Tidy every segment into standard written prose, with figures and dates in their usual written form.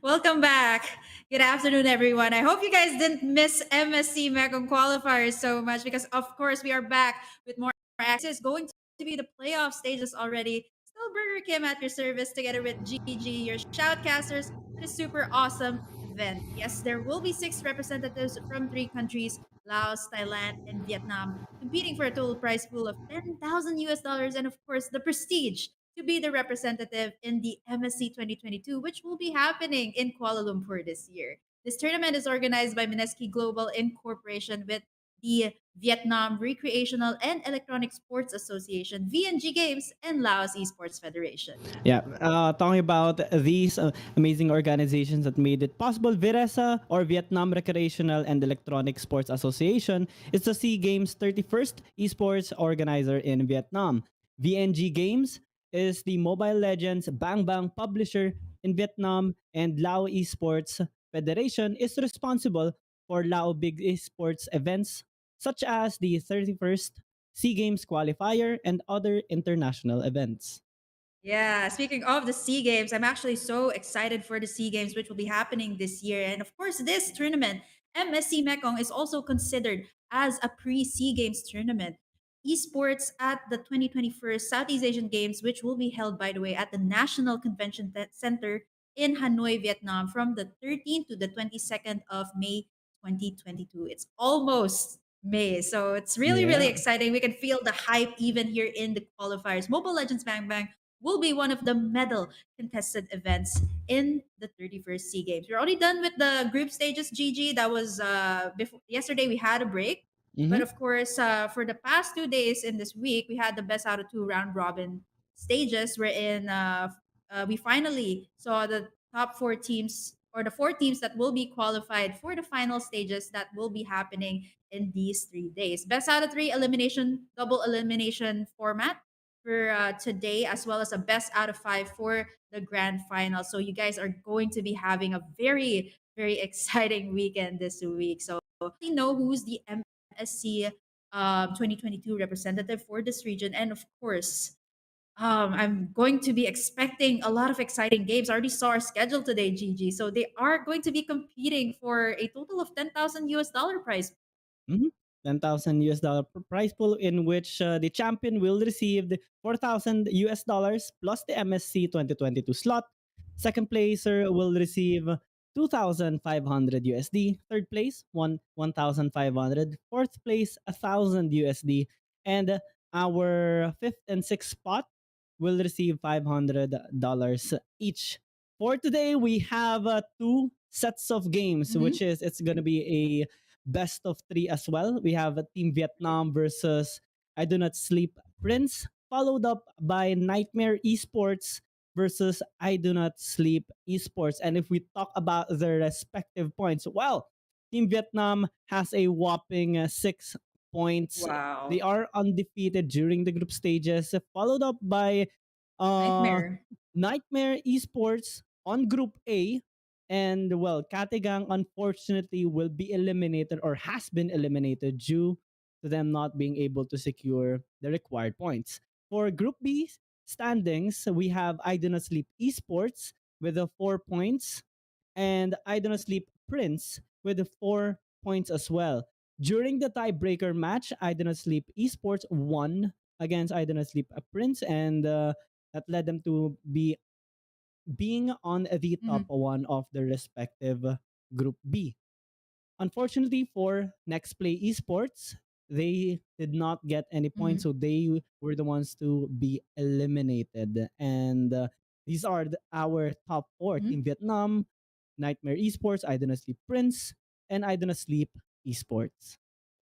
Welcome back. Good afternoon, everyone. I hope you guys didn't miss MSC Mekong Qualifier so much because, of course, we are back with more action. It's going to be the playoff stages already. Still Burger Kim at your service together with GG, your shoutcasters, for the super awesome event. Yes, there will be six representatives from three countries: Laos, Thailand, and Vietnam, competing for a total prize pool of 10,000 US dollars and, of course, the prestige to be the representative in the MSC 2022, which will be happening in Kuala Lumpur this year. This tournament is organized by MSC Global in cooperation with the Vietnam Recreational and Electronic Sports Association, VNG Games, and Laos Esports Federation. Yeah, talking about these amazing organizations that made it possible, VIRESA or Vietnam Recreational and Electronic Sports Association is the SEA Games 31st esports organizer in Vietnam. VNG Games is the Mobile Legends Bang Bang publisher in Vietnam, and Lao Esports Federation is responsible for Lao Big Esports events such as the 31st SEA Games Qualifier and other international events. Yeah, speaking of the SEA Games, I'm actually so excited for the SEA Games, which will be happening this year. And of course, this tournament, MSC Mekong, is also considered as a pre SEA Games tournament. Esports at the 2021 Southeast Asian Games, which will be held, by the way, at the National Convention Center in Hanoi, Vietnam, from the 13th to the 22nd of May 2022. It's almost May. So it's really, really Yeah. exciting. We can feel the hype even here in the qualifiers. Mobile Legends Bang Bang will be one of the medal contested events in the 31st SEA Games. We're already done with the group stages, GG. That was before yesterday we had a break. But Mm-hmm. of course, for the past 2 days in this week, we had the best out of two round robin stages wherein we finally saw the top four teams or the four teams that will be qualified for the final stages that will be happening in these 3 days. Best out of three elimination, double elimination format for today, as well as a best out of five for the grand final. So you guys are going to be having a very, very exciting weekend this week. So you know who's the MSC 2022 representative for this region. And of course, I'm going to be expecting a lot of exciting games. I already saw our schedule today, Gigi. So they are going to be competing for a total of 10,000 US dollar prize. Mm-hmm. 10,000 US dollar prize pool in which the champion will receive the 4,000 US dollars plus the MSC 2022 slot. Second placer will receive 2,500 USD. Third place, 1,500. Fourth place, 1,000 USD. And our fifth and sixth spot will receive $500 each. For today, we have two sets of games, Mm-hmm. which is it's going to be a best of three as well. We have Team Vietnam versus Idonotsleep Prince, followed up by Nightmare Esports versus Idonotsleep Esports. And if we talk about their respective points, well, Team Vietnam has a whopping 6 points. They Wow. are undefeated during the group stages, followed up by uh, Nightmare. Nightmare Esports on Group A. And well, Katigang unfortunately will be eliminated or has been eliminated due to them not being able to secure the required points. For Group B standings, we have I Do Not Sleep Esports with the 4 points and I Do Not Sleep Prince with the 4 points as well. During the tiebreaker match, I Do Not Sleep Esports won against I Do Not Sleep Prince, and that led them to be being on the top Mhm. one of the respective Group B. Unfortunately for Next Play Esports, they did not get any points, Mhm. so they were the ones to be eliminated. And these are our top four: Mhm. Team Vietnam, Nightmare Esports, I Do Not Sleep Prince, and I Do Not Sleep Esports.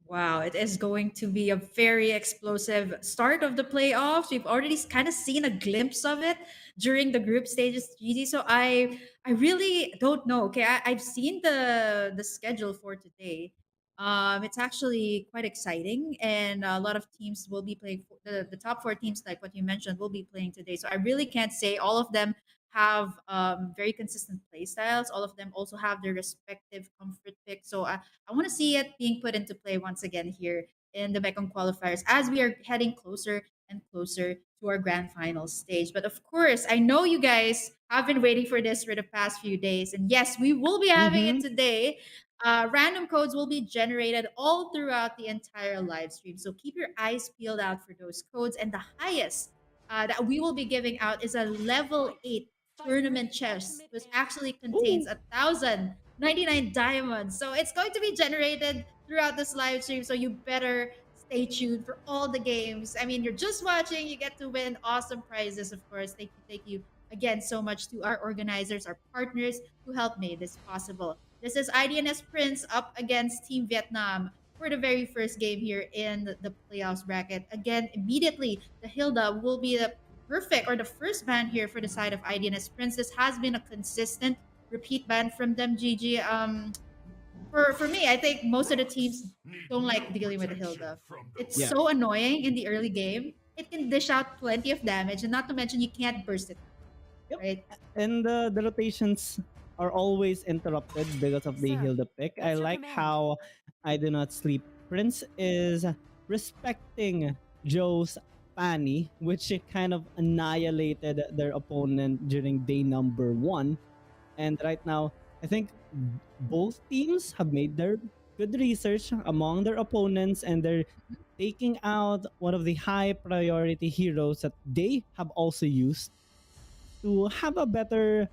Wow, it is going to be a very explosive start of the playoffs. We've already kind of seen a glimpse of it during the group stages, GD. So I really don't know. Okay, I've seen the schedule for today. It's actually quite exciting, and a lot of teams will be playing. The top four teams, like what you mentioned, will be playing today. So I really can't say all of them have very consistent play styles. All of them also have their respective comfort picks. So I want to see it being put into play once again here in the Mekong qualifiers as we are heading closer and closer to our grand final stage. But of course, I know you guys have been waiting for this for the past few days. And yes, we will be having it Mm-hmm. today. Random codes will be generated all throughout the entire live stream. So keep your eyes peeled out for those codes. And the highest that we will be giving out is a level 8 tournament chest, which actually contains Ooh. 1,099 diamonds. So it's going to be generated throughout this live stream. So you better stay tuned for all the games. I mean, you're just watching, you get to win awesome prizes, of course. Thank you again so much to our organizers, our partners who helped make this possible. This is IDNS Prince up against Team Vietnam for the very first game here in the playoffs bracket. Again, immediately, the Hilda will be the perfect or the first ban here for the side of IDNS Prince. This has been a consistent repeat ban from them, GG. For me, I think most of the teams don't like dealing with the Hilda. It's Yeah. so annoying in the early game. It can dish out plenty of damage, and not to mention you can't burst it, Yep. right? And the rotations are always interrupted because of the Sir, Hilda pick. I what's your like command? how I Do Not Sleep Prince is respecting Joe's Fanny, which kind of annihilated their opponent during day number 1. And right now, I think both teams have made their good research among their opponents, and they're taking out one of the high priority heroes that they have also used to have a better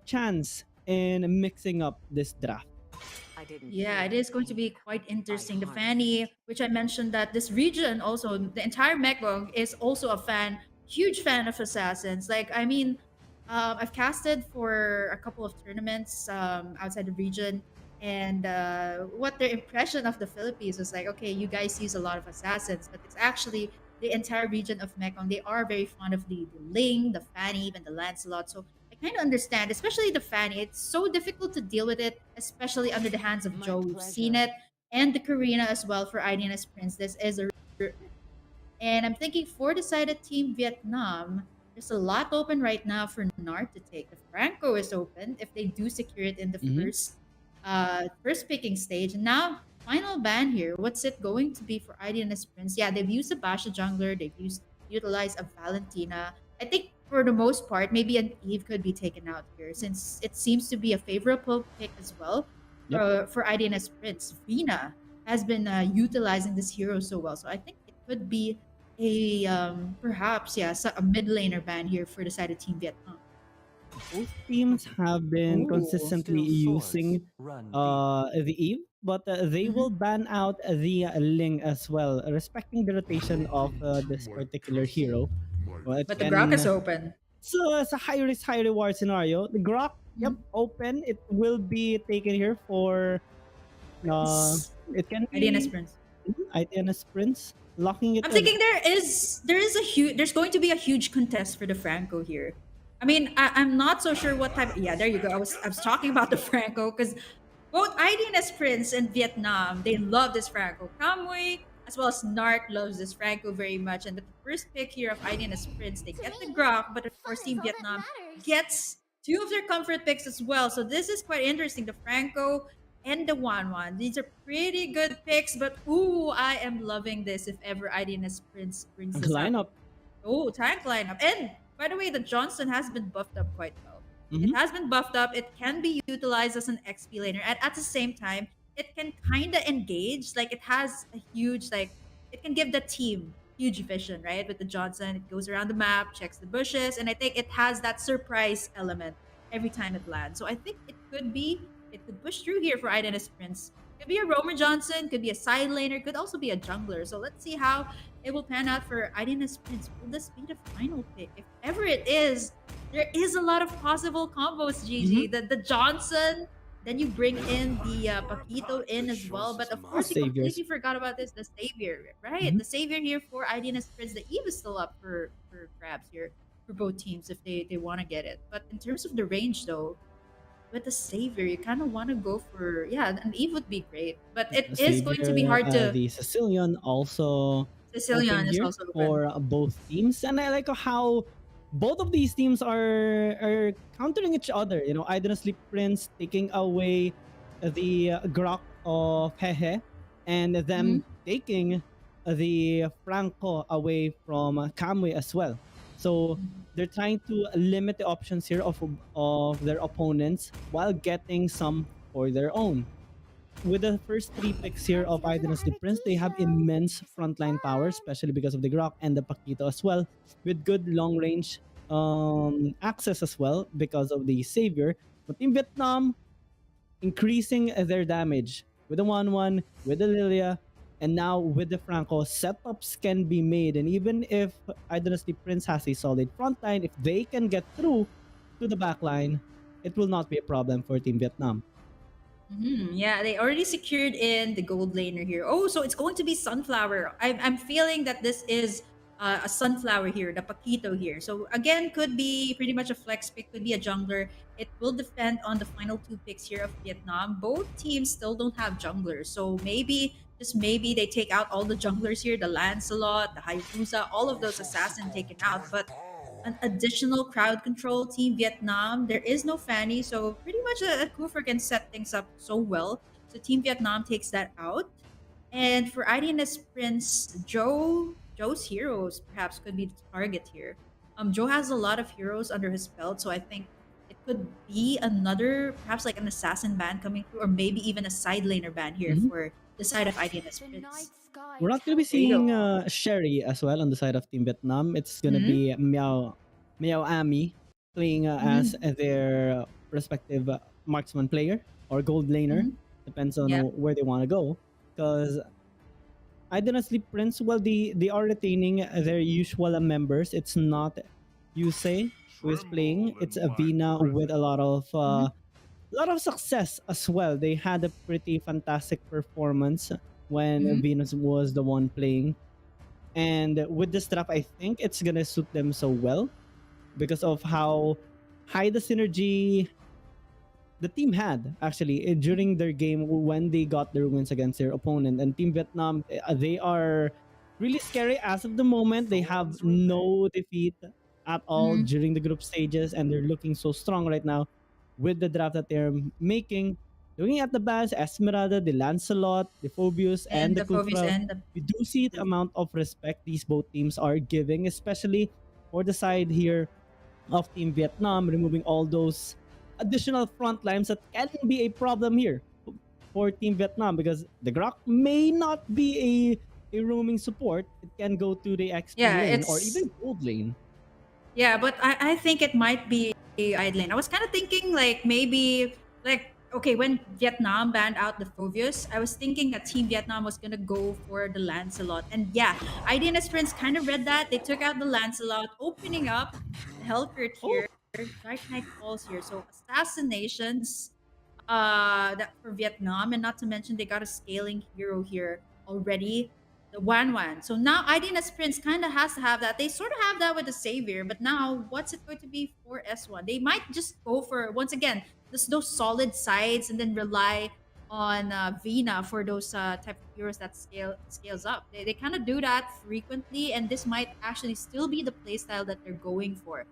chance in mixing up this draft. I didn't Yeah, hear it is going to be anything. quite interesting. The harnessed Fanny, which I mentioned that this region also, the entire Mekong is also a fan, huge fan of assassins. Like, I mean, I've casted for a couple of tournaments outside the region, and what their impression of the Philippines was like, okay, you guys use a lot of assassins, but it's actually the entire region of Mekong. They are very fond of the Ling, the Fanny, even the Lancelot. So I kind of understand, especially the Fanny. It's so difficult to deal with it, especially under the hands of My Joe. We've seen pleasure. it, and the Karina as well for IDNS Prince. This is a and I'm thinking for the side of Team Vietnam, there's a lot open right now for Nart to take. The Franco is open if they do secure it in the Mhm. first picking stage. And now final ban here. What's it going to be for IDNS Prince? Yeah, they've used a Basha jungler. They've utilized a Valentina. I think for the most part, maybe an Eve could be taken out here since it seems to be a favorable pick as well Yep. for IDNS Prince. Vina has been utilizing this hero so well, so I think it could be a perhaps a mid laner ban here for the side of Team Vietnam. Both teams have been Ooh. consistently Still swords using run deep. the Eve, but they Mhm. will ban out the Ling as well, respecting the rotation of this particular hero. Well, it But the Grok is can. open. So it's a high risk, high reward scenario. The Grok, yep, Mhm. open. It will be taken here for. Uh, Prince. it can IDNS be Prince. ITNS Prince locking it I'm in. thinking there's going to be a huge contest for the Franco here. I mean, I'm not so sure what type. Yeah, there you go. I was talking about the Franco because both IDNS Prince and Vietnam they love this Franco. Kamui as well as Nart loves this Franco very much. And the first pick here of IDNS Prince, they To get the me, Grok, but of fun course is Team all that Vietnam matters. gets two of their comfort picks as well. So this is quite interesting. The Franco and the Wan. These are pretty good picks, but ooh, I am loving this if ever IDNS Prince brings this out. Lineup. Oh, tank lineup. And by the way, the Johnson has been buffed up quite well. It Mhm. has been buffed up. It can be utilized as an XP laner. And at the same time, it can kind of engage. Like it has a huge, like, it can give the team huge vision, right? With the Johnson, it goes around the map, checks the bushes. And I think it has that surprise element every time it lands. So I think it could push through here for Idenus Prince. Could be a Romer Johnson, could be a side laner, could also be a jungler. So let's see how it will pan out for Idenus Prince. Will this be the final pick? If ever it is, there is a lot of possible combos, GG. The Johnson, then you bring in the Paquito in as well. But of course, we Saviors. completely forgot about this, the Savior, right? Mhm. The Savior here for Idenus Prince. The Eve is still up for grabs here for both teams if they want to get it. But in terms of the range, though, with the Savior, you kind of want to go for, yeah, an Eve would be great. But it The is going to be Savior, hard to. the Sicilian also open Sicilian is here also open. for both teams, and I like how both of these teams are countering each other. You know, Idonotsleep Prince taking away the Grok of Hehe, and Mhm. them taking the Franco away from Kamui as well. So they're trying to limit the options here of their opponents while getting some for their own. With the first three picks here Next of up, we're gonna have Idonotsleep a Prince, tea they have show. immense Just like frontline power, that. especially because of the Grok and the Paquito as well, with good long range access as well because of the Savior. But in Vietnam, increasing their damage with the 1-1, with the Lilia, and now with the Franco, setups can be made. And even if Idonosley Prince has a solid front line, if they can get through to the back line, it will not be a problem for Team Vietnam. Yeah, they already secured in the gold laner here. Oh, so it's going to be Sunflower. I'm feeling that this is a Sunflower here, the Paquito here. So again, could be pretty much a flex pick, could be a jungler. It will depend on the final two picks here of Vietnam. Both teams still don't have junglers. So maybe, just maybe, they take out all the junglers here, the Lancelot, the Hayabusa, all of those assassins taken out. But an additional crowd control team Vietnam. There is no Fanny, so pretty much a Kufer can set things up so well. So Team Vietnam takes that out. And for IDNS Prince, Joe's heroes perhaps could be the target here. Joe has a lot of heroes under his belt, so I think it could be another, perhaps like an assassin band coming through, or maybe even a side laner band here Mhm. for the side of IDNS The Prince. night sky We're not going to be tells There it you go. seeing all. Sherry as well on the side of Team Vietnam. It's going to Mm-hmm. be Miao Ami playing Mm-hmm. as their respective marksman player or gold laner. Mm-hmm. Depends on Yeah. where they want to go. Because I didn't sleep Prince. Well, they are retaining their usual members. It's not Yusei who is playing. It's Avina with Mm-hmm. a lot of success as well. They had a pretty fantastic performance when Mm-hmm. Venus was the one playing. And with this draft, I think it's gonna suit them so well because of how high the synergy the team had actually during their game when they got their wins against their opponent. And Team Vietnam, they are really scary as of the moment. They have no defeat at all Mm-hmm. during the group stages, and they're looking so strong right now with the draft that they're making. Looking at the bands, Esmeralda, the Lancelot, the Phobius, and And the the Phobius Kufra, and the we do see the amount of respect these both teams are giving, especially for the side here of Team Vietnam, removing all those additional front lines that can be a problem here for Team Vietnam because the Grok may not be a roaming support. It can go to the XP yeah, lane or it's even gold lane. yeah, but I think it might be idling. I was kind of thinking like maybe like okay, when Vietnam banned out the Phobius, I was thinking that Team Vietnam was gonna go for the Lancelot. And yeah, IDNS Prince kind of read that. They took out the Lancelot, opening up the Hellcurt Oh, here, Dark Knight Falls here. So assassinations that for Vietnam, and not to mention they got a scaling hero here already, the Wan Wan. So now IDNS Prince kind of has to have that. They sort of have that with the Savior, but now what's it going to be for S1? They might just go for once again those solid sides and then rely on Vina for those type of heroes that scales up. They kind of do that frequently, and this might actually still be the playstyle that they're going for.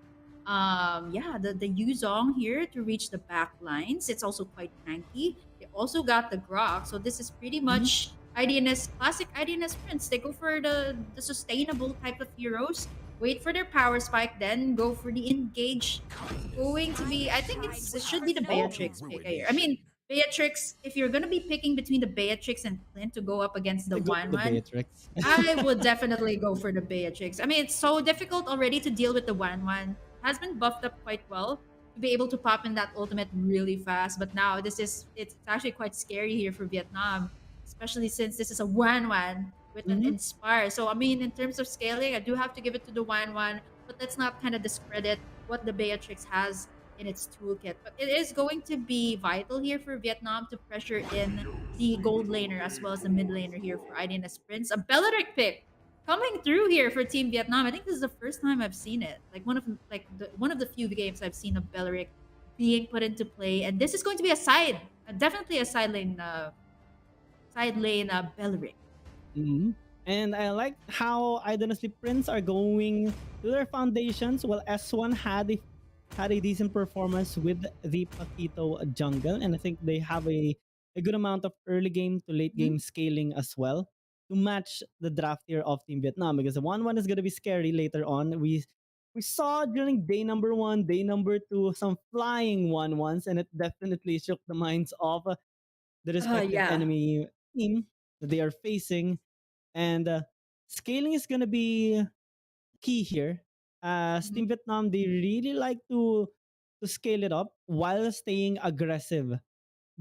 Yeah, the Yuzong here to reach the back lines. It's also quite tanky. They also got the Grok, so this is pretty mhm. much IDNS classic IDNS Prince. They go for the sustainable type of heroes. Wait for their power spike, then go for the engage. It's going to be. I think it should be the Oh, Beatrix pick here. I mean, Beatrix. If you're gonna be picking between the Beatrix and Clint to go up against the I go one for the one, Beatrix. I would definitely go for the Beatrix. I mean, it's so difficult already to deal with the 1-1. Has been buffed up quite well to be able to pop in that ultimate really fast. But now it's actually quite scary here for Vietnam, especially since this is a 1-1 with an Mhm. Inspire. So I mean, in terms of scaling, I do have to give it to the 1-1, but let's not kind of discredit what the Beatrix has in its toolkit. But it is going to be vital here for Vietnam to pressure in the gold laner as well as the mid laner here for IDNS Prince. A Belleric pick coming through here for Team Vietnam. I think this is the first time I've seen it. Like one of the few games I've seen of Belleric being put into play, and this is going to be a side, definitely a side lane Belleric. Mhm. And I like how Idonosley Prince are going to their foundations. Well, S1 had a decent performance with the Paquito jungle, and I think they have a good amount of early game to late Mhm. game scaling as well. to match the draft here of Team Vietnam, because the 1-1 is gonna be scary later on. We saw during day number 1, day number 2, some flying 1-1s, and it definitely shook the minds of the respective Yeah. enemy team that they are facing. And scaling is gonna be key here. Team Mhm. Vietnam, they really like to scale it up while staying aggressive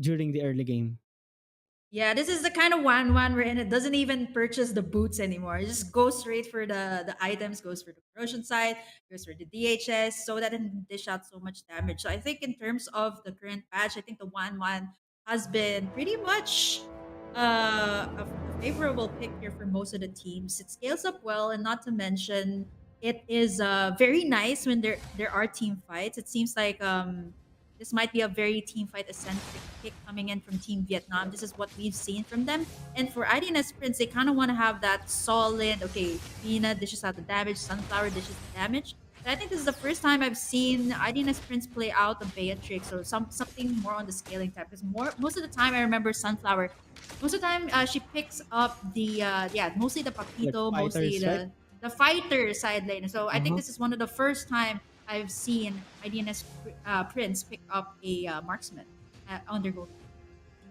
during the early game. Yeah, this is the kind of one wherein it doesn't even purchase the boots anymore. It just goes straight for the items, goes for the corrosion side, goes for the DHS, so that it can dish out so much damage. So I think in terms of the current patch, I think the one has been pretty much a favorable pick here for most of the teams. It scales up well, and not to mention it is very nice when there are team fights. It seems like this might be a very team fight eccentric pick coming in from Team Vietnam. This is what we've seen from them. And for IDNS Prince, they kind of want to have that solid, okay, Vina dishes out the damage, Sunflower dishes the damage. But I think this is the first time I've seen IDNS Prince play out the Beatrix or something more on the scaling type. Because most of the time I remember Sunflower. Most of the time she picks up the mostly the Like Papito, mostly fighters, right? the fighter side lane. So I think Uh-huh. this is one of the first time I've seen IDNS Prince pick up a marksman on their goal.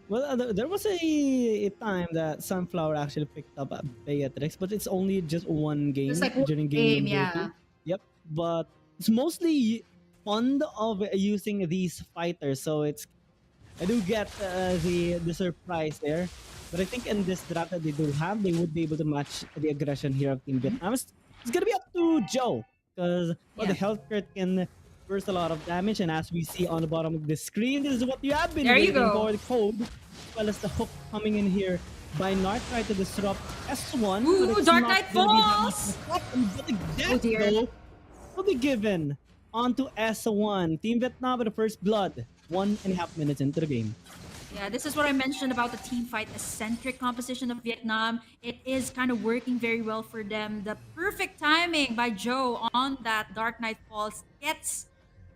Well, there was a time that Sunflower actually picked up Beatrix, but it's only just one Just game like one during game game, number 2. yeah. Yep, but it's mostly fond of using these fighters, so it's I do get the surprise there, but I think in this draft that they do have, they would be able to match the aggression here of Team Mhm. Vietnam. It's gonna be up to Joe, because well, the Yeah. health crit can burst a lot of damage, and as we see on the bottom of the screen, this is what you have been There you waiting go. for, the code, as well as the hook coming in here by Nart, try to disrupt S1, but Ooh, it's Dark not Knight gonna be that much of Falls! a problem. But the Oh death dear. though will be given onto S1. Team Vietnam with the first blood, 1.5 minutes into the game. Yeah, this is what I mentioned about the team fight eccentric composition of Vietnam. It is kind of working very well for them. The perfect timing by Joe on that Dark Knight Falls gets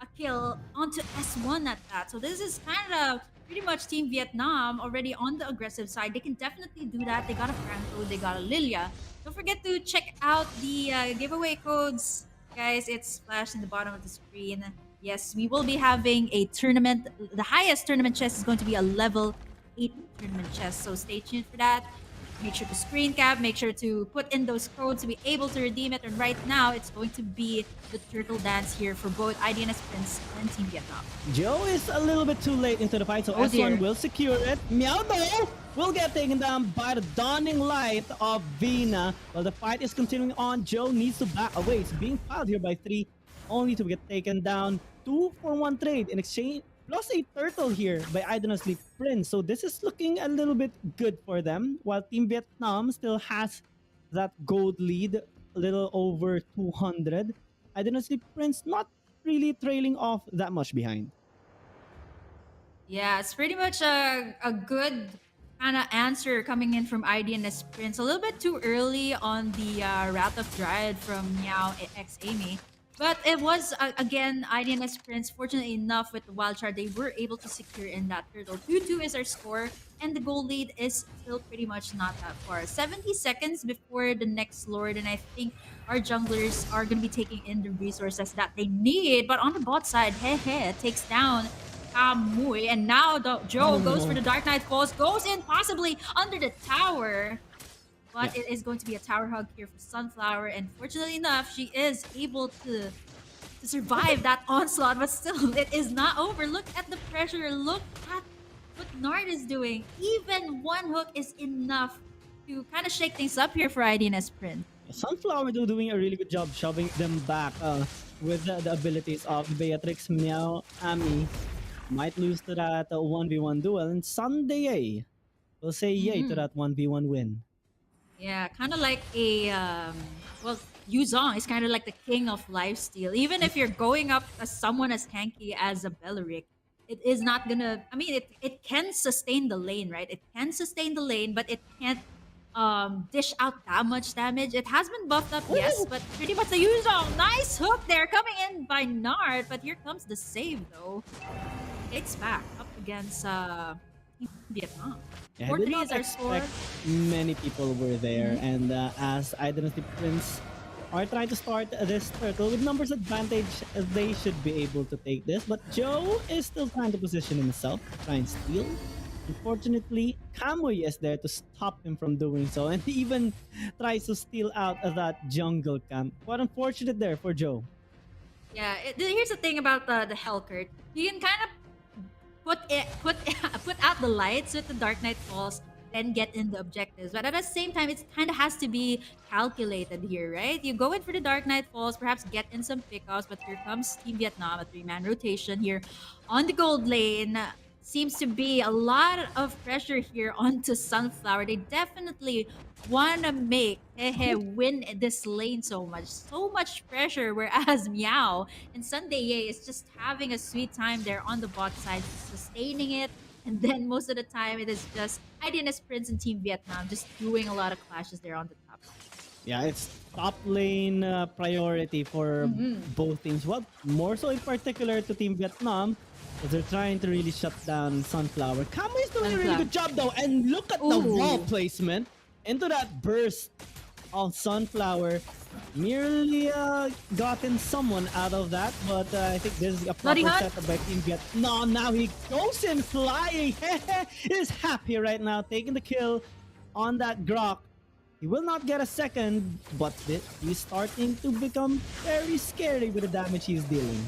a kill onto S1 at that. So this is kind of pretty much Team Vietnam already on the aggressive side. They can definitely do that. They got a Franco, they got a Lilia. Don't forget to check out the giveaway codes, guys. It's flashed in the bottom of the screen. Yes, we will be having a tournament. The highest tournament chest is going to be a level 8 tournament chest. So stay tuned for that. Make sure to screen cap. Make sure to put in those codes to be able to redeem it. And right now, it's going to be the turtle dance here for both IDNS Prince and Team Vietnam. Joe is a little bit too late into the fight, so Oh S1 dear. will secure it. Meow though will get taken down by the dawning light of Vina. While the fight is continuing on, Joe needs to back away. It's being piled here by 3, only to get taken down. 2-for-1 trade in exchange, plus a turtle here by Idonotsleep Prince. So this is looking a little bit good for them, while Team Vietnam still has that gold lead, a little over 200. Idonotsleep Prince not really trailing off that much behind. Yeah, it's pretty much a good kind of answer coming in from IDNS Prince. A little bit too early on the Wrath of Dryad from Meow X Amy. But it was, again, IDNS Prince. Fortunately enough, with the wild card, they were able to secure in that turtle. 2-2 is our score, and the goal lead is still pretty much not that far. 70 seconds before the next Lord, and I think our junglers are going to be taking in the resources that they need. But on the bot side, Hehe takes down Kamui, and now Joe Oh goes for no. the Dark Knight Falls, goes in possibly under the tower. Yeah. But it is going to be a tower hug here for Sunflower, and fortunately enough, she is able to survive that onslaught, but still, it is not over. Look at the pressure. Look at what Nard is doing. Even one hook is enough to kind of shake things up here for IDNS Prince. Sunflower doing a really good job shoving them back with the abilities of Beatrix, Meow, Ami. Might lose to that 1v1 duel, and Sunday will say yay to Mhm. that 1v1 win. Yeah, kind of like a well, Yuzong is kind of like the king of lifesteal. Even if you're going up as someone as tanky as a Belleric, it is not gonna. I mean, it can sustain the lane, right? It can sustain the lane, but it can't dish out that much damage. It has been buffed up, yes, Ooh! but pretty much the Yuzong. Nice hook there coming in by Nard, but here comes the save though. It's back up against Team Vietnam. Yeah, I Four did three not is our expect score. many people were there. Mhm. And as Idonotsleep Prince are trying to start this turtle with numbers advantage, they should be able to take this. But Joe is still trying to position himself to try and steal. Unfortunately, Kamui is there to stop him from doing so, and he even tries to steal out of that jungle camp. Quite unfortunate there for Joe. Yeah, here's the thing about the Hellcurt. You can kind of put out the lights with the Dark Knight Falls, then get in the objectives. But at the same time, it kind of has to be calculated here, right? You go in for the Dark Knight Falls, perhaps get in some pickoffs, but here comes Team Vietnam, a three-man rotation here on the gold lane. Seems to be a lot of pressure here onto Sunflower. They definitely want to make Hehe win this lane so much pressure. Whereas Meow and Sunday Ye is just having a sweet time there on the bot side, sustaining it. And then most of the time, it is just IDNS Prince and Team Vietnam just doing a lot of clashes there on the top Yeah, it's top lane priority for lane. both teams. Well, more so in particular to Team Vietnam, as they're trying to really shut down Sunflower. Kamui is doing a really Sunflower. good job though, and look at the wall Ooh. placement into that burst of Sunflower. Merely gotten someone out of that, but I think this is a Bloody proper Hunt. setup by Team Vietnam. Now he goes in flying. Is happy right now, taking the kill on that Grok. He will not get a second, but he's starting to become very scary with the damage he's dealing.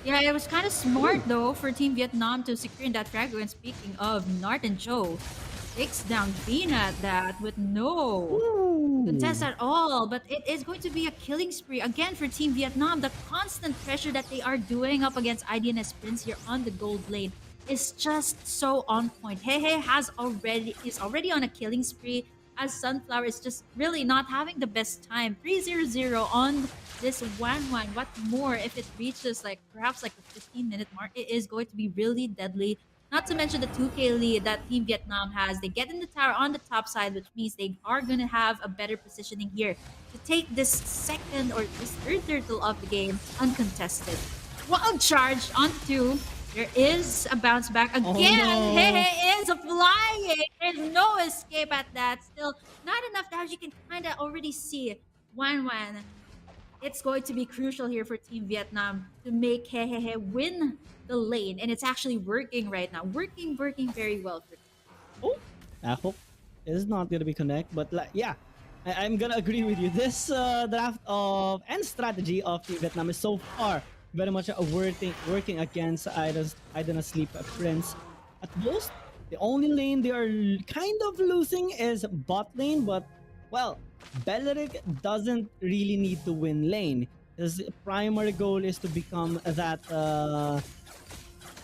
Yeah, it was kind of smart Ooh. though for Team Vietnam to secure that frag. And speaking of Nart and Joe, takes down Vina at that with no Ooh. contest at all. But it is going to be a killing spree again for Team Vietnam. The constant pressure that they are doing up against IDNS Prince here on the gold lane is just so on point. Hehe is already on a killing spree, as Sunflower is just really not having the best time. 3-0-0 on this 1-1. What more if it reaches like perhaps like the 15-minute mark? It is going to be really deadly. Not to mention the 2K lead that Team Vietnam has. They get in the tower on the top side, which means they are going to have a better positioning here to take this second or this third turtle of the game uncontested. Wild charge on two. There is a bounce back Oh again. no. Hehe is flying. There's no escape at that. Still not enough damage. You can kind of already see 1-1. It's going to be crucial here for Team Vietnam to make Hehehe win the lane. And it's actually working right now. Working very well for them. Oh, I hope it's not gonna be connect, but like, yeah, I'm gonna agree with you. This draft of and strategy of Team Vietnam is so far very much working against Idonotsleep Prince. At most, the only lane they are kind of losing is bot lane, but well, Belleric doesn't really need to win lane. His primary goal is to become that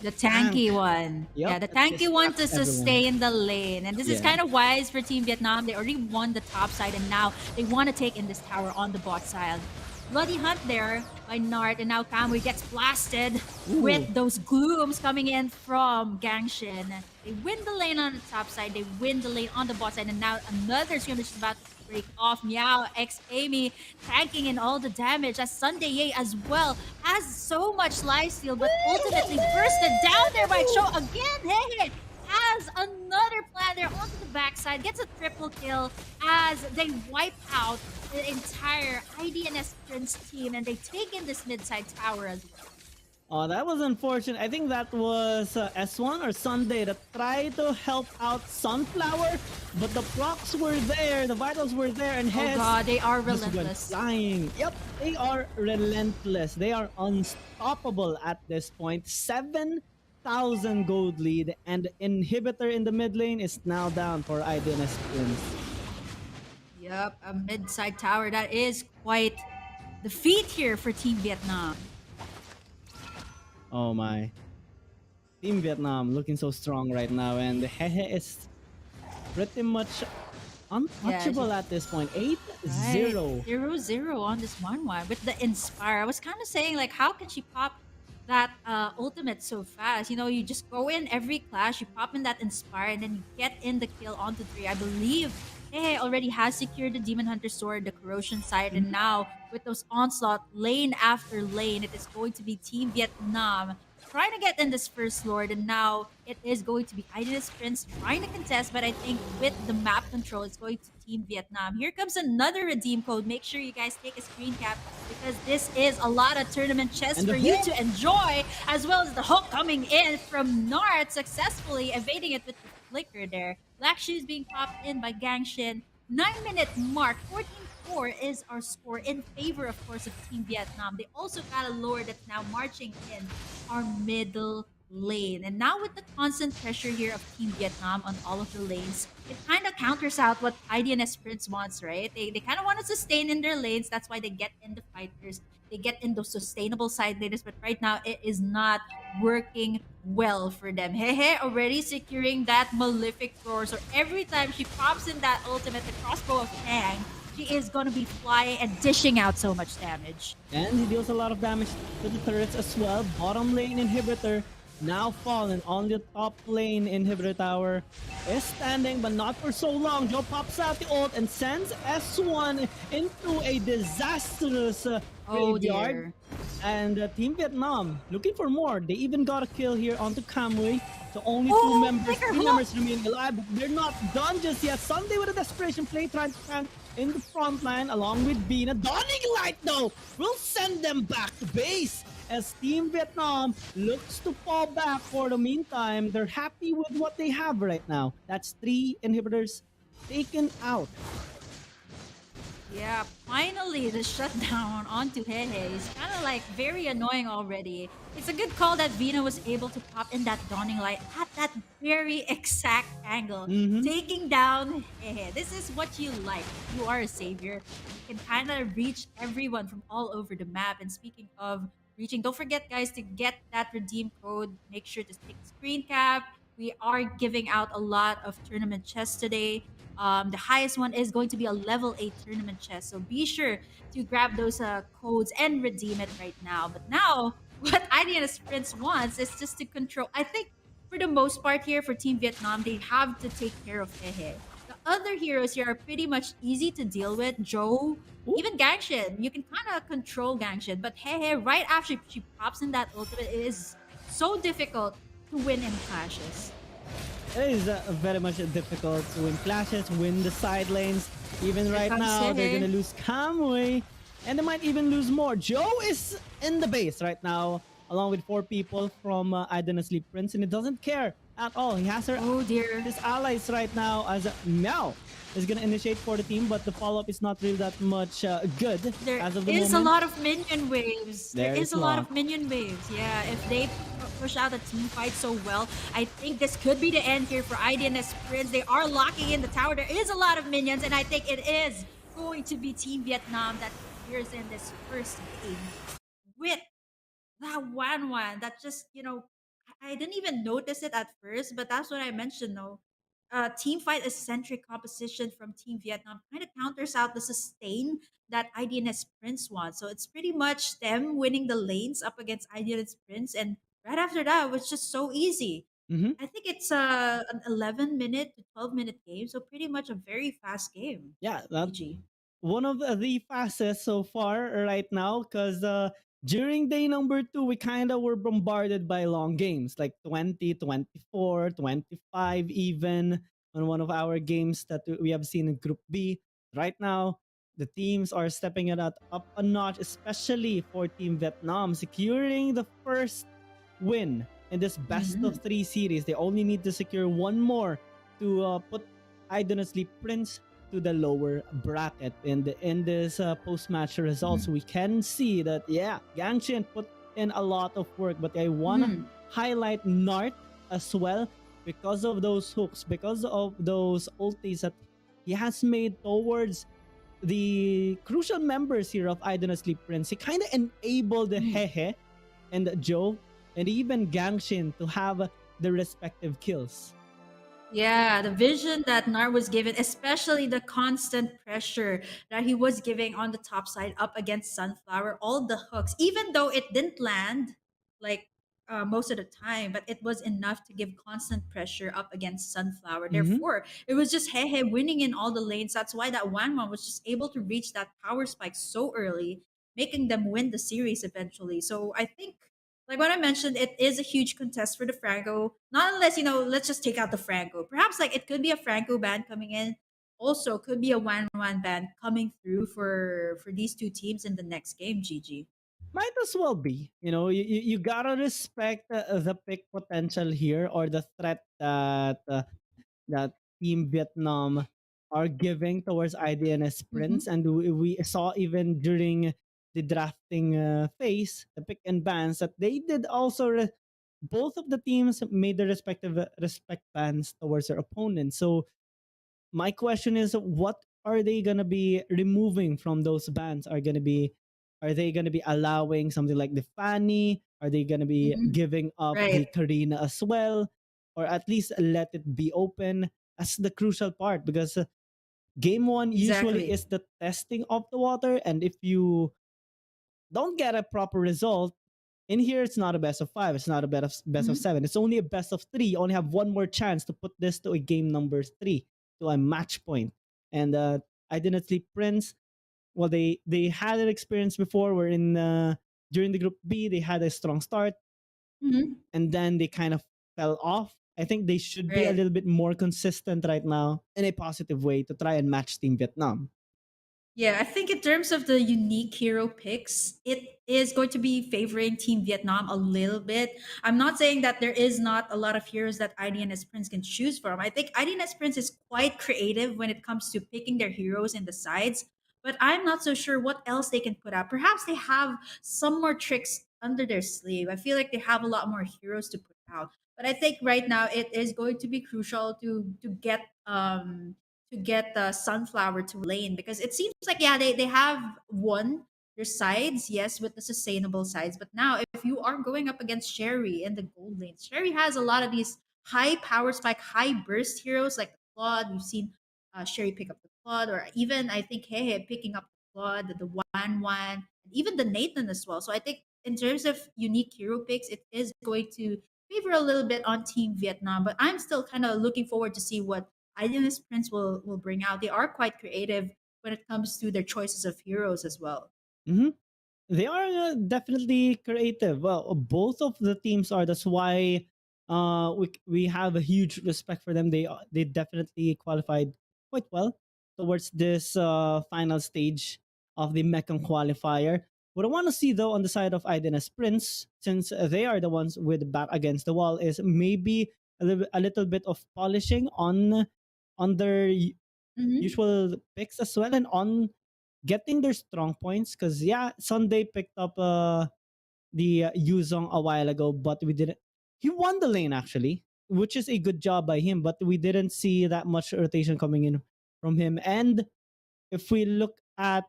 The tank. tanky one. Yep, Yeah, the that tanky one to distracts everyone. sustain the lane. And this is Yeah. kind of wise for Team Vietnam. They already won the top side and now they want to take in this tower on the bot side. Bloody hunt there by Nart, and now Kamui gets blasted Ooh. with those glooms coming in from Gangshin. They win the lane on the top side, they win the lane on the bot side, and now another skirmish is about to break off. Meow x Amy tanking in all the damage, as Sunday Ye as well has so much lifesteal, but ultimately bursted down there by Cho again. Hey, has another plan there onto the backside, gets a triple kill as they wipe out the entire IDNS Prince team, and they take in this mid-side tower as well. Oh, that was unfortunate. I think that was S1 or Sunday that tried to help out Sunflower, but the procs were there, the vitals were there, and Oh Hes god, they are just went relentless. flying. Yep, they are relentless. They are unstoppable at this point. 7,000 gold lead, and inhibitor in the mid lane is now down for IDNS Prince. Yep, a mid-side tower. That is quite the feat here for Team Vietnam. Oh my. Team Vietnam looking so strong right now, and Hehe is pretty much untouchable at this point. 8-0. Right. 0-0 on this 1-1 with the Inspire. I was kind of saying, like, how can she pop that ultimate so fast? You know, you just go in every clash, you pop in that Inspire, and then you get in the kill onto 3. I believe Hey already has secured the Demon Hunter sword, the Corrosion side, and now with those onslaught lane after lane, it is going to be Team Vietnam trying to get in this first Lord, and now it is going to be Idonis Prince trying to contest, but I think with the map control, it's going to Team Vietnam. Here comes another redeem code. Make sure you guys take a screen cap because this is a lot of tournament chests And the for you hook. to enjoy, as well as the hook coming in from Nart, successfully evading it with the flicker there. Black Shoes being popped in by Gangshin. 9-minute mark, 14-4 is our score in favor, of course, of Team Vietnam. They also got a lord that's now marching in our middle lane. And now with the constant pressure here of Team Vietnam on all of the lanes, it kind of counters out what IDNS Prince wants, right? They kind of want to sustain in their lanes. That's why they get in the fighters. They get in those sustainable side laners. But right now, it is not working well for them. Hehe already securing that malefic roar. So every time she pops in that ultimate, the crossbow of Tang, she is going to be flying and dishing out so much damage. And he deals a lot of damage to the turrets as well. Bottom lane inhibitor now fallen on the top lane inhibitor tower is standing, but not for so long. Joe pops out the ult and sends S1 into a disastrous Oh graveyard. dear. And Team Vietnam looking for more. They even got a kill here onto Kamui. So only two Oh, members, flicker three hook! members remaining alive. But they're not done just yet. Sunday with a desperation play trying to tank in the front line along with Bina. Dawning Light though will send them back to base as Team Vietnam looks to fall back for the meantime. They're happy with what they have right now. That's 3 inhibitors taken out. Yeah, finally the shutdown onto Hehe is kind of like very annoying already. It's a good call that Vina was able to pop in that dawning light at that very exact angle, Mm-hmm. taking down Hehe. This is what you like. You are a savior. You can kind of reach everyone from all over the map. And speaking of reaching, don't forget, guys, to get that redeem code. Make sure to take a screen cap. We are giving out a lot of tournament chests today. The highest one is going to be a level 8 tournament chest. So be sure to grab those codes and redeem it right now. But now, what IDNS Prince wants is just to control. I think for the most part here for Team Vietnam, they have to take care of Hehe. The other heroes here are pretty much easy to deal with. Joe, Ooh. even Gangshin. You can kind of control Gangshin. But Hehe, right after she pops in that ultimate, it is so difficult to win in clashes. It is very much difficult to win clashes, win the side lanes. Even Here right comes now, they're Hehe. gonna lose Kamui, and they might even lose more. Joe is in the base right now, along with 4 people from Idonotsleep Prince, and he doesn't care at all. He has Oh dear. his allies right now as Meow is gonna initiate for the team, but the follow-up is not really that much good There as of the is a moment. lot of minion waves. There There is is a lot long. of minion waves. Yeah, if they push out a team fight so well, I think this could be the end here for IDNS Prince. They are locking in the tower. There is a lot of minions, and I think it is going to be Team Vietnam that appears in this first game with that one that just I didn't even notice it at first, but that's what I mentioned though. Team fight eccentric composition from Team Vietnam kind of counters out the sustain that IDNS Prince wants. So it's pretty much them winning the lanes up against IDNS Prince, and right after that it was just so easy. Mm-hmm. I think it's an 11-minute to 12-minute game, so pretty much a very fast game. Yeah, that GG. one of the fastest so far right now because during day number 2 we kind of were bombarded by long games like 20, 24, 25 even on one of our games that we have seen in group B. Right now the teams are stepping it up a notch, especially for Team Vietnam securing the first win in this best Hmm. of 3 series. They only need to secure one more to put Idonotsleep Prince to the lower bracket. And in this post-match results, we can see that Gangshin put in a lot of work, but I wanna Hmm. highlight Nart as well because of those hooks, because of those ultis that he has made towards the crucial members here of Idonotsleep Prince. He kind of enabled Hehe and Joe and even Gangshin to have the respective kills. Yeah, the vision that Nar was given, especially the constant pressure that he was giving on the top side up against Sunflower, all the hooks, even though it didn't land like most of the time, but it was enough to give constant pressure up against Sunflower. Mm-hmm. Therefore, it was just Hehe winning in all the lanes. That's why that Wanwan was just able to reach that power spike so early, making them win the series eventually. So I think like what I mentioned, it is a huge contest for the Franco. Not unless, let's just take out the Franco. Perhaps like it could be a Franco band coming in. Also, could be a one band coming through for these two teams in the next game. GG. Might as well be. You gotta respect the pick potential here, or the threat that Team Vietnam are giving towards IDNS Mm-hmm. Prince. And we saw even during the drafting phase, the pick and bans, that they did also both of the teams made their respective respect bans towards their opponents. So my question is, what are they gonna be removing from those bans? Are they gonna be allowing something like the Fanny? Are they gonna be Mm-hmm. giving up the Right. Karina as well? Or at least let it be open? That's the crucial part, because game one usually Exactly. is the testing of the water, and if you don't get a proper result in here, it's not a best of five, it's not a best of Mm-hmm. seven, it's only a best of three. You only have one more chance to put this to a game number three, to a match point. And Idonotsleep Prince, well, they had an experience before, where in during the group B they had a strong start, Mm-hmm. and then they kind of fell off. I think they should be a Right. little bit more consistent right now in a positive way to try and match Team Vietnam. Yeah, I think in terms of the unique hero picks, it is going to be favoring Team Vietnam a little bit. I'm not saying that there is not a lot of heroes that IDNS Prince can choose from. I think IDNS Prince is quite creative when it comes to picking their heroes in the sides, but I'm not so sure what else they can put out. Perhaps they have some more tricks under their sleeve. I feel like they have a lot more heroes to put out. But I think right now it is going to be crucial to get the sunflower to lane, because it seems like, yeah, they have won their sides, yes, with the sustainable sides, but now if you are going up against Sherry in the gold lane, Sherry has a lot of these high power spike, high burst heroes like the Claude. We've seen Sherry pick up the Claude, or even I think Hey picking up the Claude, the Wan, and even the Nathan as well. So I think in terms of unique hero picks, it is going to favor a little bit on Team Vietnam, but I'm still kind of looking forward to see what Idealist Prince will bring out. They are quite creative when it comes to their choices of heroes as well. Mhm. They are definitely creative. Well, both of the teams are. That's why we have a huge respect for them. They definitely qualified quite well towards this final stage of the Mekong Qualifier. What I want to see though on the side of Iden's Prince, since they are the ones with the back against the wall, is maybe a little bit of polishing on their Mm-hmm. usual picks as well, and on getting their strong points. Because yeah, Sunday picked up the Yuzong a while ago, but we didn't. He won the lane actually, which is a good job by him. But we didn't see that much rotation coming in from him. And if we look at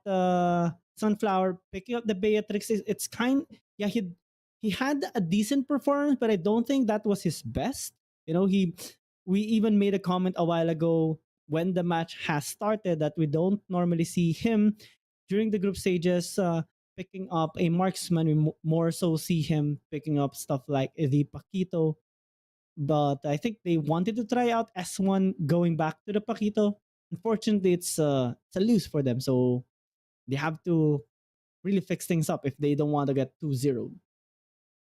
Sunflower picking up the Beatrix, it's kind. Yeah, he had a decent performance, but I don't think that was his best. We even made a comment a while ago when the match has started that we don't normally see him during the group stages picking up a marksman. We more so see him picking up stuff like the Paquito. But I think they wanted to try out S1 going back to the Paquito. Unfortunately, it's a lose for them. So they have to really fix things up if they don't want to get 2-0.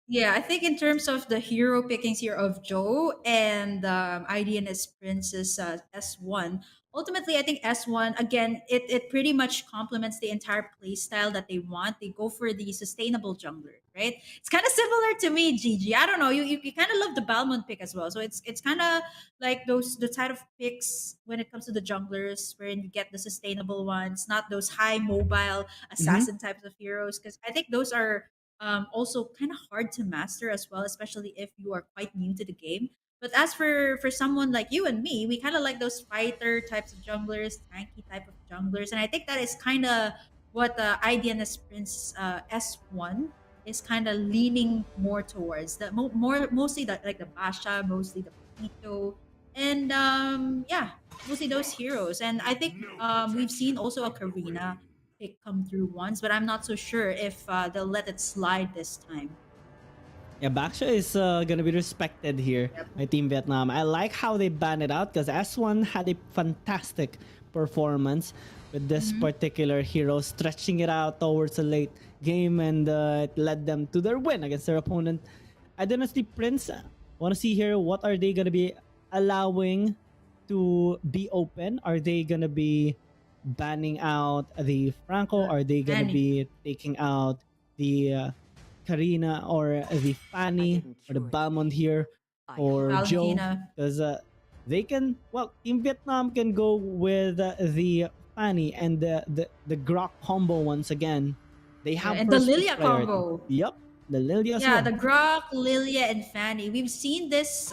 Yeah, I think in terms of the hero pickings here of Joe and IDNS Princess S1, ultimately I think S1, again, it pretty much complements the entire play style that they want. They go for the sustainable jungler, right? It's kind of similar to me, Gigi. I don't know, you kind of love the Balmond pick as well. So it's kind of like the type of picks when it comes to the junglers, wherein you get the sustainable ones, not those high mobile Mm-hmm. assassin types of heroes, because I think those are also kind of hard to master as well, especially if you are quite new to the game. But as for someone like you and me, we kind of like those fighter types of junglers, tanky type of junglers, and I think that is kind of what the IDNS Prince S1 is kind of leaning more towards. The more mostly the like the Basha, mostly the Pito, and yeah, mostly those heroes. And I think we've seen also a Karina pick come through once, but I'm not so sure if they'll let it slide this time. Yeah, Baksha is gonna be respected here Yep. by Team Vietnam. I like how they banned it out because S1 had a fantastic performance with this Mm-hmm. particular hero, stretching it out towards a late game, and it led them to their win against their opponent. Idonotsleep Prince, want to see here what are they going to be allowing to be open? Are they going to be banning out the Franco? Are they going to Fanny. be taking out the Karina or the I Fanny didn't or the cure you, Balmond here I for helped. Joe? Valentina. Because they can, well, Team Vietnam can go with the Fanny and the Grok combo once again. They Yeah, have and the first pick Lilia priority. combo. Yup, the Lily as Yeah, well. the Grok, Lilia, and Fanny. We've seen this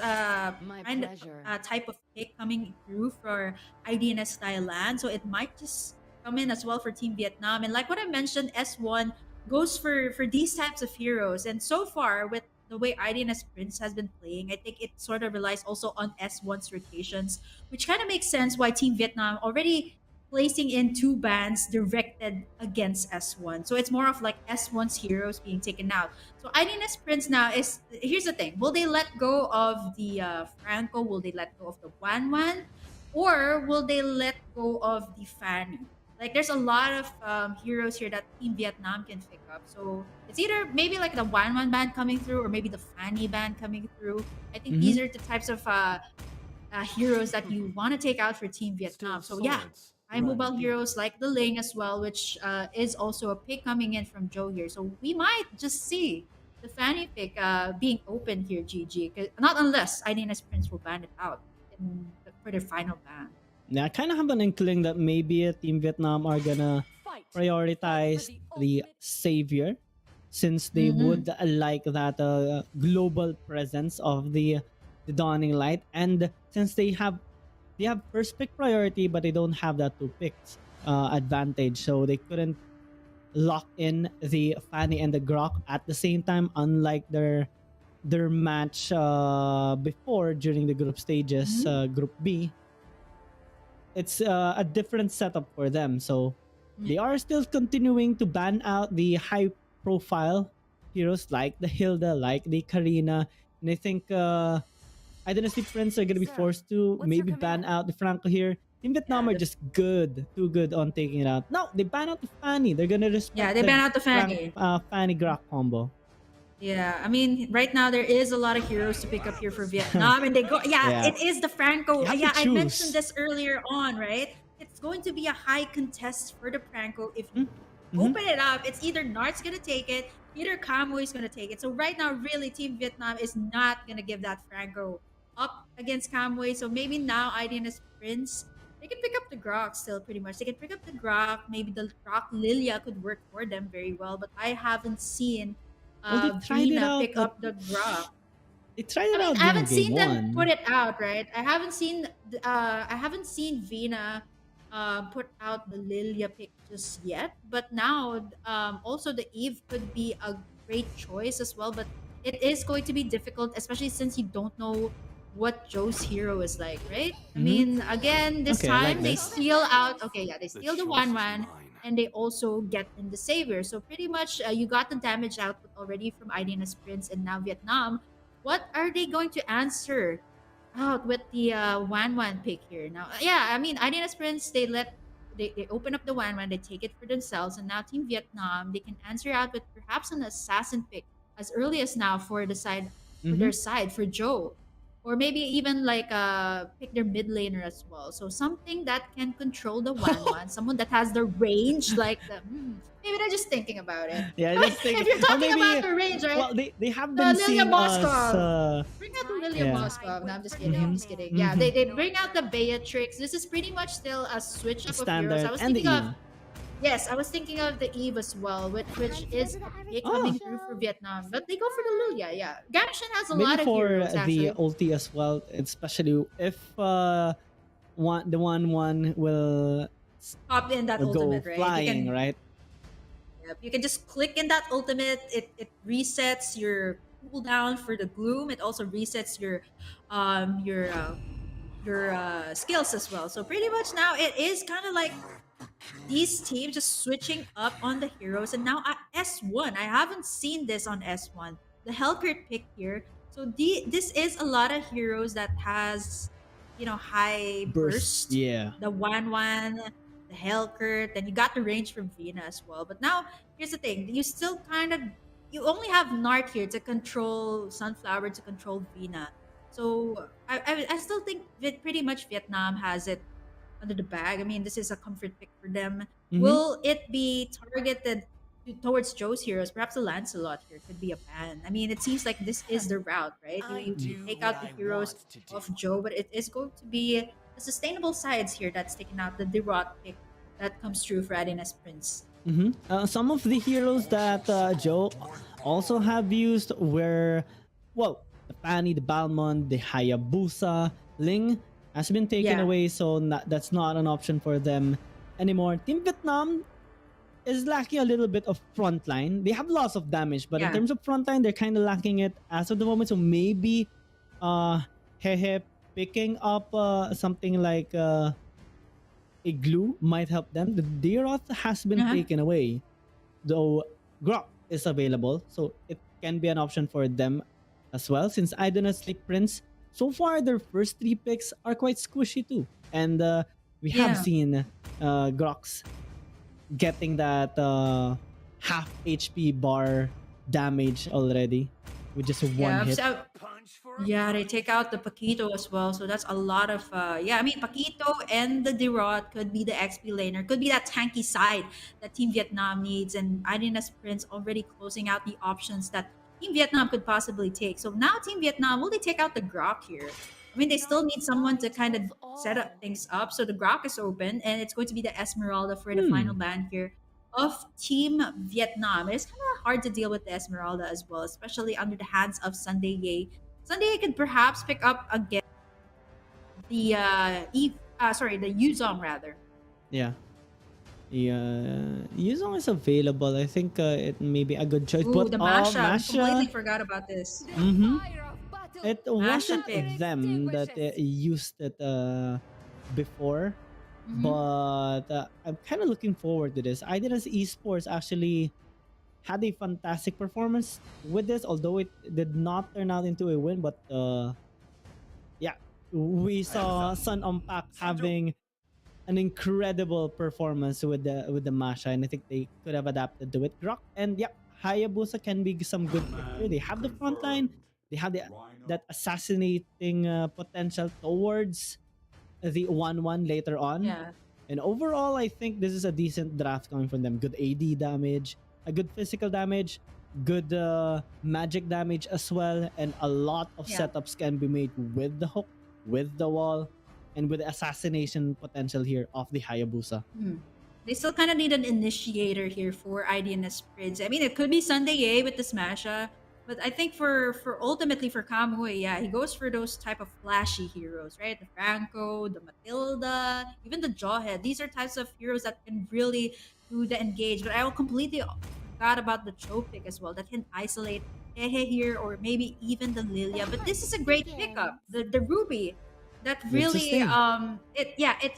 My kind of pleasure. type of pick coming through for IDNS Thailand, so it might just come in as well for Team Vietnam. And like what I mentioned, S1 goes for these types of heroes. And so far, with the way IDNS Prince has been playing, I think it sort of relies also on S1's rotations, which kind of makes sense why Team Vietnam already placing in two bans directed against S1. So it's more of like S1's heroes being taken out. So Irena's Prince now is, here's the thing: will they let go of the Franco? Will they let go of the Wan, or will they let go of the Fanny? Like there's a lot of heroes here that Team Vietnam can pick up. So it's either maybe like the Wan band coming through, or maybe the Fanny band coming through. I think Mm-hmm. these are the types of heroes that you want to take out for Team Still Vietnam. So yeah, swords high run mobile deep. heroes like the Ling as well, which is also a pick coming in from Joe here. So we might just see the Fanny pick being open here, GG. Not unless Irena's Prince will ban it out for the final ban. Yeah, I kind of have an inkling that maybe Team Vietnam are gonna Fight! Fight for prioritize the the ultimate. savior, since they Mm-hmm. would like that global presence of the dawning light, and since they have first pick priority, but they don't have that two picks advantage, so they couldn't lock in the Fanny and the Grok at the same time, unlike their match before during the group stages, Mm-hmm. Group B. It's a different setup for them. So they are still continuing to ban out the high profile heroes like the Hilda, like the Karina. And I think Identity Prince are going to be Sir, forced to what's your maybe ban command? out the Franco here. Team Yeah, Vietnam are just good, too good on taking it out. No, they ban out the Fanny. They're going to respect they the ban out the Frank, Fanny. Fanny Grok combo. Yeah, I mean, right now there is a lot of heroes to pick up here for Vietnam, and they go. Yeah, Yeah, it is the Franco. you have to Yeah, I mentioned choose. this earlier on, right? It's going to be a high contest for the Franco. If you Mm-hmm. open it up, it's either Nart's gonna take it, either Kamui gonna take it. So right now, really, Team Vietnam is not gonna give that Franco up against Kamui. So maybe now Idea's Prince, they can pick up the Grok still pretty much. They can pick up the Grok. Maybe the Grok Lilia could work for them very well, but I haven't seen Well, they tried it Vina out. pick up the Grok. They tried I it mean, out I during haven't game seen them put one. it out, right? I haven't seen Vina put out the Lilia pick just yet. But now, also the Eve could be a great choice as well. But it is going to be difficult, especially since you don't know what Joe's hero is like, right? I Mm-hmm. mean, again, this Okay, I like time they this. steal out. Okay, yeah, they The steal the choice is one, mine. and they also get in the savior. So pretty much, you got the damage output already from Idena's Prince and now Vietnam. What are they going to answer out with the Wan pick here? Now, yeah, I mean, Idena's Prince, they open up the Wan, they take it for themselves, and now Team Vietnam, they can answer out with perhaps an assassin pick as early as now for Mm-hmm. their side for Joe, or maybe even like pick their mid laner as well. So something that can control the Wan, someone that has the range, like maybe they're just thinking about it. Yeah, I mean, just think, if you're or talking about maybe, the range, right? well, they have The been Lilia seeing us. Moskov. Bring out the Time Lilia to Yeah. Moskov. No, decide. I'm just Wait kidding. for I'm Mm-hmm. no just kidding. man. Yeah, Mm-hmm. they No bring out the man. Beatrix. This is pretty much still a switch The up of heroes. standard and the Eve. Yes, I was thinking of the Eve as well, which is a pick Oh, coming through for Vietnam. But they go for the Lilia, yeah. Gangshan has a maybe lot of for heroes the actually. ulti as well, especially if the one will Pop in that go ultimate, right? flying, right? Yep, you can just click in that ultimate. It resets your cooldown for the gloom. It also resets um your uh, your skills as well. So pretty much now it is kind of like these teams just switching up on the heroes. And now at S1, I haven't seen this on S1. The Hellcurt pick here. So this is a lot of heroes that has high Burst. burst, Yeah. the 1-1, the Hellcurt, then you got the range from Vina as well. But now here's the thing: you only have Nart here to control Sunflower, to control Vina. So I still think that pretty much Vietnam has it under the bag. I mean, this is a comfort pick for them. Mm-hmm. Will it be targeted towards Joe's heroes? Perhaps a Lancelot here could be a ban. I mean, it seems like this is the route, right? I You do take what out the I heroes want to do. of Joe, but it is going to be the sustainable sides here that's taking out the Derot pick that comes true for Arenas Prince. Mm-hmm. Some of the heroes that Joe also have used were, well, the Fanny, the Balmond, the Hayabusa, Ling has been taken Yeah. away, so that's not an option for them anymore. Team Vietnam is lacking a little bit of frontline. They have lots of damage, but in Yeah. terms of frontline, they're kind of lacking it as of the moment. So maybe Hehe picking up something like a glue might help them. The Deeroth has been Uh-huh. taken away, though Grok is available, so it can be an option for them as well. Since Idonotsleep Prince, so far their first three picks are quite squishy too, and we have Yeah. seen Grox getting that half HP bar damage already with just one Yeah. hit. Yeah, they take out the Paquito as well. So that's a lot of I mean Paquito and the Derot could be the XP laner, could be that tanky side that Team Vietnam needs, and Irena's Prince already closing out the options that Team Vietnam could possibly take. So now Team Vietnam, will they take out the Grok here? I mean, they still need someone to kind of set up things up. So the Grok is open, and it's going to be the Esmeralda for the final Hmm. ban here of Team Vietnam. It's kind of hard to deal with the Esmeralda as well, especially under the hands of Sunday Ye. Sunday could perhaps pick up again the the Yuzong rather. Yeah. Yeah, Yuzong is available. I think it may be a good choice. Ooh, But the Masha. We completely Masha, forgot about this. mm-hmm. It Masha wasn't pick. them that used it before, Hmm. but I'm kind of looking forward to this. I did as Esports actually had a fantastic performance with this, although it did not turn out into a win. But yeah, we saw Sun Unpack having an incredible performance with the Masha, and I think they could have adapted to it. Grok and yeah, Hayabusa can be some good pick here. They have the front line, they have that assassinating potential towards the 1-1 later on. Yeah. And overall, I think this is a decent draft coming from them. Good AD damage, a good physical damage, good magic damage as well, and a lot of Yeah. setups can be made with the hook, with the wall, and with the assassination potential here of the Hayabusa. Hmm. They still kind of need an initiator here for IDNS Prince. I mean, it could be Sunday Ye with the Smasha, but I think for ultimately for Kamui, yeah, he goes for those type of flashy heroes, right? The Franco, the Matilda, even the Jawhead. These are types of heroes that can really do the engage. But I will completely forgot about the Cho pick as well that can isolate Hehe here or maybe even the Lilia. But this is a great pickup. The Ruby that Good really sustain.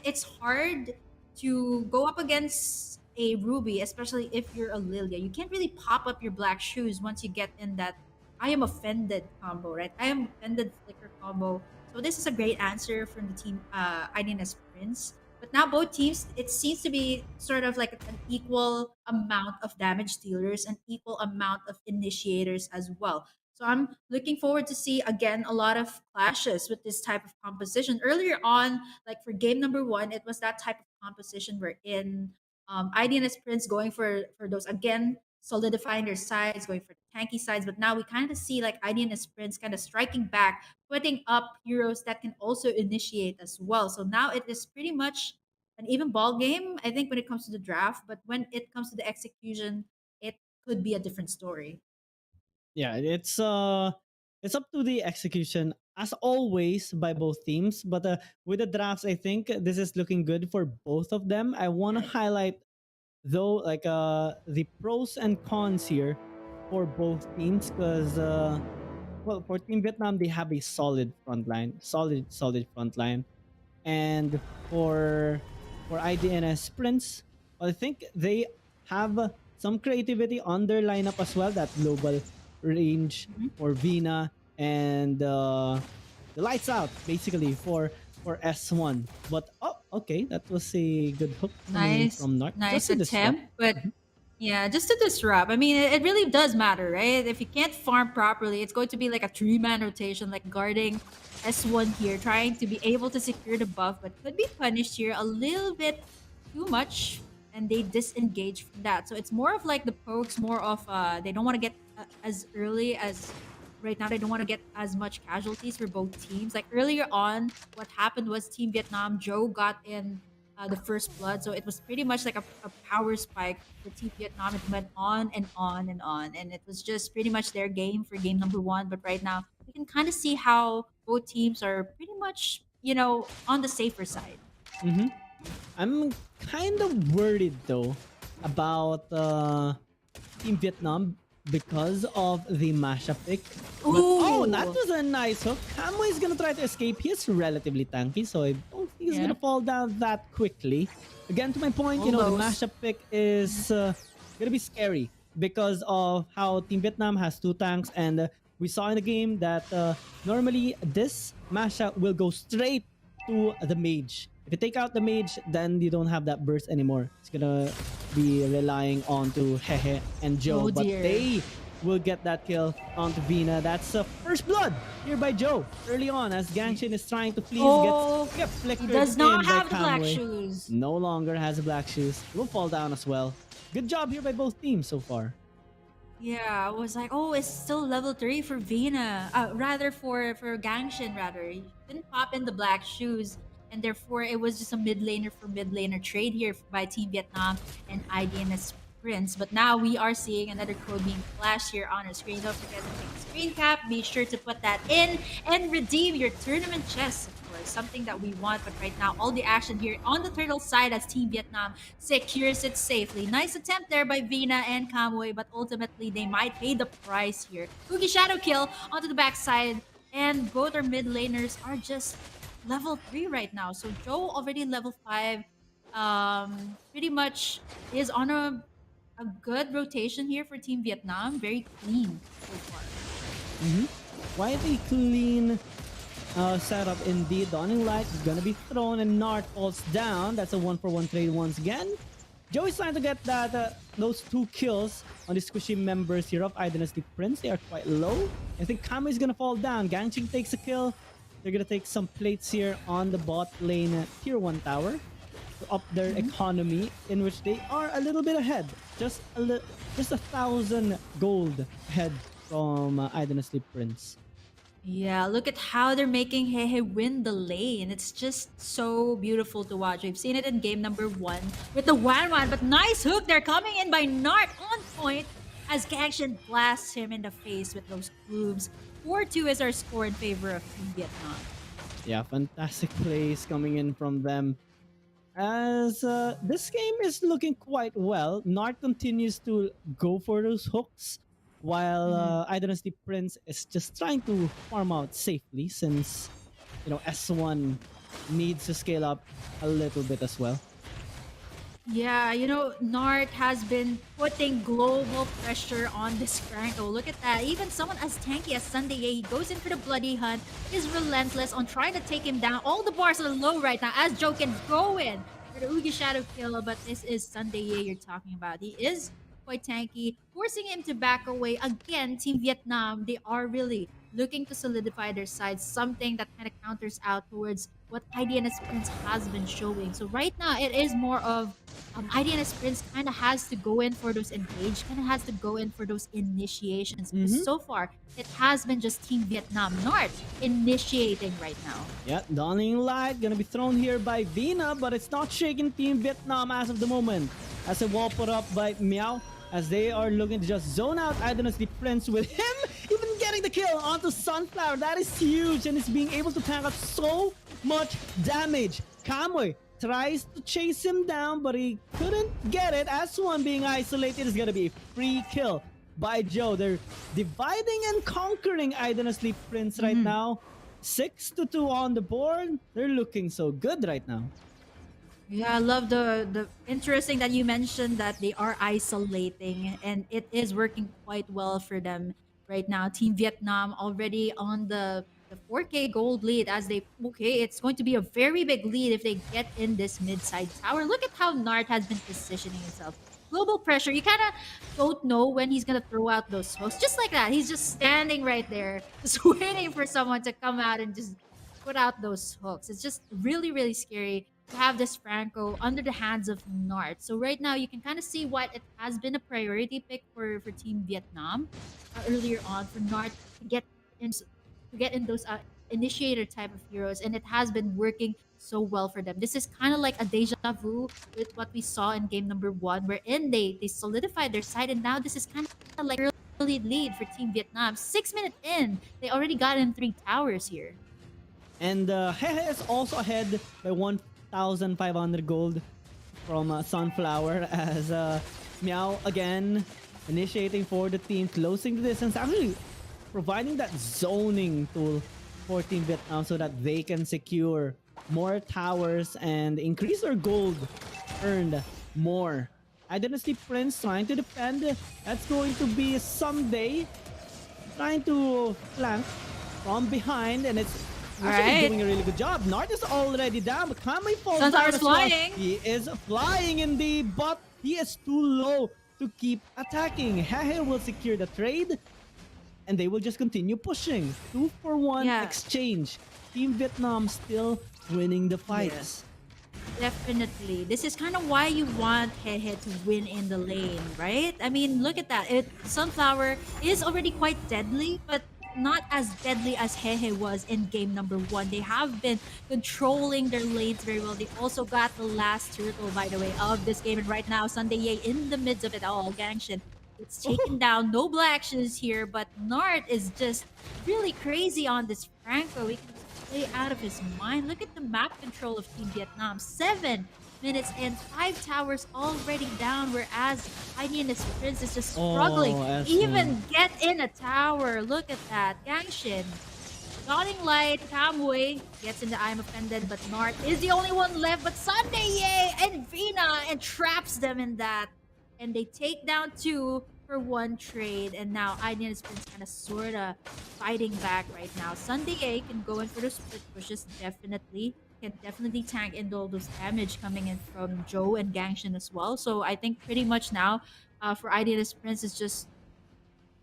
it's hard to go up against a Ruby, especially if you're a Lilia. You can't really pop up your black shoes once you get in that I am offended combo, right? I am offended flicker combo. So this is a great answer from the team IDNS Prince. But now both teams, it seems to be sort of like an equal amount of damage dealers and equal amount of initiators as well. So I'm looking forward to see again a lot of clashes with this type of composition. Earlier on, like for game number one, it was that type of composition where in IDNS Prince going for those again solidifying their sides, going for the tanky sides. But now we kind of see like IDNS Prince kind of striking back, putting up heroes that can also initiate as well. So now it is pretty much an even ball game, I think, when it comes to the draft. But when it comes to the execution, it could be a different story. Yeah, it's up to the execution as always by both teams. But with the drafts, I think this is looking good for both of them. I want to highlight though like the pros and cons here for both teams because well, for Team Vietnam they have a solid front line, solid front line, and for IDNS Prince, well, I think they have some creativity on their lineup as well. That global range Mhm. for Vina and the lights out basically for for S1. But oh, okay, that was a good hook coming in Nice, from Nart. Just nice to disrupt. attempt, but yeah, just to disrupt. I mean, it really does matter, right? If you can't farm properly, it's going to be like a three-man rotation, like guarding S1 here, trying to be able to secure the buff, but could be punished here a little bit too much, and they disengage from that. So it's more of like the pokes, more of they don't want to get as early as right now. They don't want to get as much casualties for both teams. Like earlier on, what happened was Team Vietnam, Joe got in the first blood. So it was pretty much like a power spike for Team Vietnam. It went on and on and on. And it was just pretty much their game for game number one. But right now, we can kind of see how both teams are pretty much, on the safer side. Mm-hmm. I'm kind of worried though about Team Vietnam because of the mashup pick. But oh, that Ooh. was a nice hook. Camo is gonna try to escape. He's relatively tanky, so I don't think he's Yeah. gonna fall down that quickly. Again, to my point, the Almost. mashup pick is gonna be scary because of how Team Vietnam has two tanks, and we saw in the game that normally this mashup will go straight to the mage. If you take out the mage, then you don't have that burst anymore. It's gonna be relying on to Hehe and Joe, Oh but dear. they will get that kill onto Vina. That's first blood here by Joe early on as Gangshin is trying to please Oh, get he flickered does in not by have the black Kamui. shoes. No longer has the black shoes. He will fall down as well. Good job here by both teams so far. Yeah, I was like, oh, it's still level 3 for Vina. Rather for Gangshin, rather. He didn't pop in the black shoes, and therefore it was just a mid laner for mid laner trade here by Team Vietnam and IDNS Prince. But now we are seeing another code being flashed here on our screen. Don't forget to take a screen cap. Be sure to put that in and redeem your tournament chest, of course. Something that we want, but right now, all the action here on the turtle side as Team Vietnam secures it safely. Nice attempt there by Vina and Kamui, but ultimately they might pay the price here. Cookie Shadow kill onto the backside, and both our mid laners are just level 3 right now. So Joe already level 5, pretty much is on a good rotation here for Team Vietnam. Very clean so far. Mm-hmm. Quietly clean setup indeed. Dawning Light is gonna be thrown and Nart falls down. That's a 1-for-1 trade once again. Joey's trying to get that those two kills on the squishy members here of Idonotsleep Prince. They are quite low. I think Kamo is gonna fall down. Gangching takes a kill. They're gonna take some plates here on the bot lane tier 1 tower to up their economy, in which they are a little bit ahead. Just just 1,000 gold ahead from Idonotsleep Prince. Yeah, look at how they're making Hehe win the lane. It's just so beautiful to watch. We've seen it in game number 1 with the Wan, but nice hook. They're coming in by Nart on point as Gangshin blasts him in the face with those glooms. 4-2 is our score in favor of Team Vietnam. Yeah, fantastic plays coming in from them. As this game is looking quite well, Nart continues to go for those hooks, while Idonotsleep Prince is just trying to farm out safely since S1 needs to scale up a little bit as well. Yeah, Nart has been putting global pressure on this Frank. Oh, look at that. Even someone as tanky as Sunday, he goes in for the bloody hunt, is relentless on trying to take him down. All the bars are low right now as Joe can go in for the Oogie Shadow kill, but this is Sunday you're talking about. He is quite tanky, forcing him to back away. Again, Team Vietnam, they are really looking to solidify their side, something that kind of counters out towards what IDNS Prince has been showing. So right now, it is more of IDNS Prince kind of has to go in for those engage, kind of has to go in for those initiations. Because so far, it has been just Team Vietnam North initiating right now. Yeah, Dawning Light gonna be thrown here by Vina, but it's not shaking Team Vietnam as of the moment. As a wall put up by Meow, as they are looking to just zone out Idonotsleep Prince with him even getting the kill onto Sunflower. That is huge, and it's being able to tank up so much damage. Kamui tries to chase him down, but he couldn't get it. As one being isolated is gonna be a free kill by Joe. They're dividing and conquering Idonotsleep Prince right now. 6-2 on the board. They're looking so good right now. Yeah, I love the interesting that you mentioned that they are isolating and it is working quite well for them right now. Team Vietnam already on the the 4K gold lead as they okay, it's going to be a very big lead if they get in this mid-side tower. Look at how Nart has been positioning himself. Global pressure. You kind of don't know when he's gonna throw out those smokes. Just like that, he's just standing right there, just waiting for someone to come out and just put out those hooks. It's just really, really scary to have this Franco under the hands of Nart. So right now, you can kind of see what it has been a priority pick for Team Vietnam earlier on for Nart to in get in those initiator type of heroes, and it has been working so well for them. This is kind of like a deja vu with what we saw in game number one, wherein they solidified their side, and now this is kind of like early lead for Team Vietnam. 6 minutes in, they already got in 3 towers here. And Hehe is also ahead by 1,500 gold from Sunflower as Meow again initiating for the team, closing the distance, actually providing that zoning tool for Team Vietnam so that they can secure more towers and increase their gold earned more. Idonotsleep Prince trying to defend. That's going to be Someday trying to flank from behind, and it's actually doing a really good job. Nart is already down, but Kamui falls down Suntower's as well. flying. He is flying indeed, but he is too low to keep attacking. Hehe will secure the trade, and they will just continue pushing. 2-for-1 exchange. Team Vietnam still winning the fight. Yes. Definitely. This is kind of why you want Hehe to win in the lane, right? I mean, look at that. Sunflower is already quite deadly, but not as deadly as Hehe was in game number one. They have been controlling their lanes very well. They also got the last turtle, by the way, of this game. And right now, Sunday Ye in the midst of it all. Gangshin, it's taken down. No black actions here, but Nart is just really crazy on this Franco. He can play out of his mind. Look at the map control of Team Vietnam. 7 minutes and 5 towers already down, whereas Heidi and his Prince is just struggling. Even get in a tower. Look at that. Gangshin. Dawning Light, Kamui gets in the I'm offended, but Nart is the only one left. But Sunday Ye and Vina entraps them in that. And they take down 2-for-1 trade. And now Heidi and his Prince kind of sort of fighting back right now. Sunday Ye can go in for the split pushes, definitely. Can definitely tank in all those damage coming in from Joe and Gangshin as well. So I think pretty much now for Idealist Prince is just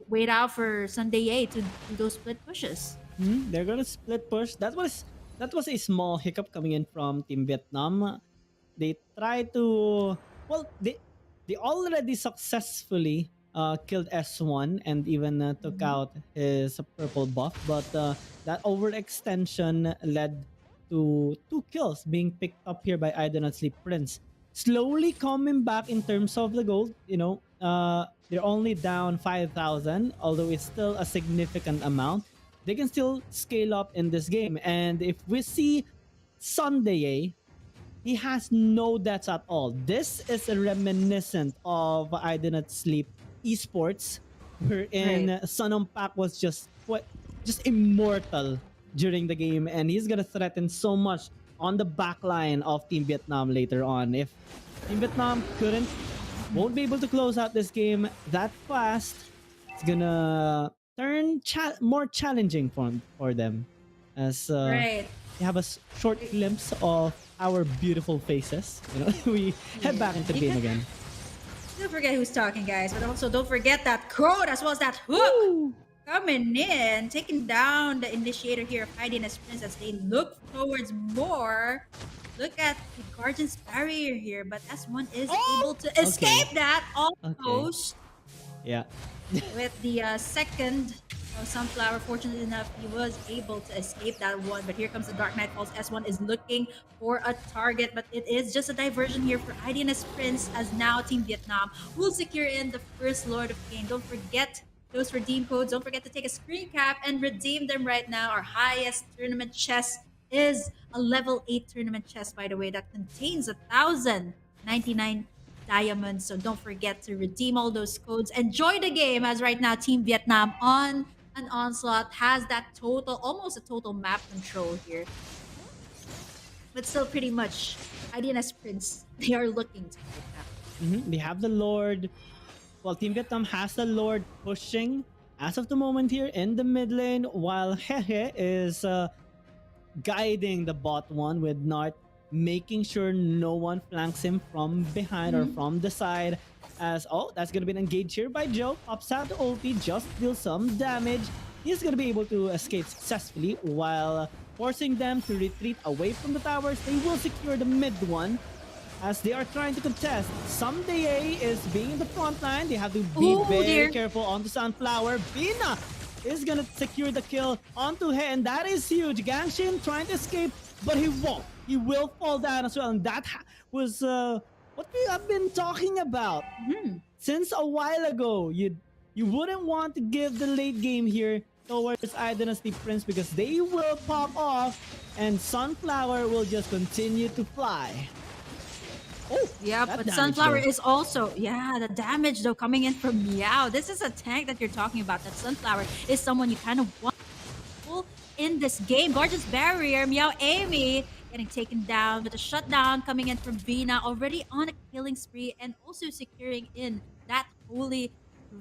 wait out for Sunday Ye to do those split pushes. They're gonna split push. That was a small hiccup coming in from Team Vietnam. They tried to they already successfully killed S1 and even took out his purple buff, but that overextension led to 2 kills being picked up here by Idonotsleep Prince. Slowly coming back in terms of the gold, they're only down 5,000, although it's still a significant amount. They can still scale up in this game. And if we see Sunday, he has no deaths at all. This is a reminiscent of Idonotsleep Esports, wherein Sun Pak was just immortal during the game, and he's gonna threaten so much on the back line of Team Vietnam later on. If Team Vietnam won't be able to close out this game that fast, it's gonna turn more challenging for them, as we have a short glimpse of our beautiful faces. We head back into the game again. Don't forget who's talking, guys, but also don't forget that code as well as that hook. Woo! Coming in, taking down the initiator here of Heidi and his Prince as they look towards more. Look at the Guardian's barrier here, but S1 is able to escape that almost. Yeah. With the second Sunflower, fortunately enough, he was able to escape that one. But here comes the Dark Knight Falls. S1 is looking for a target, but it is just a diversion here for Heidi and his Prince, as now Team Vietnam will secure in the first Lord of Pain. Don't forget those redeem codes. Don't forget to take a screen cap and redeem them right now. Our highest tournament chest is a level 8 tournament chest, by the way, that contains 1,099 diamonds. So don't forget to redeem all those codes. Enjoy the game, as right now Team Vietnam on an onslaught has that almost a total map control here. But still pretty much Idea's Prince, they are looking to pick that. They have the Lord. Well, Team Vietnam has the Lord pushing as of the moment here in the mid lane, while Hehe is guiding the bot one with Nart, making sure no one flanks him from behind or Mhm. from the side. As that's gonna be engaged here by Joe. Pops out the ulti, just deal some damage. He's gonna be able to escape successfully while forcing them to retreat away from the towers. They will secure the mid one as they are trying to contest. Someday A is being in the front line. They have to be Oh very dear. careful on the Sunflower. Bina is gonna secure the kill onto He, and that is huge. Gangshin trying to escape, but he won't. He will fall down as well, and that was what we have been talking about Mhm. since a while ago. You wouldn't want to give the late game here towards Idonotsleep Prince because they will pop off, and Sunflower will just continue to fly. Oh, Yeah, that but damage Sunflower though. is also, yeah, the damage though coming in from Meow. This is a tank that you're talking about. That Sunflower is someone you kind of want in this game. Gorgeous barrier, Meow Amy getting taken down with a shutdown coming in from Vina, already on a killing spree and also securing in that holy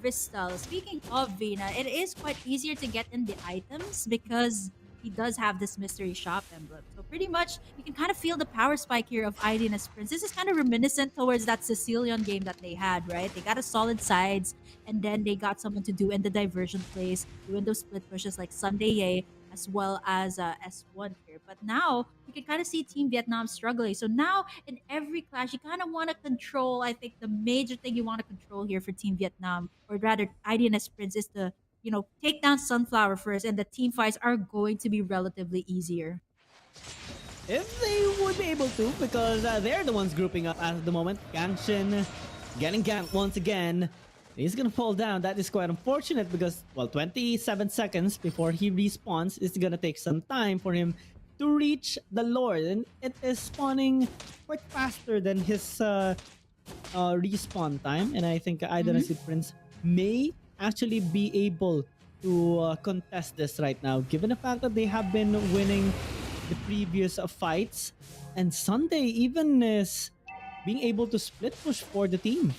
crystal. Speaking of Vina, it is quite easier to get in the items because he does have this mystery shop emblem. So pretty much you can kind of feel the power spike here of IDNS Prince. This is kind of reminiscent towards that Sicilian game that they had, right? They got a solid sides and then they got someone to do in the diversion plays, doing those split pushes like Sunday as well as S1 here. But now you can kind of see Team Vietnam struggling. So now in every clash, you kind of want to control. I think the major thing you want to control here for Team Vietnam, or rather IDNS Prince, is to take down Sunflower first, and the team fights are going to be relatively easier. If they would be able to, because they're the ones grouping up at the moment. Gangshin getting ganked once again. He's gonna fall down. That is quite unfortunate because, well, 27 seconds before he respawns, it's gonna take some time for him to reach the Lord. And it is spawning quite faster than his respawn time. And I think Mhm. Idonoslip Prince may actually be able to contest this right now, given the fact that they have been winning the previous fights. And Sunday even is being able to split push for the team.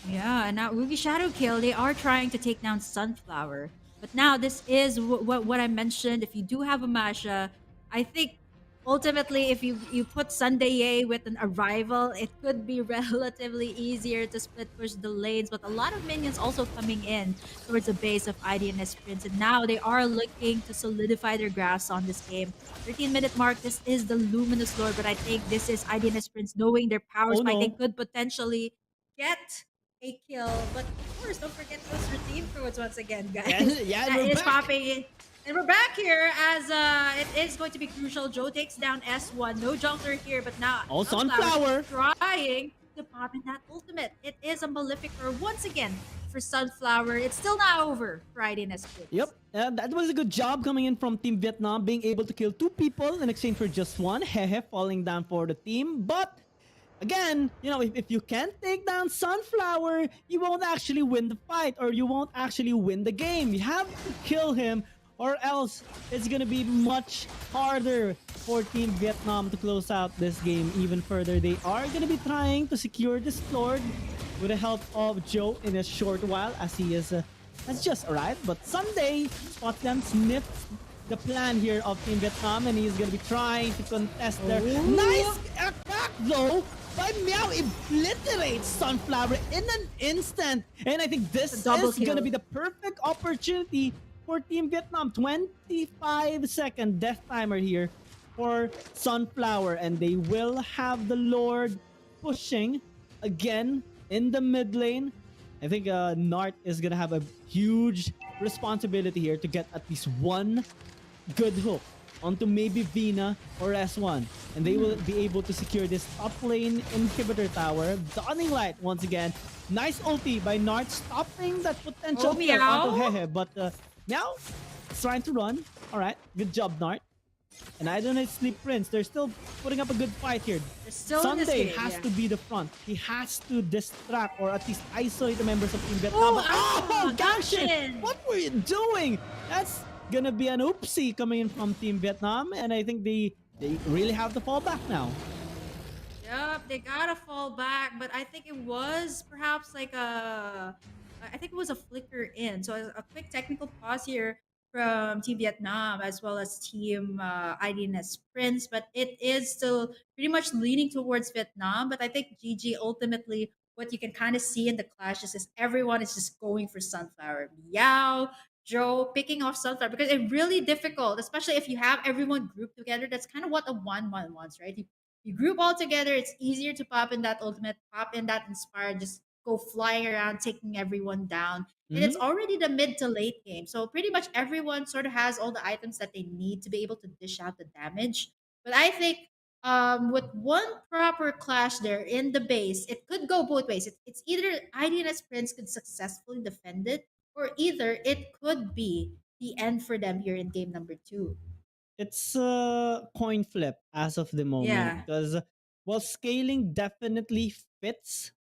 Yeah, and now Ruby Shadow Kill, they are trying to take down Sunflower. But now this is what I mentioned. If you do have a Masha, I think ultimately if you put Sunday with an arrival, it could be relatively easier to split push the lanes. But a lot of minions also coming in towards the base of IDNS Prince. And now they are looking to solidify their grasp on this game. 13-minute mark, this is the Luminous Lord, but I think this is IDNS Prince knowing their power Oh spike. They no. could potentially get a kill. But of course, don't forget those redeem codes once again, Yeah, guys. yeah, and That we're is back. popping in. And we're back here as it is going to be crucial. Joe takes down S1. No jungler here, but now Oh, Sunflower Sunflower. trying to pop in that ultimate. It is a Maleficer once again for Sunflower. It's still not over Friday in Yep, Splits. that was a good job coming in from Team Vietnam, being able to kill two people in exchange for just one. Hehe falling down for the team. But again, if you can't take down Sunflower, you won't actually win the fight or you won't actually win the game. You have to kill him or else it's going to be much harder for Team Vietnam to close out this game even further. They are going to be trying to secure this Lord with the help of Joe in a short while as he is has just arrived. But Sunday spots them, sniffs the plan here of Team Vietnam, and he's gonna be trying to contest their nice Oh, attack though. By Meow obliterates Sunflower in an instant, and I think it's a this double is gonna kill. be the perfect opportunity for Team Vietnam. 25-second death timer here for Sunflower, and they will have the Lord pushing again in the mid lane. I think Nart is gonna have a huge responsibility here to get at least one good hook onto maybe Vina or S1. And they will be able to secure this top lane inhibitor tower. Dawning Light once again. Nice ulti by Nart, stopping that Oh, potential kill onto meow. Hehe. But Meow is trying to run. Alright, good job, Nart. And Idonotsleep Prince, they're still putting up a good fight here. They're still in this Sunday game, has yeah. to be the front. He has to distract or at least isolate the members of Team Vietnam. Oh, But Gangshin! Gangshin! What were you doing? That's gonna be an oopsie coming in from Team Vietnam, and I think they really have to fall back now. Yep, they gotta fall back, but I think it was perhaps like I think it was a flicker in. So a quick technical pause here from Team Vietnam as well as Team IDNS Prince, but it is still pretty much leaning towards Vietnam. But I think GG ultimately, what you can kind of see in the clashes is everyone is just going for Sunflower. Yao, Joe picking off Sunflower because it's really difficult, especially if you have everyone grouped together. That's kind of what a 1-1 wants, right? You group all together, it's easier to pop in that ultimate, pop in that inspire, just go flying around, taking everyone down. And it's Mm-hmm. already the mid to late game. So pretty much everyone sort of has all the items that they need to be able to dish out the damage. But I think with one proper clash there in the base, it could go both ways. It's either IDNS Prince could successfully defend it, or either it could be the end for them here in game number two. It's a coin flip as of the moment Yeah. because while scaling definitely fits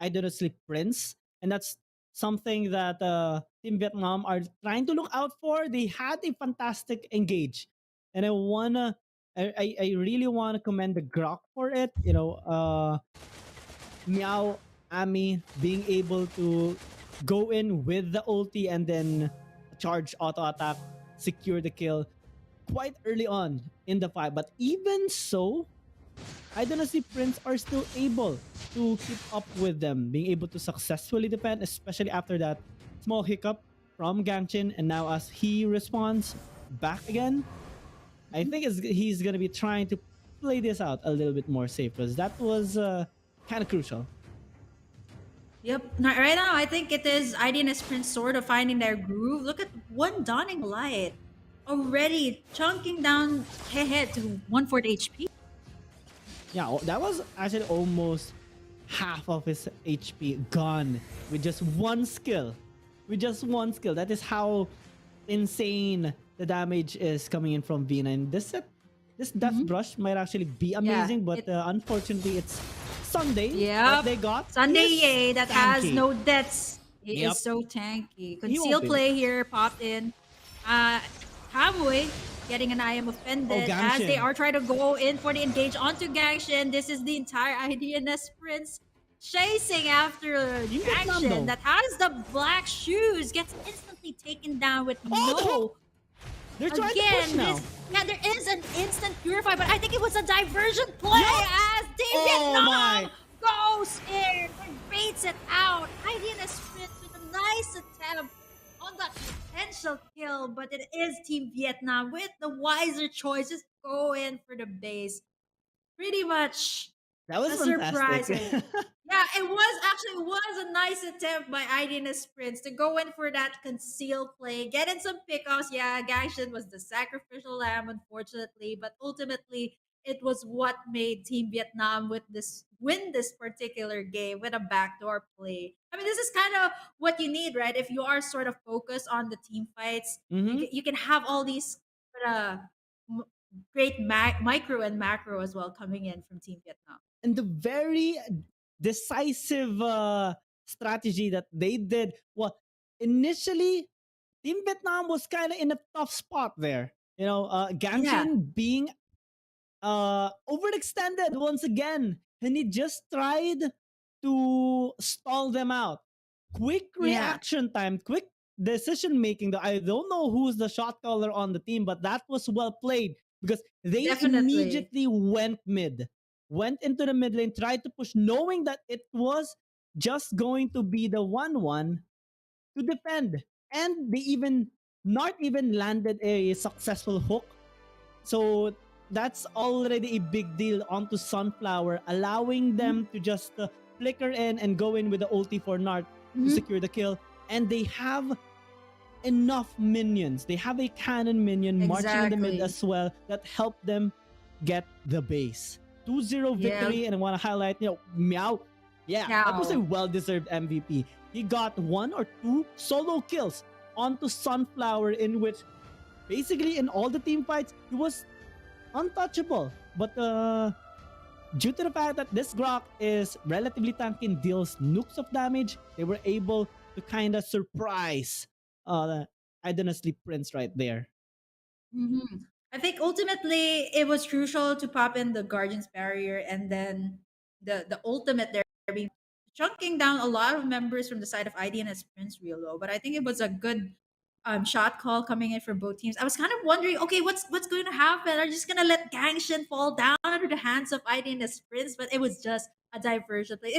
Idonotsleep Prince, and that's something that Team Vietnam are trying to look out for. They had a fantastic engage, and I really wanna commend the Grok for it. Meow Ami being able to go in with the ulti and then charge auto attack, secure the kill quite early on in the fight. But even so, I don't know if Prince are still able to keep up with them, being able to successfully defend, especially after that small hiccup from Gangchin. And now, as he responds back again, I think he's going to be trying to play this out a little bit more safe because that was kind of crucial. Yep. Right now, I think it is IDNS Prince sort of finding their groove. Look at one dawning light already chunking down head to 140 HP. Yeah, that was actually almost half of his HP gone with just one skill. With just one skill. That is how insane the damage is coming in from V9. This Death Mhm. Brush might actually be Yeah. amazing, but unfortunately, it's Sunday. What Yep. they got Sunday is EA that has tanky. no deaths. He is Yep. so tanky. He Conceal opened. play here popped in. Kamui getting an I am Oh, offended as they Gangshin. are trying to go in for the engage onto Gangshin. This is the entire IDNS Prince chasing after Team Vietnam, Gangshin though. that has the black shoes, gets instantly taken down with Oh, the hook! no. They're trying to push Again, now. there is an instant purify, but I think it was a diversion play Yup! as Team Oh Vietnam my. goes in and baits it out. IDNS Prince with a nice attempt on that potential kill, but it is Team Vietnam with the wiser choice. Just go in for the base. Pretty much That was a fantastic. surprise. Yeah, it was a nice attempt by IDNS Prince to go in for that conceal play, get in some pickoffs. Yeah, Gangshin was the sacrificial lamb, unfortunately, but ultimately it was what made Team Vietnam with this win this particular game with a backdoor play. I mean, this is kind of what you need, right? If you are sort of focused on the team fights, Mm-hmm. you can have all these uh, great micro and macro as well coming in from Team Vietnam. And the very decisive strategy that they did. Well, initially, Team Vietnam was kind of in a tough spot there. Yeah, Gangshin being overextended once again, and he just tried to stall them out. Quick yeah, reaction time, quick decision making. I don't know who's the shot caller on the team, but that was well played because they definitely. immediately went mid, went into the mid lane, tried to push, knowing that it was just going to be the 1-1 to defend. And they even not even landed a successful hook, so that's already a big deal onto Sunflower, allowing Mhm, them to just flicker in and go in with the ulti for Nart to mhm. secure the kill. And they have enough minions. They have a cannon minion marching in the mid Exactly. as well that help them get the base. 2-0 Yeah. victory, and I want to highlight, Meow. Yeah, that was a Now, well-deserved MVP. He got one or two solo kills onto Sunflower, in which basically in all the team fights, he was untouchable. But due to the fact that this Grok is relatively tanky and deals nukes of damage, they were able to kind of surprise Idonotsleep Prince right there. mhm. I think ultimately it was crucial to pop in the Guardian's barrier and then the ultimate there being chunking down a lot of members from the side of IDN as Prince Realo, but I think it was a good shot call coming in for both teams. I was kind of wondering, okay, what's going to happen? Are you just gonna let Gangshin fall down under the hands of IDN as Prince? But it was just a diversion play.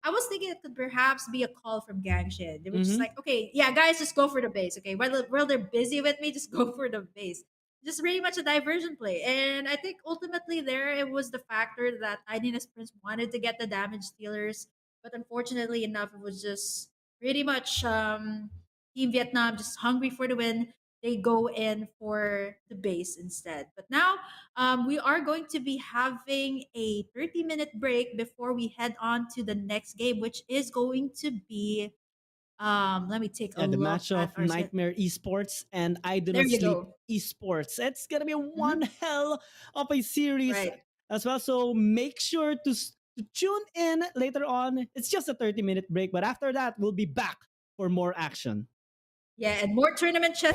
I was thinking it could perhaps be a call from Gangshin. They were just Mm-hmm. like, okay, yeah, guys, just go for the base. Okay, while they're busy with me, just go for the base. Just really much a diversion play. And I think ultimately there it was the factor that Idenas Prince wanted to get the damage dealers, but unfortunately enough, it was just pretty much Team Vietnam just hungry for the win. They go in for the base instead. But now we are going to be having a 30-minute break before we head on to the next game, which is going to be let me take a Yeah, the look match at of our Nightmare Esports and there you Idonotsleep go. Esports. It's gonna be one Mhm. hell of a series Right. as well. So make sure to tune in later on. It's just a 30-minute break, but after that, we'll be back for more action. Yeah, and more tournament chess.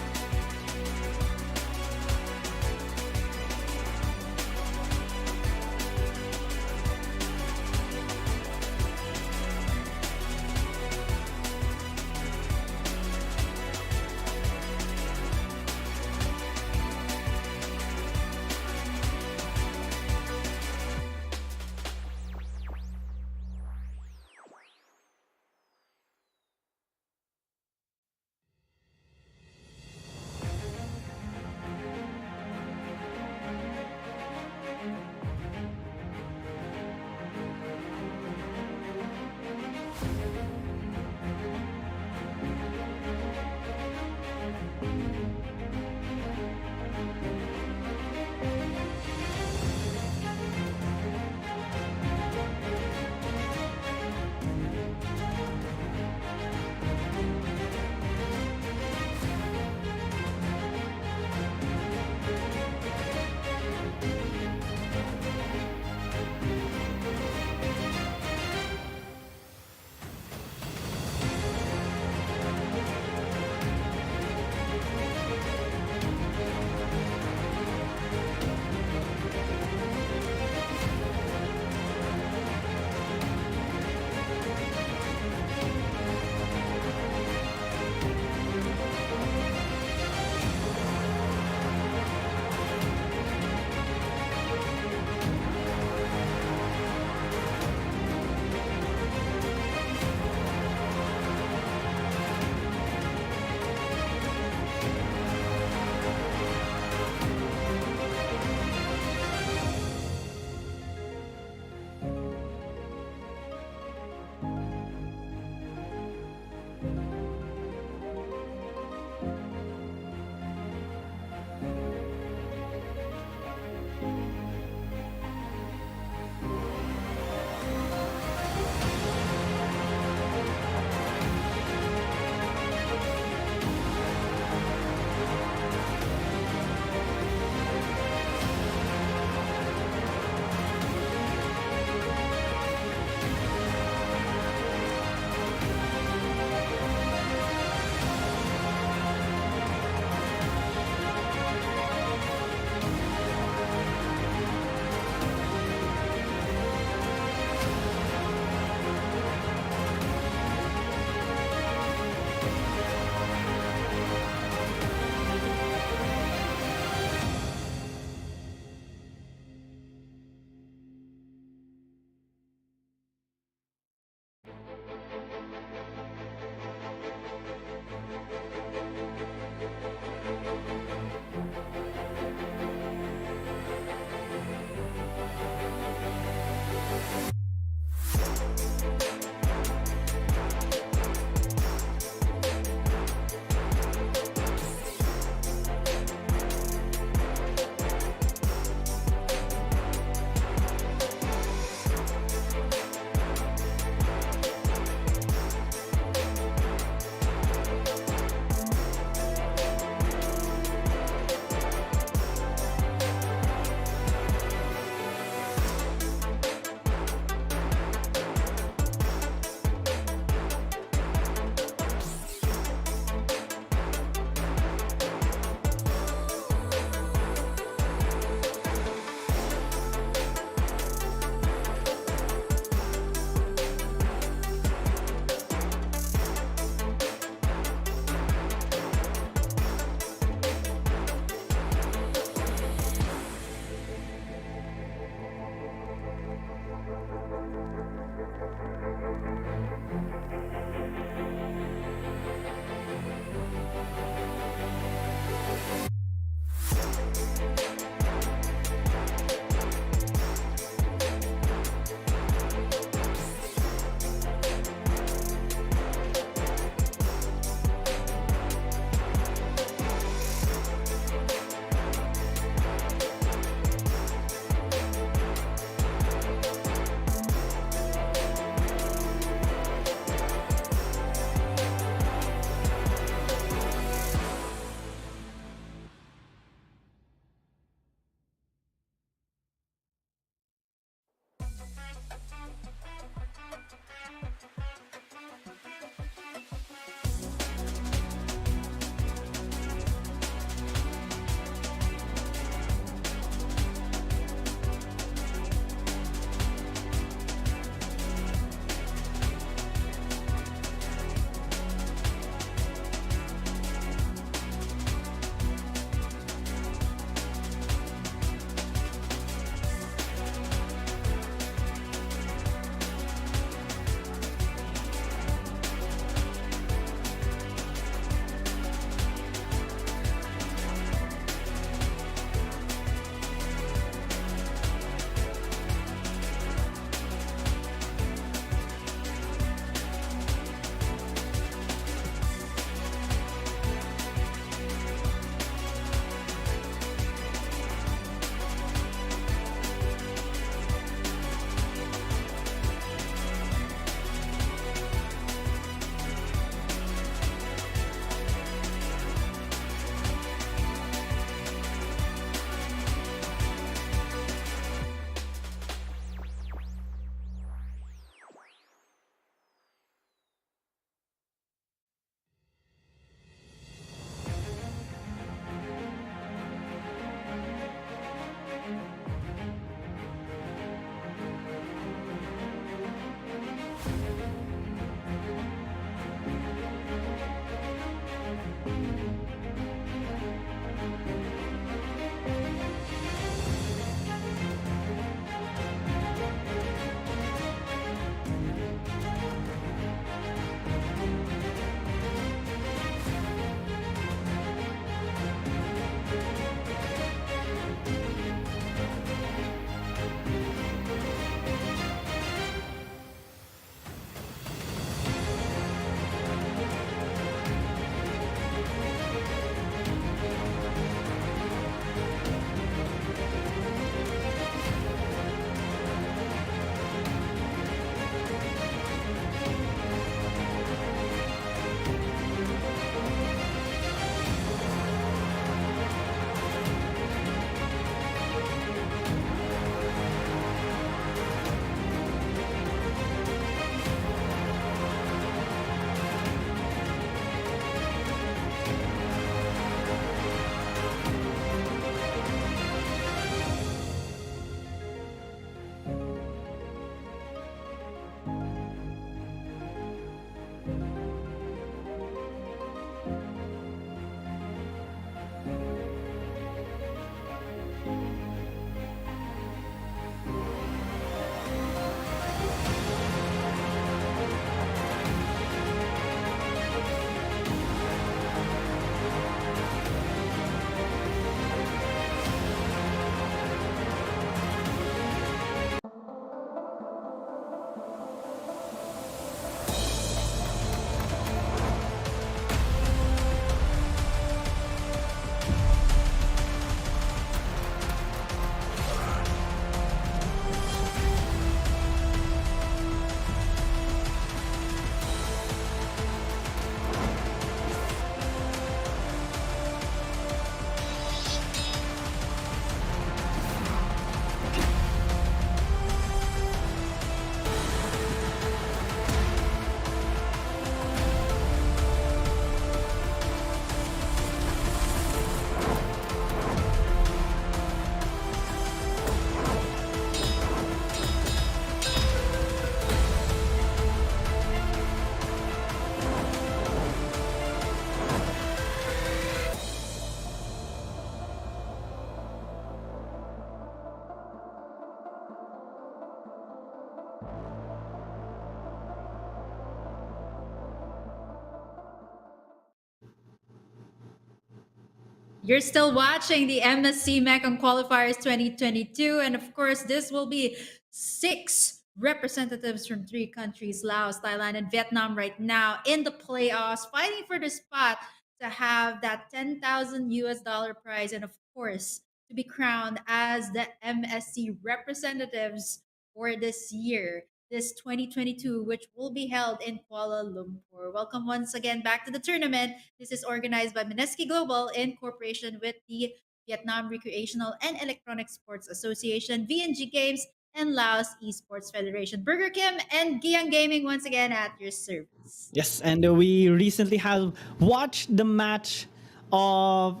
You're still watching the MSC Mekong Qualifiers 2022. And of course, this will be 6 representatives from 3 countries, Laos, Thailand, and Vietnam, right now in the playoffs, fighting for the spot to have that 10,000 US dollar prize. And of course, to be crowned as the MSC representatives for this year, this 2022, which will be held in Kuala Lumpur. Welcome once again back to the tournament. This is organized by MSC Global in cooperation with the Vietnam Recreational and Electronic Sports Association, VNG Games, and Laos Esports Federation. Burger Kim and Giang Gaming once again at your service. Yes, and we recently have watched the match of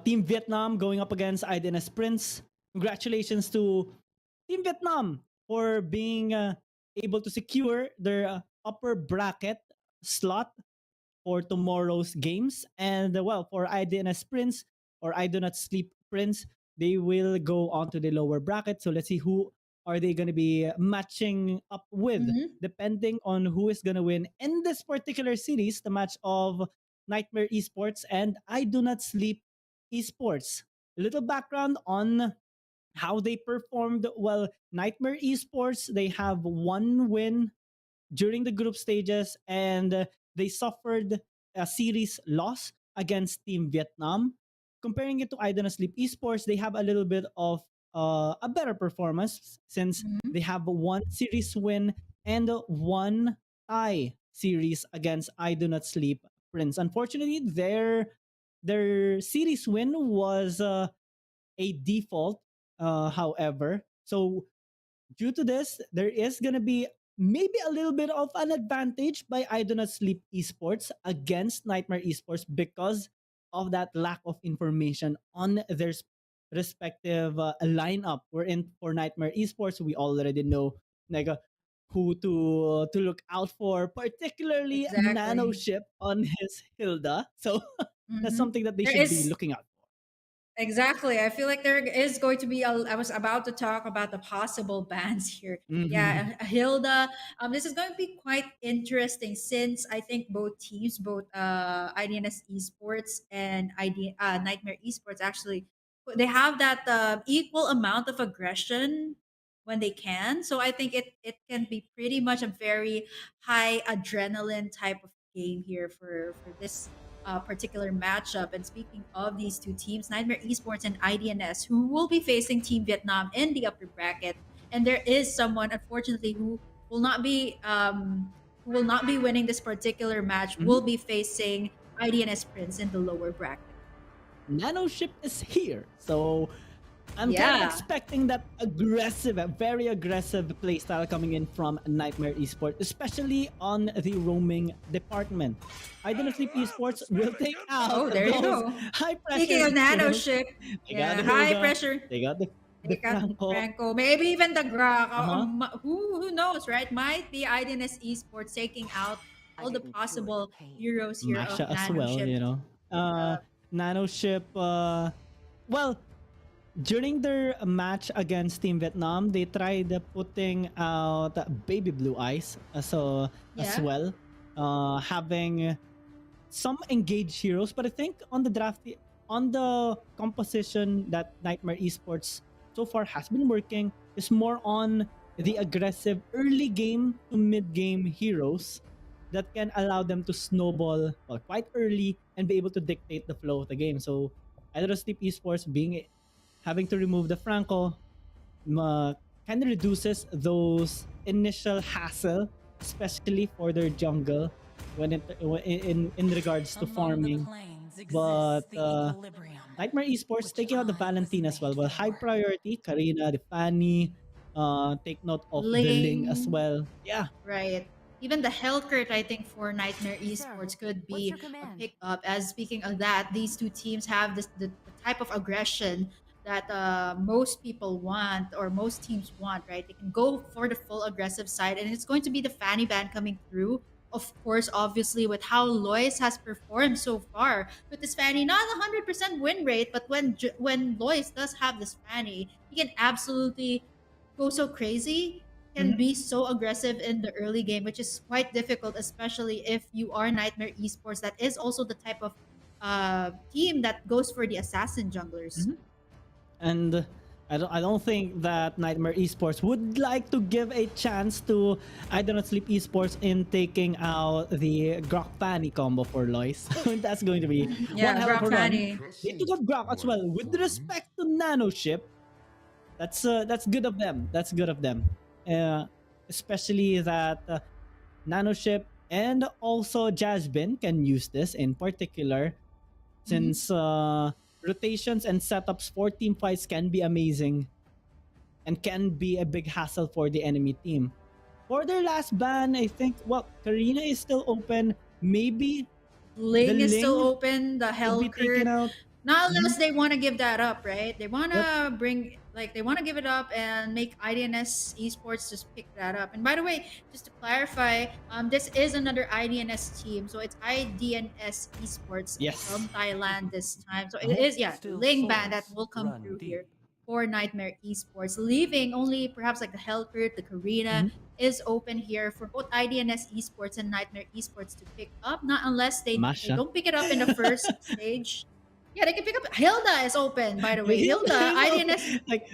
Team Vietnam going up against Idonotsleep Prince. Congratulations to Team Vietnam for being able to secure their upper bracket slot for tomorrow's games. And well, for I Do Not Prince or I Do Not Sleep Prince, they will go on to the lower bracket. So let's see who are they going to be matching up with, Mhm. depending on who is going to win in this particular series, the match of Nightmare Esports and I Do Not Sleep Esports. A little background on how they performed. Well, Nightmare Esports, they have one win during the group stages, and they suffered a series loss against Team Vietnam. Comparing it to Idonotsleep Esports, they have a little bit of a better performance since Mhm. they have one series win and one tie series against I Do Not Sleep Prince. Unfortunately, their series win was a default, however. So due to this, there is going to be maybe a little bit of an advantage by I Do Not Sleep Esports against Nightmare Esports because of that lack of information on their respective lineup. We're in for Nightmare Esports. We already know like, who to look out for, particularly Nano Exactly. Ship on his Hilda. So that's Mhm. something that they There should be is looking out Exactly. I feel like there is going to be I was about to talk about the possible bans here. for. Hmm. Yeah, Hilda. This is going to be quite interesting since I think both teams, both IDNS Esports and Nightmare Esports, actually, they have that equal amount of aggression when they can. So I think it can be pretty much a very high adrenaline type of game here for this particular matchup. And speaking of these two teams, Nightmare Esports and IDNS, who will be facing Team Vietnam in the upper bracket, and there is someone, unfortunately, will not be who will not be winning this particular match. Hmm. Will be facing IDNS Prince in the lower bracket. Nano Ship is here. So I'm kind of Yeah. expecting that aggressive, a very aggressive playstyle coming in from Nightmare Esports, especially on the roaming department. I don't know if Esports will take out Oh, there you those go. high Speaking pressure of nano heroes. ship, They got yeah, the high Hilda, pressure. they got the They got Franco. Franco, maybe even the Grak. Uh-huh. Who knows, right? Might be IDNS Esports taking out I all the didn't do it for possible pain. heroes here of Masha as Nano well, Ship. Uh, Uh, Nano Ship, well, during their match against Team Vietnam, they tried putting out Baby Blue Eyes as yeah, well, having some engaged heroes. But I think on the on the composition that Nightmare Esports so far has been working is more on the aggressive early game to mid game heroes that can allow them to snowball well, quite early and be able to dictate the flow of the game. So Sleep Esports being having to remove the Franco kind of reduces those initial hassle, especially for their jungle in regards to Among the farming. planes exists But the equilibrium, Nightmare Esports which taking out the I was Valentine as made well. Well, high for. priority, Karina, the Fanny, take note of the Ling as Ling, well. Yeah. right. Even the Hellcurt, I think, for Nightmare Sir, Esports could what's be your a command? pickup. As speaking of that, these two teams have the type of aggression that most people want or most teams want, right? They can go for the full aggressive side, and it's going to be the Fanny Band coming through. Of course, obviously, with how Lois has performed so far with this Fanny, not 100% win rate, but when Lois does have this Fanny, he can absolutely go so crazy, can Mhm. be so aggressive in the early game, which is quite difficult, especially if you are Nightmare Esports. That is also the type of team that goes for the assassin junglers. Mhm. And I don't think that Nightmare Esports would like to give a chance to Idonotsleep Esports in taking out the Grok Fanny combo for Lois. That's going to be one Yeah, hell of Grok a run. Fanny. They took up Grok as well. With respect to Nano Ship, that's good of them. That's good of them. Uh, Especially that Nano Ship and also Jasmine can use this in particular, Mhm. since rotations and setups for team fights can be amazing and can be a big hassle for the enemy team. For their last ban, I think, well, Karina is still open. Maybe the Ling is still Ling open. The could be taken Hellcurt. out. Not Mhm. unless they want to give that up, right? They want Yep. to bring, like, they want to give it up and make IDNS Esports just pick that up. And by the way, just to clarify, this is another IDNS team. So it's IDNS Esports Yes. from Thailand this time. So it Hold is, yeah, the still Ling band that swords, will come run through deep. here for Nightmare Esports, leaving only perhaps like the Hellcurt, the Karina Mhm. is open here for both IDNS Esports and Nightmare Esports to pick up. Not unless they Masha. don't pick it up in the first stage. Yeah, they can pick up. Hilda is open, by the way. Hilda Hilda, is open. IDNS. Like,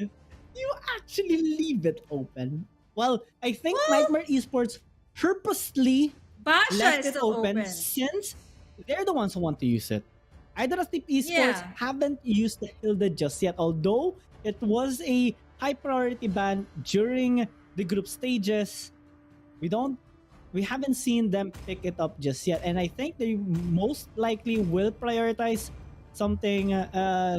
you actually leave it open. Well, I think Well, Nightmare Esports purposely Basha left is it still open open. since they're the ones who want to use it. Idonotsleep Esports Yeah. haven't used the Hilda just yet, although it was a high priority ban during the group stages. We don't we haven't seen them pick it up just yet, and I think they most likely will prioritize something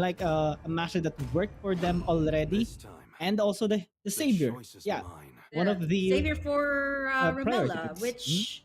like a master that worked for them already, This time, and also the the savior. choice is Yeah, mine. one The of the savior for priority Ramela, picks. Mhm.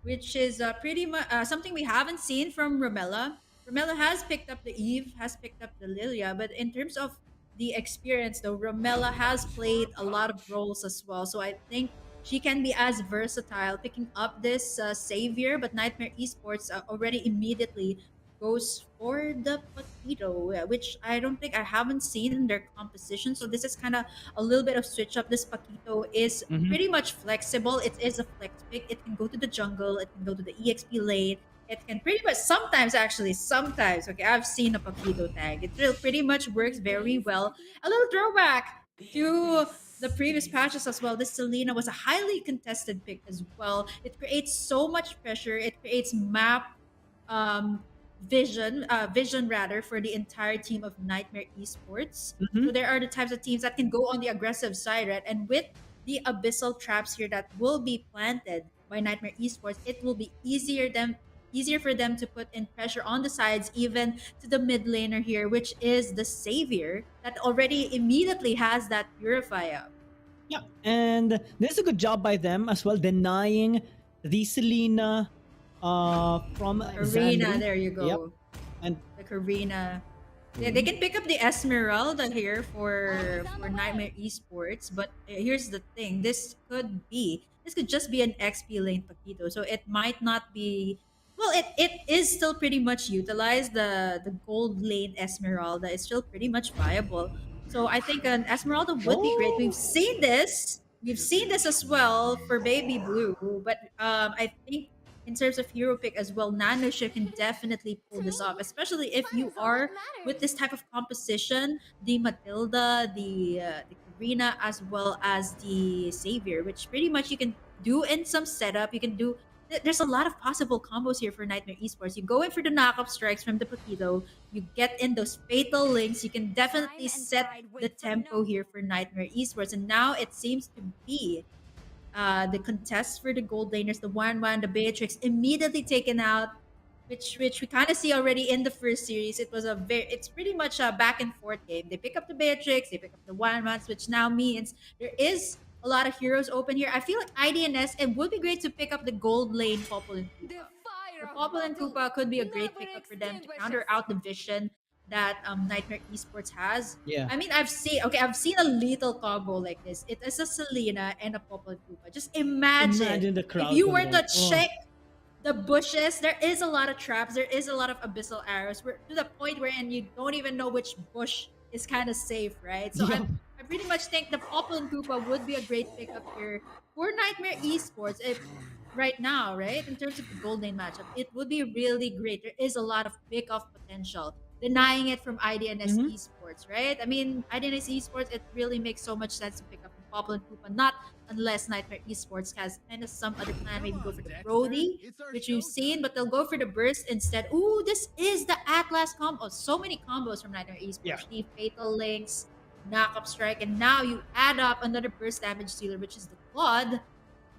which is pretty much something we haven't seen from Ramela. Ramela has picked up the Eve, has picked up the Lilia, but in terms of the experience, though, Ramela has played a lot of roles as well. So I think she can be as versatile, picking up this savior. But Nightmare Esports already immediately goes for the Paquito, which I don't think I haven't seen in their composition. So this is kind of a little bit of switch up. This Paquito is Mhm. pretty much flexible. It is a flex pick. It can go to the jungle. It can go to the EXP lane. It can pretty much sometimes. Okay, I've seen a Paquito tag. It pretty much works very well. A little throwback to the previous patches as well. This Selena was a highly contested pick as well. It creates so much pressure. It creates map um, vision rather for the entire team of Nightmare Esports. Mhm. So there are the types of teams that can go on the aggressive side, right? And with the abyssal traps here that will be planted by Nightmare Esports, it will be easier for them to put in pressure on the sides, even to the mid laner here, which is the savior that already immediately has that purify up. Yeah, and there's a good job by them as well, denying the Selena from Karina, Xandri. there you Yep, go. and The Karina. Yeah, they mhm. can pick up the Esmeralda here for Nightmare Esports, but here's the thing: this could just be an XP lane Paquito, so it might not be. Well, it is still pretty much utilized. The gold lane Esmeralda is still pretty much viable. So I think an Esmeralda would be great. We've Oh, seen this. We've seen this as well for Baby Blue, but I think in terms of hero pick as well, Nanosha can definitely pull this off, especially if you are with this type of composition, the Matilda, the Karina, as well as the Savior, which pretty much you can do in some setup. You can do. There's a lot of possible combos here for Nightmare Esports. You go in for the knockup strikes from the Paquito. You get in those fatal links. You can definitely set the tempo here for Nightmare Esports. And now it seems to be the contest for the gold laners, the 1-1, the Beatrix immediately taken out, which we kind of see already in the first series. It's pretty much a back and forth game. They pick up the Beatrix, they pick up the 1-1s, which now means there is a lot of heroes open here. I feel like IDNS, it would be great to pick up the gold lane Popol and Koopa. The Popol and Koopa could be a great pickup for them to counter out the vision that Nightmare Esports has. yeah. I mean, I've seen a little combo like this. It is a Selena and a Popol Koopa. Just imagine Imagine the if crowd you were to control. Oh, check the bushes. There is a lot of traps. There is a lot of abyssal arrows. We're to the point wherein you don't even know which bush is kind of safe, right? So yeah. I pretty much think the Popol and Koopa would be a great pickup here for Nightmare Esports. If right now, right? In terms of the gold lane matchup, it would be really great. There is a lot of pick off potential. Denying it from IDNS Mm-hmm. Esports, right? I mean, IDNS Esports, it really makes so much sense to pick up the Popple and Koopa, not unless Nightmare Esports has kind of some other plan, Come maybe go on, for the Dexter. Brody, It's our which we've seen, showtime. but they'll go for the Burst instead. Ooh, this is the Atlas combo. So many combos from Nightmare Yeah. Esports. The Fatal Links, Knockup Strike, and now you add up another Burst damage dealer, which is the Claude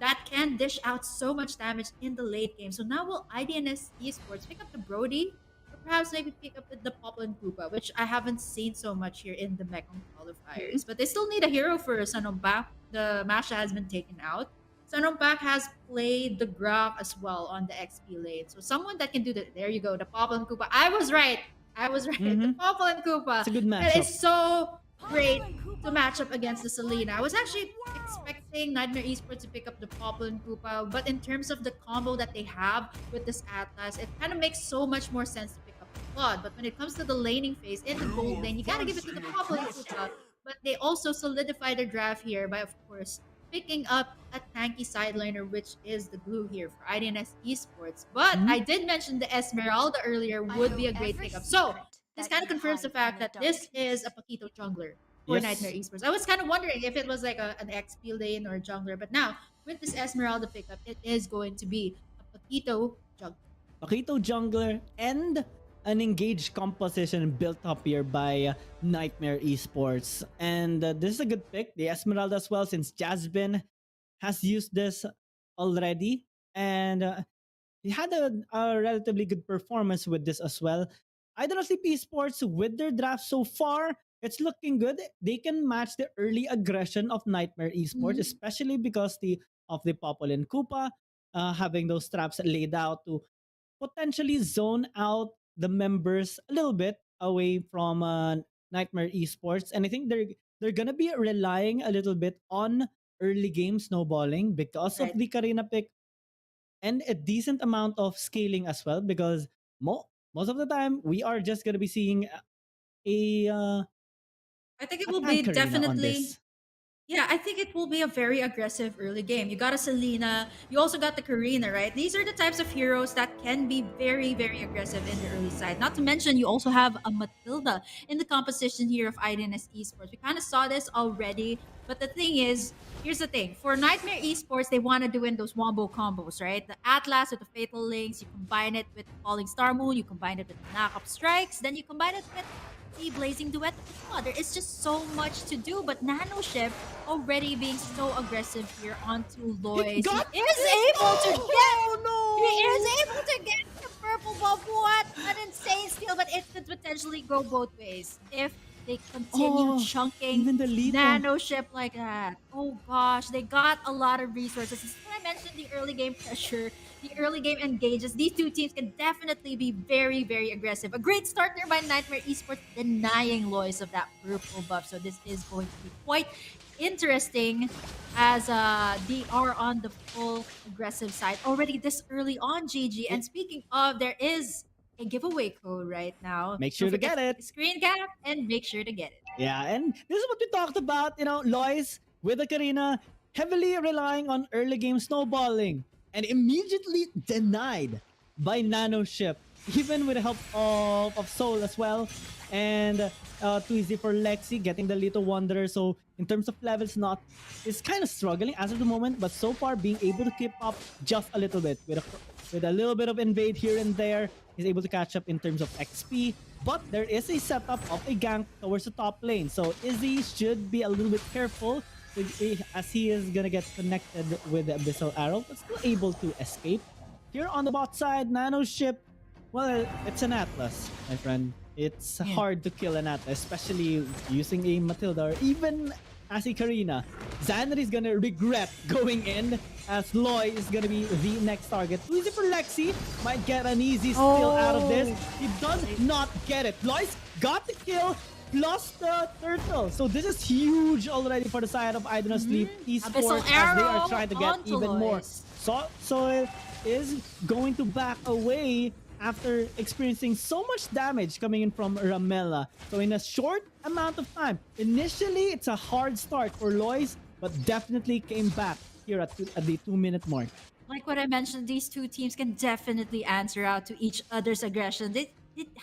that can dish out so much damage in the late game. So now will IDNS Esports pick up the Brody, or perhaps maybe pick up the Popple and Koopa, which I haven't seen so much here in the Mekong Mhm. qualifiers. But they still need a hero for Sanompa. The Masha has been taken out. Sanompak has played the Grok as well on the XP lane. So someone that can do that. There you go, the Popple and Koopa. I was right. I was right. The Mm-hmm. Popple and Koopa. It's a good That matchup. is so great to match up against the Selena. I was actually expecting Nightmare Esports to pick up the Popple and Koopa, but in terms of the combo that they have with this Atlas, it kind of makes so much more sense to pick up the Claude. But when it comes to the laning phase in the gold lane, you gotta give it to the Popple and Koopa. But they also solidify their draft here by, of course, picking up a tanky sideliner, which is the glue here for IDNS Esports. But Mhm. I did mention the Esmeralda earlier would be a great pickup. So this kind of confirms the fact that this is a Paquito jungler for Nightmare Yes. Yes. Esports. I was kind of wondering if it was like an XP lane or a jungler, but now with this Esmeralda pickup, it is going to be a Paquito jungler. Paquito jungler and an engaged composition built up here by Nightmare Esports. And this is a good pick. The Esmeralda as well, since Jasmine has used this already. And he had a relatively good performance with this as well. Idonotsleep Esports, with their draft so far, it's looking good. They can match the early aggression of Nightmare Esports, Mhm. especially because of the Popol and Koopa having those traps laid out to potentially zone out the members a little bit away from Nightmare Esports. And I think they're gonna be relying a little bit on early game snowballing because of Right. the Karina pick and a decent amount of scaling as well. Because most of the time we are just gonna be seeing a uh, I think it a will be tank Karina on definitely. this. Yeah, I think it will be a very aggressive early game. You got a Selena, you also got the Karina, right? These are the types of heroes that can be very, very aggressive in the early side. Not to mention, you also have a Matilda in the composition here of IDNS Esports. We kind of saw this already, but the thing is, here's the thing. For Nightmare Esports, they want to do in those wombo combos, right? The Atlas with the Fatal Links, you combine it with the Falling Star Moon, you combine it with the Knockup Strikes, then you combine it with the Blazing Duet with the Claw. There is just so much to do, but Nano Ship already being so aggressive here onto Lois. got He is able to get Oh he is able to get the purple buff. What an insane steal, but it could potentially go both ways if they continue Oh, chunking even the Lito. Nano Ship like that. Oh gosh, they got a lot of resources. This is what I mentioned, the early game pressure, the early game engages. These two teams can definitely be very, very aggressive. A great start there by Nightmare Esports, denying Lois of that purple buff. So this is going to be quite interesting as they are on the full aggressive side already this early on, GG. And speaking of, there is a giveaway code right now. Make Don't sure to forget get to it. click the screen cap and make sure to get it. Yeah, and this is what we talked about. Lois with the Karina heavily relying on early game snowballing and immediately denied by Nano Ship, even with the help of Soul as well. And too easy for Lexi getting the Little Wanderer. So in terms of levels, not is kind of struggling as of the moment, but so far being able to keep up just a little bit with a little bit of invade here and there. He's able to catch up in terms of XP, but there is a setup of a gank towards the top lane. So Izzy should be a little bit careful as he is gonna get connected with the Abyssal Arrow, but still able to escape. Here on the bot side, Nano Ship, well, it's an Atlas, my friend. It's hard to kill an Atlas, especially using a Matilda or even as a Karina. Xander is gonna regret going in as Loy is gonna be the next target. Easy for Lexi, might get an easy steal out of this. He does not get it. Loy's got the kill plus the turtle. So this is huge already for the side of Idonotsleep Esports Abyssal as they Arrow are trying to get onto even more. Lois. So is going to back away after experiencing so much damage coming in from Ramela. So in a short amount of time, initially it's a hard start for Lois, but definitely came back here at the 2-minute mark. Like what I mentioned, these two teams can definitely answer out to each other's aggression.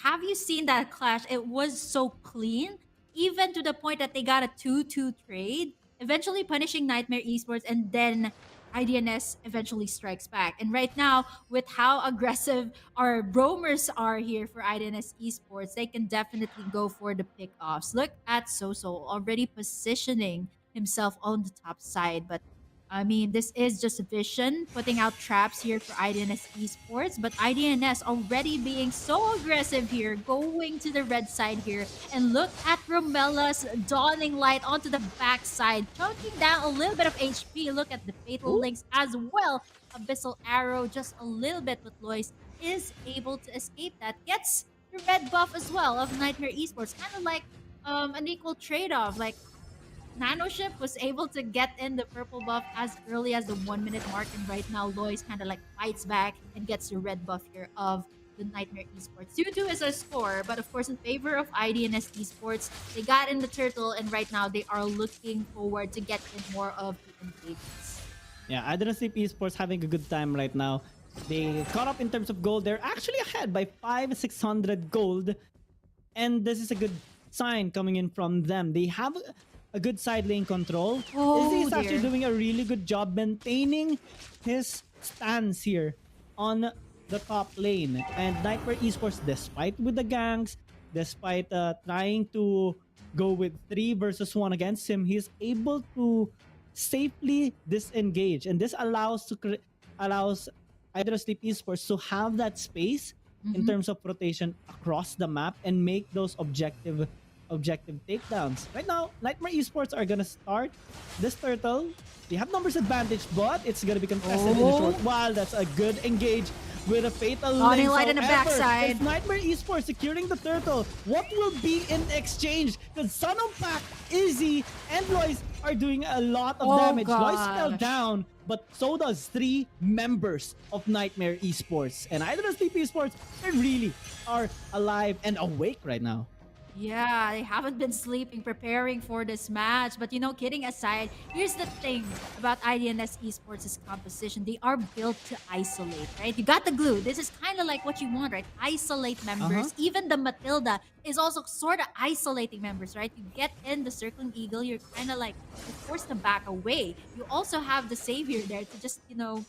Have you seen that clash? It was so clean, even to the point that they got a 2-2 trade, eventually punishing Nightmare Esports, and then IDNS eventually strikes back. And right now, with how aggressive our roamers are here for IDNS Esports, they can definitely go for the pickoffs. Look at Soso already positioning himself on the top side, but I mean, this is just Vision putting out traps here for IDNS Esports, but IDNS already being so aggressive here, going to the red side here. And look at Romella's dawning light onto the backside, choking down a little bit of HP. Look at the Fatal Ooh. Links as well. Abyssal Arrow just a little bit, but Lois is able to escape that. Gets the red buff as well of Nightmare Esports, kind of like an equal trade-off. Like Nanoship was able to get in the purple buff as early as the 1 minute mark, and right now Lois kind of like fights back and gets the red buff here of the Nightmare Esports. 2-2 is our score, but of course in favor of IDNS Esports, they got in the turtle, and right now they are looking forward to get in more of the engagements. Yeah, Idonotsleep Esports having a good time right now. They caught up in terms of gold. They're actually ahead by 600 gold. And this is a good sign coming in from them. They have a good side lane control. Oh, Izzy is actually dear. doing a really good job maintaining his stance here on the top lane. And Nightmare Esports, despite with the ganks, despite trying to go with 3 versus 1 against him, he's able to safely disengage. And this allows Idonotsleep Esports to have that space in Mhm. terms of rotation across the map and make those objective takedowns. Right now, Nightmare Esports are gonna start this turtle. They have numbers advantage, but it's gonna be contested in a short while. That's a good engage with a fatal Dawning link. light in the However, backside. it's Nightmare Esports securing the turtle. What will be in exchange? Because Sun of Pack, Izzy, and Lois are doing a lot of Oh, damage. Lois fell gosh. down, but so does 3 members of Nightmare Esports. And Idonotsleep Esports, they really are alive and awake right now. Yeah, they haven't been sleeping, preparing for this match. But you know, kidding aside, here's the thing about IDNS Esports' composition. They are built to isolate, right? You got the glue. This is kind of like what you want, right? Isolate members. Even the Matilda is also sort of isolating members, right? You get in the Circling Eagle, you're kind of like, you're forced to back away. You also have the Savior there to just, you know,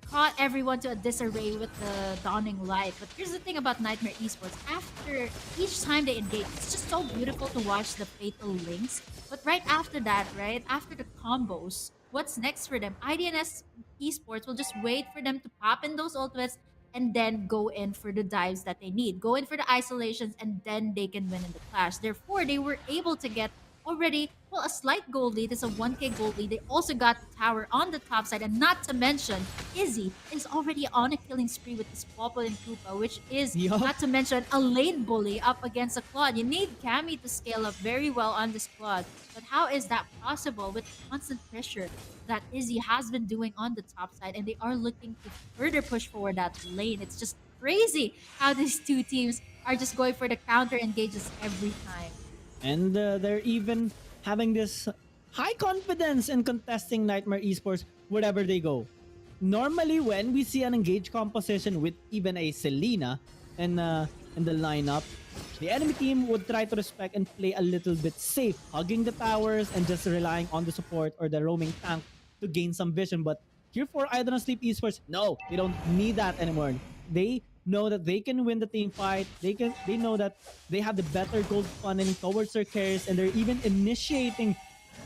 caught everyone to a disarray with the dawning light. But here's the thing about Nightmare Esports. After each time they engage, it's just so beautiful to watch the fatal links. But right after that, right, after the combos, what's next for them? IDNS Esports will just wait for them to pop in those ultimates and then go in for the dives that they need. Go in for the isolations, and then they can win in the clash. Therefore, they were able to get already, well, a slight gold lead. It's a 1k gold lead. They also got the tower on the top side, and not to mention, Izzy is already on a killing spree with this Popple and Koopa, which is, Yup. not to mention, a lane bully up against a Claude. You need Cammy to scale up very well on this Claude, but how is that possible with constant pressure that Izzy has been doing on the top side, and they are looking to further push forward that lane? It's just crazy how these two teams are just going for the counter engages every time. And they're even having this high confidence in contesting Nightmare Esports wherever they go. Normally, when we see an engaged composition with even a Selena in the lineup, the enemy team would try to respect and play a little bit safe, hugging the towers and just relying on the support or the roaming tank to gain some vision. But here for Idonotsleep Esports, no, they don't need that anymore. They know that they can win the team fight. They know that they have the better gold funneling towards their carries, and they're even initiating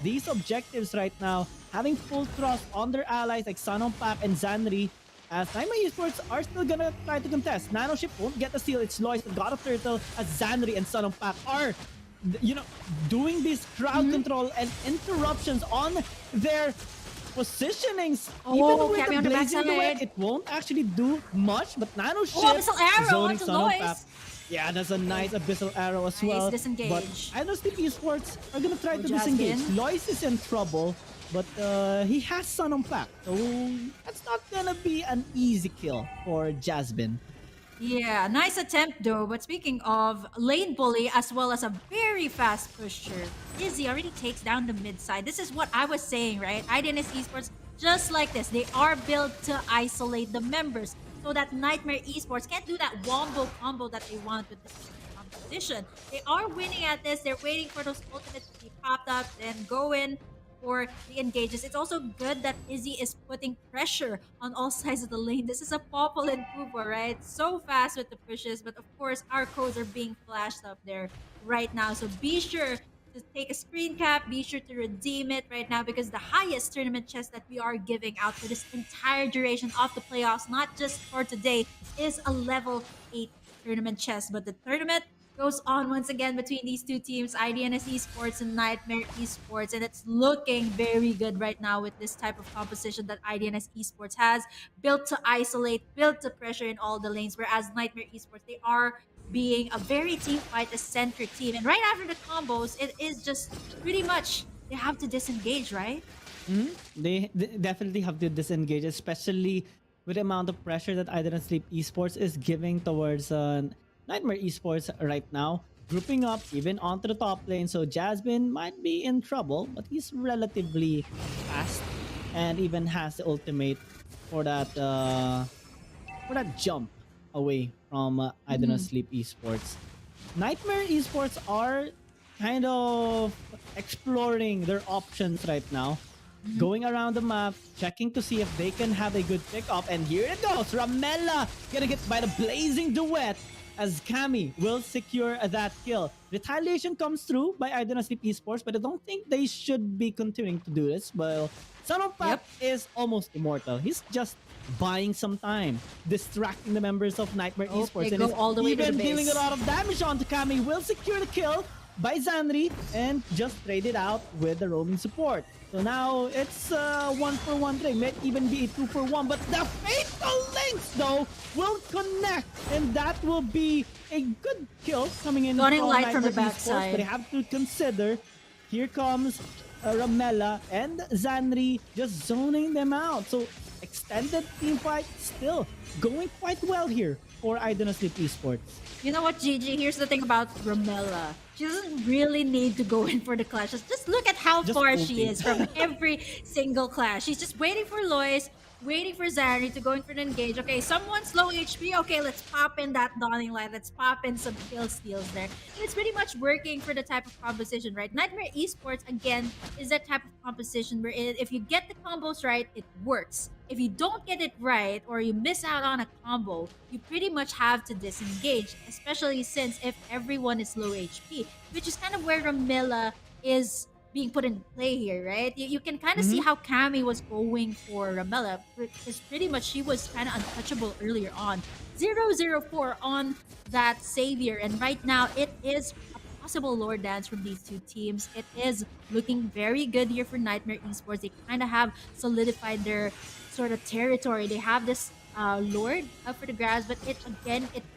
these objectives right now, having full trust on their allies like Sanompack and Zanri, as Nightmare Esports are still gonna try to contest. Nanoship won't get the steal. It's Lois that got a turtle, as Zanri and Sanompack are, you know, doing this crowd control and interruptions on their positionings. Oh, Even with carry the on the blazing duet, backside. it won't actually do much, but Nanoship Oh, Abyssal Arrow zoning onto Sanompack. Lois. Yeah, that's a nice Abyssal Arrow as Nice well. disengage. But I don't think Esports are gonna try Oh, to disengage. Jasmine. Lois is in trouble, but he has Sun on pack, so that's not gonna be an easy kill for Jasmine. Yeah, nice attempt though. But speaking of lane bully as well as a very fast pusher, Izzy already takes down the mid side. This is what I was saying, right? IDNS Esports just like this. They are built to isolate the members so that Nightmare Esports can't do that wombo combo that they want with this competition. They are winning at this. They're waiting for those ultimates to be popped up and go in for the engages. It's also good that Izzy is putting pressure on all sides of the lane. This is a Popple and Pupa, right? So fast with the pushes, but of course our codes are being flashed up there right now. So be sure to take a screen cap, be sure to redeem it right now because the highest tournament chest that we are giving out for this entire duration of the playoffs, not just for today, is a level 8 tournament chest. But the tournament goes on once again between these two teams, IDNS Esports and Niightmare Esports, and it's looking very good right now with this type of composition that IDNS Esports has, built to isolate, built to pressure in all the lanes, whereas Niightmare Esports, they are being a very team fight, a centric team. And right after the combos, it is just pretty much they have to disengage, right? They definitely have to disengage, especially with the amount of pressure that Idonotsleep Esports is giving towards Nightmare Esports right now. Grouping up even onto the top lane, so Jasmine might be in trouble, but he's relatively fast and even has the ultimate for that jump away from Mhm. Idonotsleep Esports. Nightmare Esports are kind of exploring their options right now, Mhm. going around the map, checking to see if they can have a good pick up. And here it goes. Ramela getting hit by the blazing duet as Kami will secure that kill. Retaliation comes through by Idonoslip Esports, but I don't think they should be continuing to do this. Well, Son of Pat Yep. is almost immortal. He's just buying some time, distracting the members of Nightmare Oh, they Esports, and go is all the way to the even dealing a base. lot of damage onto Kami. Will secure the kill by Zanri and just trade it out with the roaming support. So now it's a 1-for-1 trade, might even be a 2-for-1, but the fatal links though will connect, and that will be a good kill coming in Gunning from light from Nightmare the Esports, but backside. you have to consider here comes Ramela and Zanri just zoning them out. So extended team fight still going quite well here for Idonoslip Esports. You know what, Gigi? Here's the thing about Ramela. She doesn't really need to go in for the clashes. Just look at how Just far she ulti. is from every single clash. She's just waiting for Lois, waiting for Zari to go in for the engage. Okay, someone's low HP. Okay, let's pop in that Dawning Light. Let's pop in some kill steals there. And it's pretty much working for the type of composition, right? Nightmare Esports, again, is that type of composition where if you get the combos right, it works. If you don't get it right or you miss out on a combo, you pretty much have to disengage, especially since if everyone is low HP, which is kind of where Ramilla is being put in play here, right? You can kind of see Mhm. how Kami was going for Ramella because pretty much she was kind of untouchable earlier on. 004 on that Savior, and right now it is a possible Lord Dance from these two teams. It is looking very good here for Nightmare Esports. They kind of have solidified their sort of territory. They have this Lord up for the grabs, but it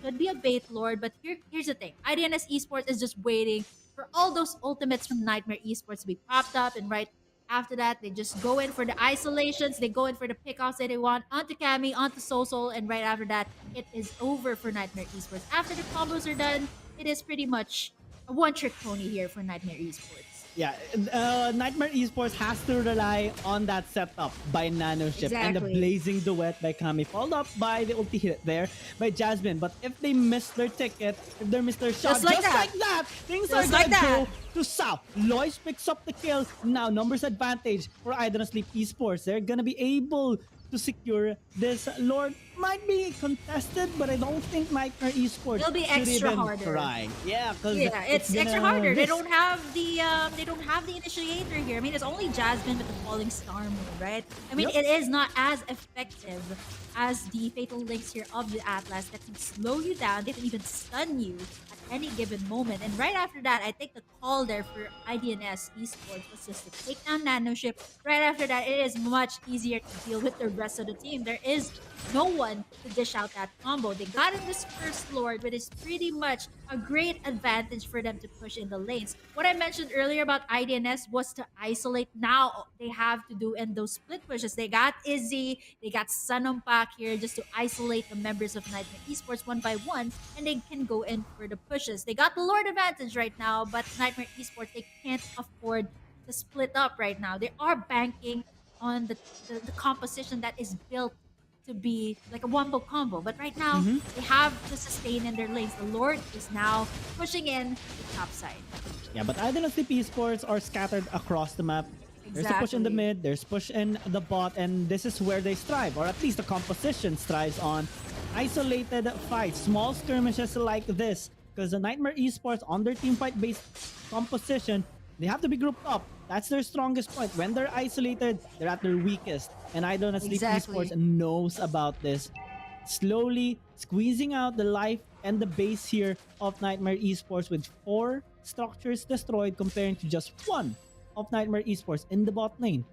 could be a bait Lord. But here's the thing: IDNS Esports is just waiting for all those ultimates from Nightmare Esports to be popped up, and right after that, they just go in for the isolations. They go in for the pickoffs that they want onto Cammy, onto Soul, and right after that, it is over for Nightmare Esports. After the combos are done, it is pretty much a one-trick pony here for Nightmare Esports. Yeah, Nightmare Esports has to rely on that setup by Nanoship and the Exactly. blazing duet by Kami, followed up by the ulti hit there by Jasmine. But if they miss their ticket, if they miss their shot, Just like just that. like that, things are Just like gonna that. go to south. Lois picks up the kill. Now, numbers advantage for Idonoslep Esports. They're gonna be able to secure this Lord. Might be contested, but I don't think Nightmare Esports It'll be should extra even harder. try. Yeah, because Yeah, it's it's extra gonna harder. risk. They don't have the initiator here. I mean, it's only Jasmine with the falling star move, right? I mean, Yep. it is not as effective as the fatal links here of the Atlas that can slow you down. They can even stun you at any given moment. And right after that, I think the call there for IDNS Esports was just to take down Nanoship. Right after that, it is much easier to deal with the rest of the team. There is no one to dish out that combo. They got in this first Lord, but it's pretty much a great advantage for them to push in the lanes. What I mentioned earlier about IDNS was to isolate. Now they have to do in those split pushes. They got Izzy, they got Sanumpak here just to isolate the members of Nightmare Esports one by one, and they can go in for the pushes. They got the Lord advantage right now, but Nightmare Esports, they can't afford to split up right now. They are banking on the composition that is built to be like a wombo combo. But right now, Mhm. they have to sustain in their lanes. The Lord is now pushing in the top side. Yeah, but Idonotsleep Esports are scattered across the map. There's a push in the Exactly. mid, there's push in the bot, and this is where they strive, or at least the composition strives on isolated fights, small skirmishes like this. Because the Nightmare Esports on their team fight based composition, they have to be grouped up. That's their strongest point. When they're isolated, they're at their weakest. And Idonotsleep Exactly. Esports knows about this. Slowly squeezing out the life and the base here of Nightmare Esports with 4 structures destroyed comparing to just 1 of Nightmare Esports in the bot lane.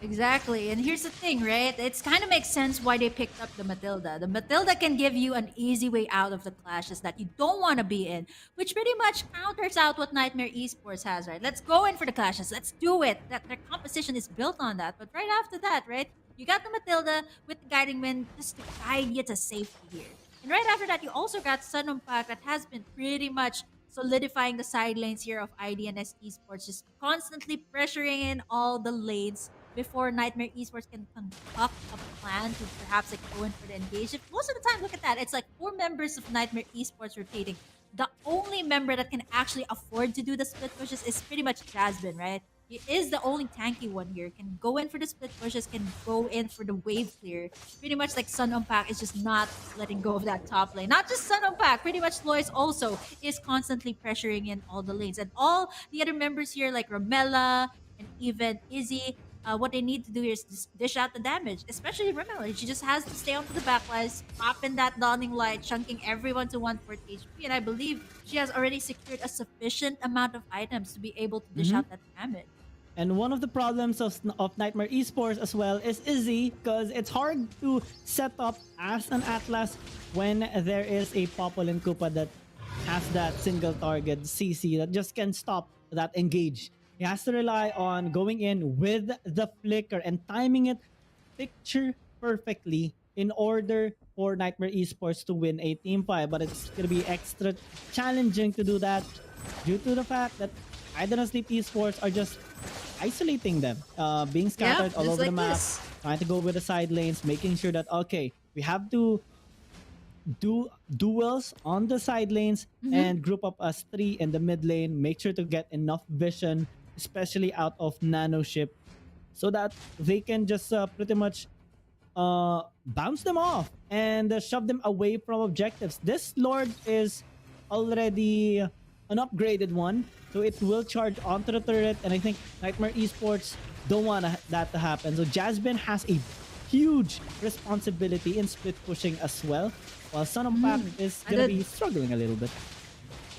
Exactly. And here's the thing, right? It's kind of makes sense why they picked up the Matilda. The Matilda can give you an easy way out of the clashes that you don't want to be in, which pretty much counters out what Nightmare Esports has, right? Let's go in for the clashes. Let's do it. That their composition is built on that. But right after that, right? You got the Matilda with the guiding wind just to guide you to safety here. And right after that, you also got Sun Pack that has been pretty much solidifying the side lanes here of IDNS Esports, just constantly pressuring in all the lanes before Nightmare Esports can concoct a plan to perhaps like go in for the engage. If most of the time, look at that, it's like 4 members of Nightmare Esports rotating. The only member that can actually afford to do the split pushes is pretty much Jasmine, right? He is the only tanky one here. Can go in for the split pushes, can go in for the wave clear. Pretty much like Sun Pack is just not letting go of that top lane. Not just Sun Pack, pretty much Lois also is constantly pressuring in all the lanes. And all the other members here like Ramela and even Izzy, what they need to do is just dish out the damage, especially Ramela. She just has to stay onto the backlines, pop in that dawning light, chunking everyone to 1/4 HP. And I believe she has already secured a sufficient amount of items to be able to dish Mhm. out that damage. And one of the problems of Nightmare Esports as well is Izzy, because it's hard to set up as an Atlas when there is a Popolin Koopa that has that single target CC that just can stop that engage. He has to rely on going in with the flicker and timing it picture perfectly in order for Nightmare Esports to win a team fight. But it's gonna be extra challenging to do that due to the fact that Idonotsleep Esports are just isolating them, being Yeah, scattered all just over the like map, this. trying to go with the side lanes, making sure that okay, we have to do duels on the side lanes Mm-hmm. and group up as 3 in the mid lane. Make sure to get enough vision, especially out of nano ship, so that they can just pretty much bounce them off and shove them away from objectives. This Lord is already an upgraded one, so it will charge onto the turret, and I think Nightmare Esports don't want that to happen. So Jasmine has a huge responsibility in split pushing as well, while Son of Pack is And gonna then be struggling a little bit.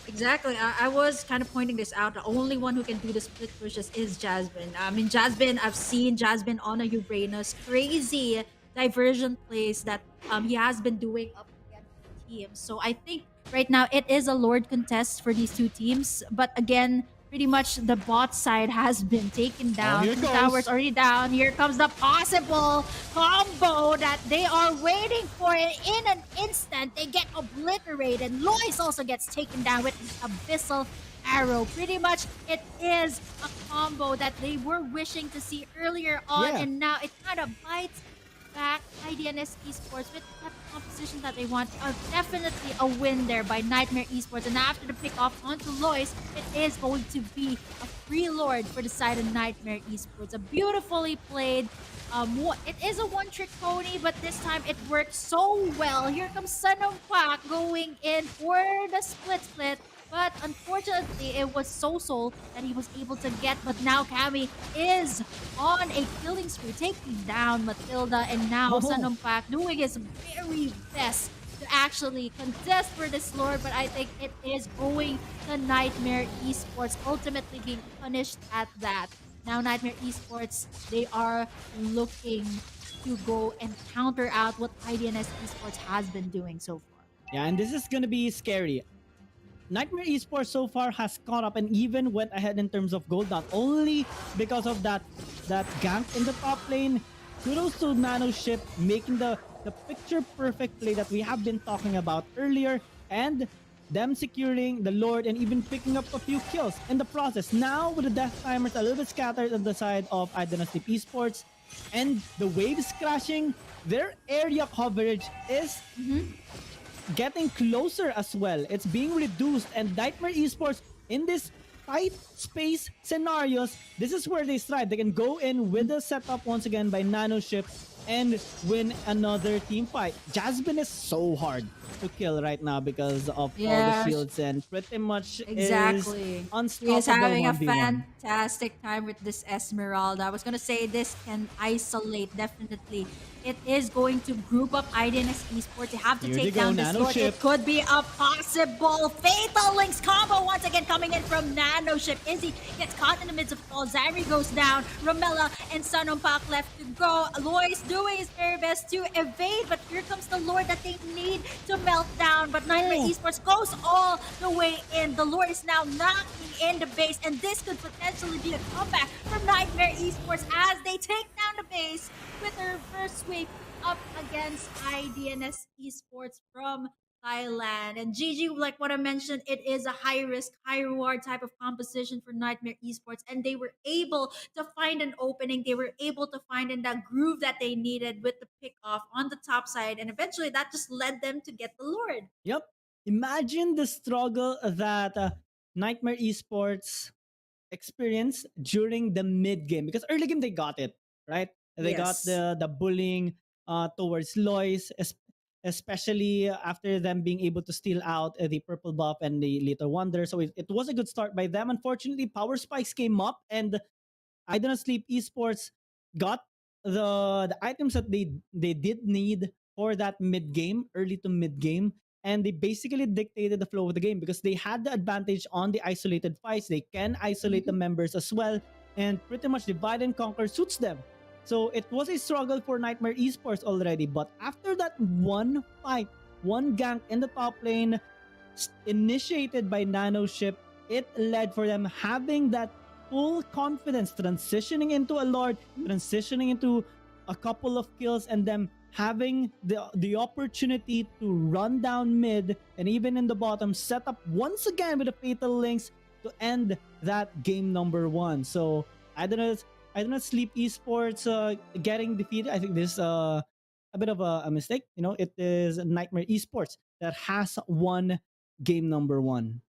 exactly. I was kind of pointing this out. The only one who can do the split pushes is Jasmine. I mean, Jasmine, I've seen Jasmine on a Uranus. Crazy diversion plays that he has been doing up against the team. So I think right now it is a Lord contest for these two teams. But again, pretty much the bot side has been taken Oh, down. here it Two goes. towers already down. Here comes the possible combo that they are waiting for. And in an instant, they get obliterated. Lois also gets taken down with an abyssal arrow. Pretty much, it is a combo that they were wishing to see earlier on, Yeah. and now it kind of bites back IDNS Esports with that composition that they want. Definitely a win there by Nightmare Esports. And after the pick off onto Lois, it is going to be a free lord for the side of Nightmare Esports. A beautifully played. It is a one-trick pony, but this time it worked so well. Here comes Son of Quack going in for the split. But unfortunately, it was Soul that he was able to get. But now Kami is on a killing spree, taking down Matilda. And now Oh. Sun Pack doing his very best to actually contest for this Lord. But I think it is going to Nightmare Esports, ultimately being punished at that. Now Nightmare Esports, they are looking to go and counter out what IDNS Esports has been doing so far. Yeah, and this is gonna be scary. Nightmare Esports so far has caught up and even went ahead in terms of gold, not only because of that gank in the top lane. Kudos to Nano Ship making the picture perfect play that we have been talking about earlier, and them securing the Lord and even picking up a few kills in the process. Now with the death timers a little bit scattered on the side of Idonotsleep Esports, and the waves crashing, their area coverage is Mhm. getting closer as well. It's being reduced, and Nightmare Esports in this tight space scenarios, this is where they strive. They can go in with the setup once again by Nanoship and win another team fight. Jasmine is so hard to kill right now because of all the Yeah, shields and pretty much is exactly. He is unstoppable having a 1v1. fantastic time with this Esmeralda. I was gonna say this can isolate definitely. It is going to group up IDNS Esports. You have to Here they take go, down this Lord. Nanoship. It could be a possible Fatal Links combo once again coming in from Nanoship. Izzy gets caught in the midst of all. Zyri goes down. Ramela and Sunumpak left to go. Lois doing his very best to evade, but here comes the Lord that they need to melt down. But Nightmare Oh. Esports goes all the way in. The Lord is now knocking in the base, and this could potentially be a comeback from Nightmare Esports as they take down the base with their first sweep up against IDNS Esports from Thailand. And GG, like what I mentioned, it is a high risk, high reward type of composition for Nightmare Esports, and they were able to find an opening. They were able to find in that groove that they needed with the pick off on the top side, and eventually that just led them to get the Lord. Yep. Imagine the struggle that Nightmare Esports experience during the mid game, because early game they got it right. They got Yes. the bullying towards Lois, especially after them being able to steal out the purple buff and the Little Wonder. So it was a good start by them. Unfortunately, power spikes came up, and Idonotsleep Esports got the items that they did need for that mid game, early to mid game, and they basically dictated the flow of the game because they had the advantage on the isolated fights. They can isolate the Mhm. members as well, and pretty much divide and conquer suits them. So it was a struggle for Nightmare Esports already, but after that one fight, one gank in the top lane, initiated by Nanoship, it led for them having that full confidence, transitioning into a Lord, transitioning into a couple of kills, and them having the opportunity to run down mid and even in the bottom, set up once again with the Fatal Links to end that game number one. So I don't know, Sleep Esports getting defeated. I think this is a bit of a mistake. It is Nightmare Esports that has won game number one.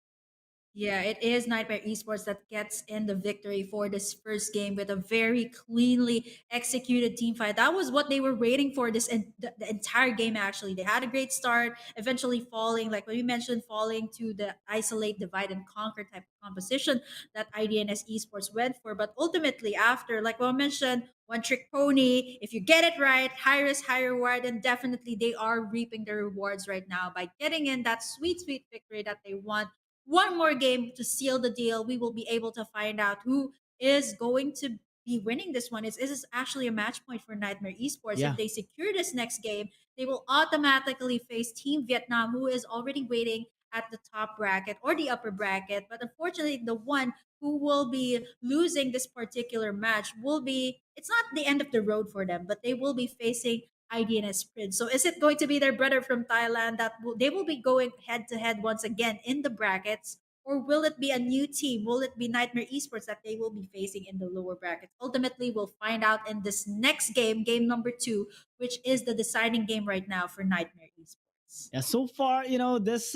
Yeah, it is Nightmare Esports that gets in the victory for this first game with a very cleanly executed team fight. That was what they were waiting for the entire game, actually. They had a great start, eventually falling, like what you mentioned, falling to the isolate, divide, and conquer type of composition that IDNS Esports went for. But ultimately, after, like what I mentioned, one trick pony, if you get it right, high risk, high reward, and definitely they are reaping the rewards right now by getting in that sweet, sweet victory that they want. One more game to seal the deal. We will be able to find out who is going to be winning this one. This is actually a match point for Nightmare Esports. If Yeah. they secure this next game, they will automatically face Team Vietnam, who is already waiting at the top bracket or the upper bracket. But unfortunately, the one who will be losing this particular match will be, it's not the end of the road for them, but they will be facing IDNS Prince. So is it going to be their brother from Thailand that they will be going head to head once again in the brackets? Or will it be a new team? Will it be Nightmare Esports that they will be facing in the lower brackets? Ultimately, we'll find out in this next game, game number two, which is the deciding game right now for Nightmare Esports. Yeah. So far, this.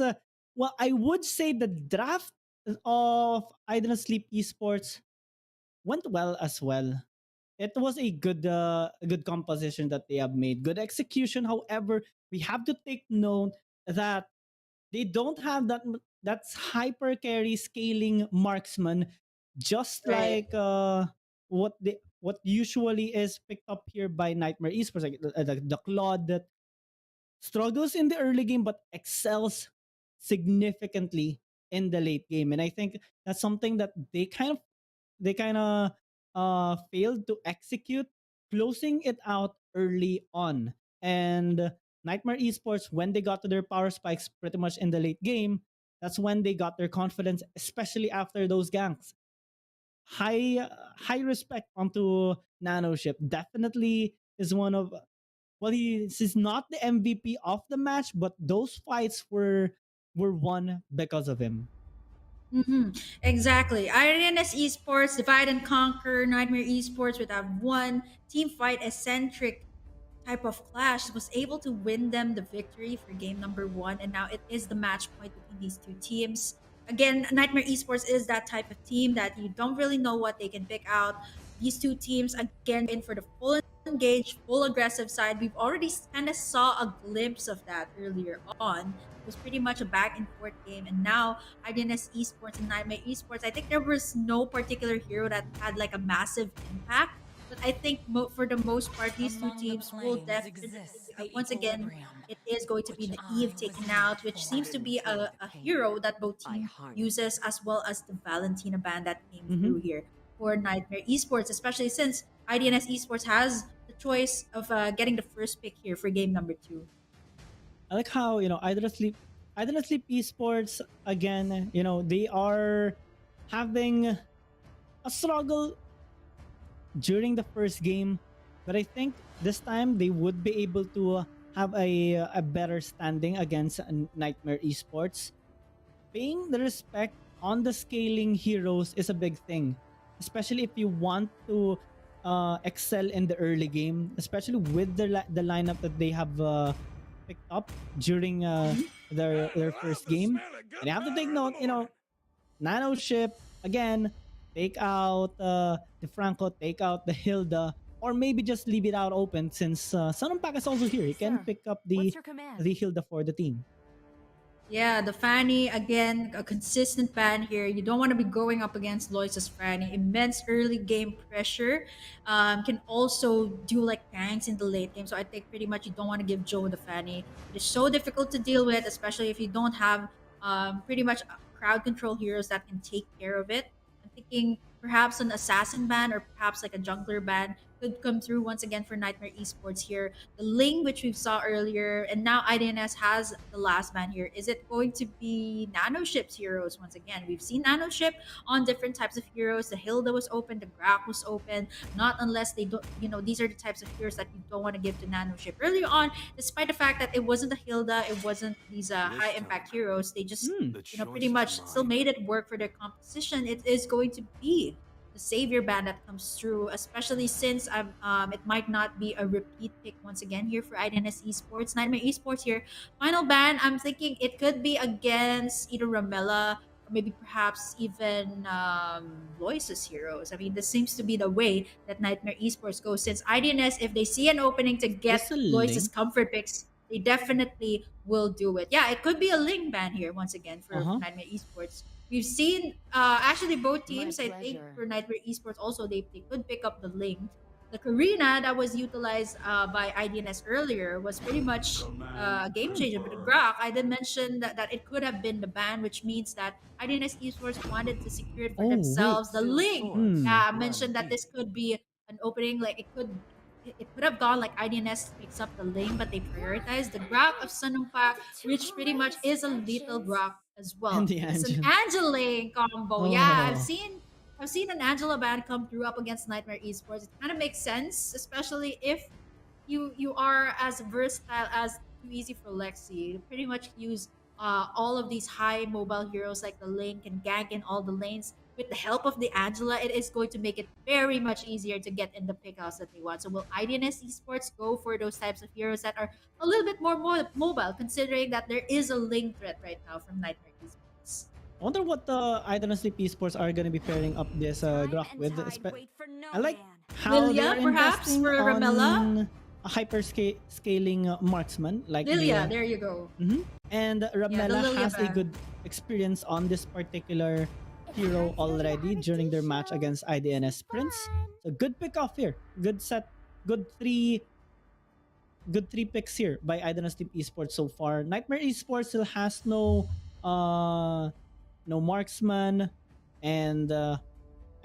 Well, I would say the draft of I Didn't Sleep Esports went well as well. It was a good composition that they have made, good execution. However, we have to take note that they don't have that's hyper carry scaling marksman, just Right. like what usually is picked up here by Nightmare Esports, like the Claude that struggles in the early game but excels significantly in the late game. And I think that's something that they kind of failed to execute, closing it out early on. And Nightmare Esports, when they got to their power spikes pretty much in the late game, that's when they got their confidence, especially after those ganks. High respect onto Nanoship. Definitely is one of, well, he's not the MVP of the match, but those fights were won because of him. Exactly. IRNS Esports, Divide and Conquer, Nightmare Esports would have one team fight eccentric type of clash was able to win them the victory for game number one, and now it is the match point between these two teams. Again, Nightmare Esports is that type of team that you don't really know what they can pick out. These two teams again in for the full engaged, full aggressive side. We've already kind of saw a glimpse of that earlier on. It was pretty much a back and forth game, and now IDNS Esports and Nightmare Esports, I think there was no particular hero that had like a massive impact. But I think for the most part, these two Among the teams will planes definitely, exists the once again, equilibrium, it is going to be which the I Eve was taken meant out, which for. seems to be The a pain hero that both I team harnessed. uses, as well as the Valentina band that came Mm-hmm. through here for Nightmare Esports, especially since IDNS Esports has the choice of getting the first pick here for game number two. I like how Idonotsleep Esports again. They are having a struggle during the first game, but I think this time they would be able to have a better standing against Nightmare Esports. Paying the respect on the scaling heroes is a big thing, especially if you want to excel in the early game, especially with the lineup that they have picked up during their first game. And you have to take note, Nano Ship again, take out the Franco, take out the Hilda, or maybe just leave it out open since Sanumpak is also here. He can Sir, pick up what's your command? the Hilda for the team. Yeah, the Fanny, again, a consistent ban here. You don't want to be going up against Loisa's Fanny. Immense early game pressure. Can also do like tanks in the late game. So I think pretty much you don't want to give Joe the Fanny. It is so difficult to deal with, especially if you don't have pretty much crowd control heroes that can take care of it. I'm thinking perhaps an assassin ban or perhaps like a jungler ban could come through once again for Nightmare Esports here. The Ling, which we saw earlier, and now IDNS has the last ban here. Is it going to be Nanoship's heroes once again? We've seen Nanoship on different types of heroes. The Hilda was open, the Grak was open. Not unless they don't, these are the types of heroes that you don't want to give to Nanoship. Earlier on, despite the fact that it wasn't the Hilda, it wasn't these high impact heroes, they just, Hmm. pretty much still made it work for their composition. It is going to be the savior band that comes through, especially since it might not be a repeat pick once again here for IDNS Esports. Nightmare Esports here. Final ban, I'm thinking it could be against either Ramela or maybe perhaps even Loisa's heroes. I mean, this seems to be the way that Nightmare Esports goes. Since IDNS, if they see an opening to This get a Loisa's link? comfort picks, they definitely will do it. Yeah, it could be a link ban here once again for Uh-huh. Nightmare Esports. We've seen actually both My teams, I think, pleasure. for Nightmare Esports also they could pick up the link. The Karina that was utilized by IDNS earlier was pretty much a game changer. But the Grak, I did mention that it could have been the ban, which means that IDNS Esports wanted to secure it for Oh wait. themselves. The link, Hmm. yeah, I mentioned that this could be an opening. Like it could have gone like IDNS picks up the lane, but they prioritized the Grak of Sanumpak, which pretty much is a little Grak as And well. the It's an Angel. Angela combo. Yeah, Oh. I've seen an Angela band come through up against Nightmare Esports. It kind of makes sense, especially if you are as versatile as Too Easy for Lexi. You pretty much use all of these high mobile heroes like the Link and gank in all the lanes. With the help of the Angela, it is going to make it very much easier to get in the pickouts that they want. So will IDNS Esports go for those types of heroes that are a little bit more mobile, considering that there is a Link threat right now from Nightmare Esports? I wonder what the Idonotsleep Esports are gonna be pairing up this Grok with. I like how Lilia, they're perhaps, investing for Ramela? on a scaling marksman like Lilia, the there you go. and Ramela Lilia has a ban. good experience on this particular hero already during their match against IDNS Prince. So good pick off here. Good set. Good three picks here by Idonotsleep Esports so far. Nightmare Esports still has no marksman, and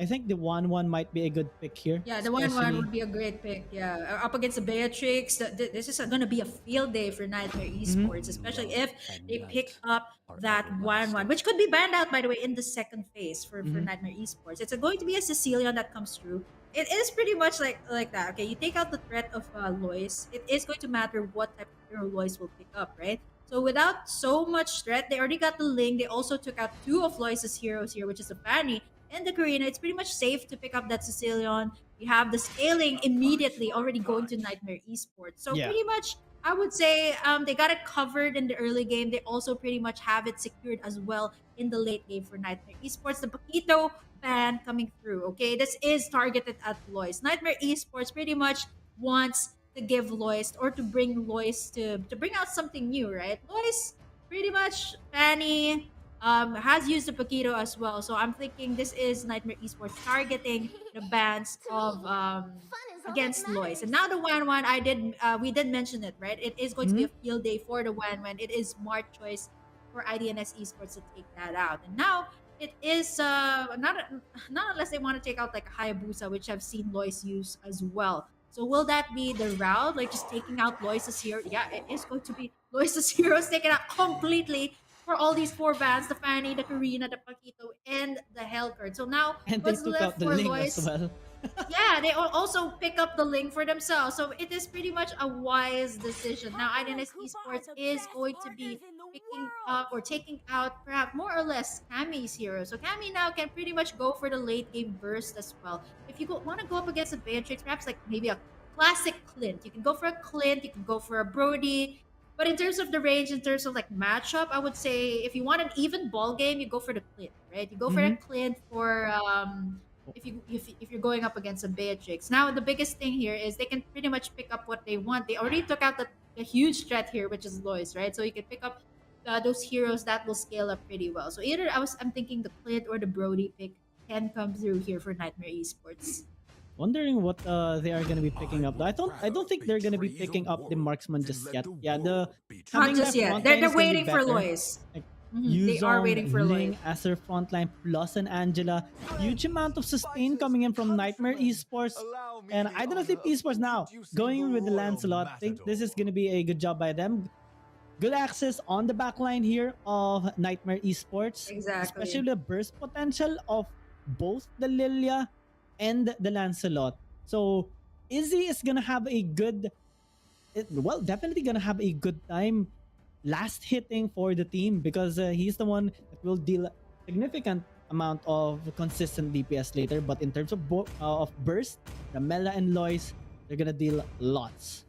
I think the 1-1 might be a good pick here. Yeah, the 1-1 especially would be a great pick. Yeah, up against the Beatrix, this is going to be a field day for Nightmare Esports, especially if they pick up that 1-1, which could be banned out, by the way, in the second phase for Nightmare Esports. It's going to be a Sicilian that comes through. It is pretty much like that. Okay, you take out the threat of Lois. It is going to matter what type of hero Lois will pick up, right? So without so much threat, they already got the Ling. They also took out two of Lois's heroes here, which is a Fanny and the Karina. It's pretty much safe to pick up that Sicilian. We have the scaling immediately already going to Nightmare Esports. So Yeah. pretty much, I would say they got it covered in the early game. They also pretty much have it secured as well in the late game for Nightmare Esports. The Paquito ban coming through. Okay, this is targeted at Lois. Nightmare Esports pretty much wants to give Lois or to bring Lois to bring out something new, right? Lois pretty much Fanny has used the Paquito as well. So I'm thinking this is Nightmare Esports targeting the bans of against Lois. And now the Wan I did we did mention it, right? It is going to be a field day for the Wan. It is smart choice for IDNS Esports to take that out. And now it is not unless they want to take out like a Hayabusa, which I've seen Lois use as well. So will that be the route, like just taking out Lois's hero? Yeah, it is going to be Lois's heroes taken out completely for all these four bands: the Fanny, the Karina, the Paquito, and the Hellcurt. So now And they what's took left out the for Ling Lois? as well. Yeah, they also pick up the link for themselves. So it is pretty much a wise decision. Now, IDNS Esports is going to be picking up or taking out perhaps more or less Kami's hero. So Kami now can pretty much go for the late game burst as well. If you want to go up against a Beatrix, perhaps like maybe a classic Clint, you can go for a Clint, you can go for a Brody. But in terms of the range, in terms of like matchup, I would say if you want an even ball game, you go for the Clint, right? You go for a Clint for if you're going up against a Beatrix. Now the biggest thing here is they can pretty much pick up what they want. They already took out the huge threat here, which is Lois, right? So you can pick up those heroes that will scale up pretty well. So either I'm thinking the Clint or the Brody pick can come through here for Nightmare Esports. Wondering what they are gonna be picking up. I don't think they're gonna be picking up the marksman just yet. Yeah, the Not coming just left yet. front They're line is gonna be waiting for better. Lois. Like, They are Yuzong, waiting for Ling Lois. as their frontline plus an Angela. Huge amount of sustain coming in from Nightmare Esports. And I don't know if Esports now going with the Lancelot. Think this is gonna be a good job by them. Good access on the backline here of Nightmare Esports, Exactly. especially the burst potential of both the Lilia and the Lancelot. So Izzy is gonna have a good, definitely gonna have a good time last hitting for the team because he's the one that will deal significant amount of consistent DPS later. But in terms of of burst, Ramela and Lois, they're gonna deal lots.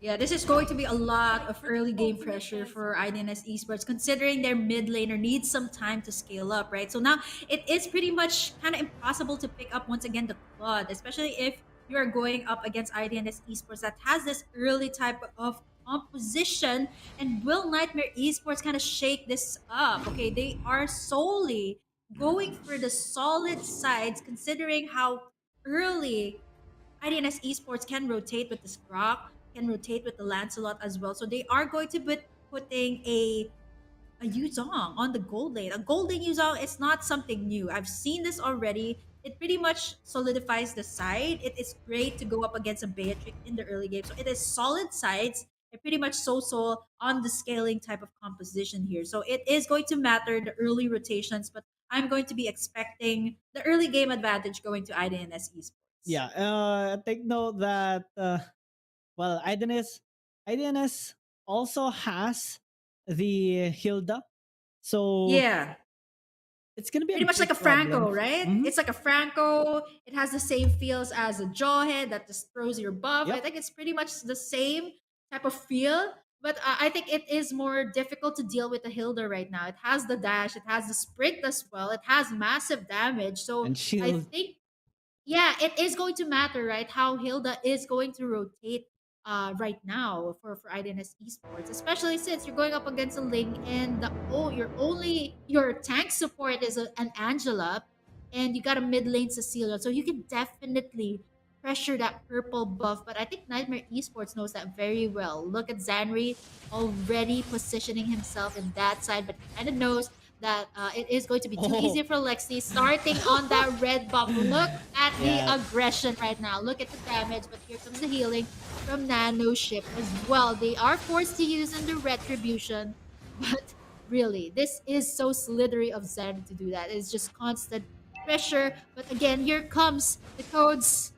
Yeah, this is going to be a lot of early game pressure for IDNS Esports, considering their mid laner needs some time to scale up, right? So now it is pretty much kind of impossible to pick up once again the Claude, especially if you are going up against IDNS Esports that has this early type of composition. And will Nightmare Esports kind of shake this up? Okay, they are solely going for the solid sides, considering how early IDNS Esports can rotate with the Scrock, can rotate with the Lancelot as well. So they are going to be putting a Yuzong on the gold lane. A gold lane Yuzong is not something new. I've seen this already. It pretty much solidifies the side. It is great to go up against a Beatrix in the early game. So it is solid sides. It pretty much so on the scaling type of composition here. So it is going to matter the early rotations, but I'm going to be expecting the early game advantage going to IDNS Esports. Yeah, take note that IDNS also has the Hilda, so Yeah, it's gonna be a pretty much like big a problem. Franco, right? Mhm. It's like a Franco. It has the same feels as a Jawhead that just throws your buff. I Yep. think it's pretty much the same type of feel, but I think it is more difficult to deal with the Hilda right now. It has the dash, it has the sprint as well, it has massive damage. So And I shield. think yeah, it is going to matter, right? How Hilda is going to rotate right now for IDNS Esports, especially since you're going up against a Ling and your tank support is an Angela, and you got a mid lane Cecilia, so you can definitely pressure that purple buff. But I think Nightmare Esports knows that very well. Look at Zanri already positioning himself in that side, but he kind of knows that it is going to be too easy for Lexi starting on that red buff. Look at the Yeah. aggression right now. Look at the damage, but here comes the healing from Nano Ship as well. They are forced to use in the retribution, but really, this is so slithery of Zen to do that. It's just constant pressure. But again, here comes the codes.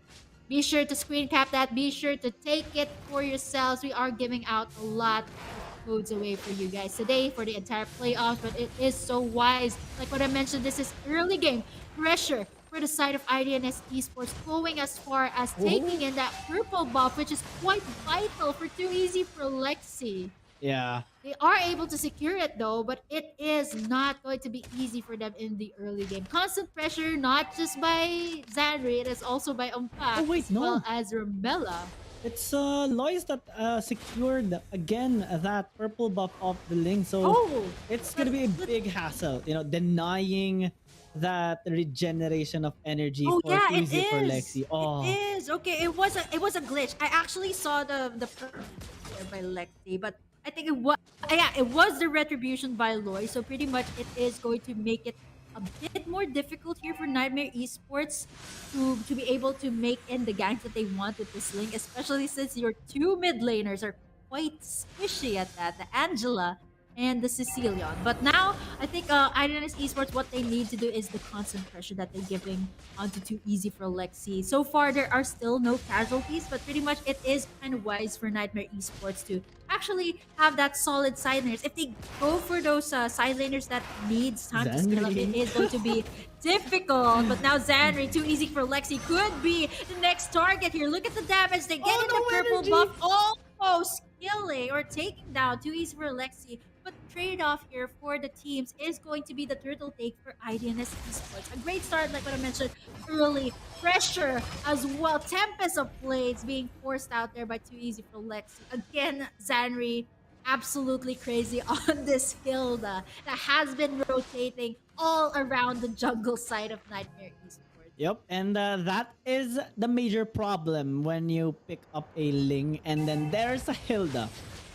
Be sure to screen cap that. Be sure to take it for yourselves. We are giving out a lot of modes away for you guys today for the entire playoffs, but it is so wise. Like what I mentioned, this is early game pressure for the side of IDNS Esports, going as far as taking Oh, in that purple buff, which is quite vital for Too Easy for Lexi. yeah. They are able to secure it though, but it is not going to be easy for them in the early game. Constant pressure, not just by Zanri, it is also by Oh Umpak wait, as well no. as Ramela. It's Lois that secured again that purple buff off the Ling, so Oh, it's but, gonna be a but big hassle. You know, denying that regeneration of energy oh for yeah, too it easy for is. Lexi. It Oh, is. Okay, it was a glitch. I actually saw the there by Lexi, but I think it was yeah, it was the retribution by Loy. So pretty much it is going to make it a bit more difficult here for Nightmare Esports to be able to make in the ganks that they want with this link, especially since your two mid laners are quite squishy at that, the Angela and the Sicilian. But now I think Idonis Esports, what they need to do is the constant pressure that they're giving onto Too Easy for Lexi. So far, there are still no casualties, but pretty much it is kind of wise for Nightmare Esports to actually have that solid side laners. If they go for those side laners that needs time to scale up, it Zanri. is going to be difficult. But now Zanri, Too Easy for Lexi, could be the next target here. Look at the damage. They get Oh, in the no purple buff, energy. almost killing or taking down Too Easy for Lexi. But trade-off here for the teams is going to be the turtle take for IDNS Esports. A great start, like what I mentioned, early pressure as well. Tempest of Blades being forced out there by Too Easy for Lexi. Again, Zanri absolutely crazy on this Hilda that has been rotating all around the jungle side of Nightmare Esports. Yep, and that is the major problem when you pick up a Ling and then there's a Hilda.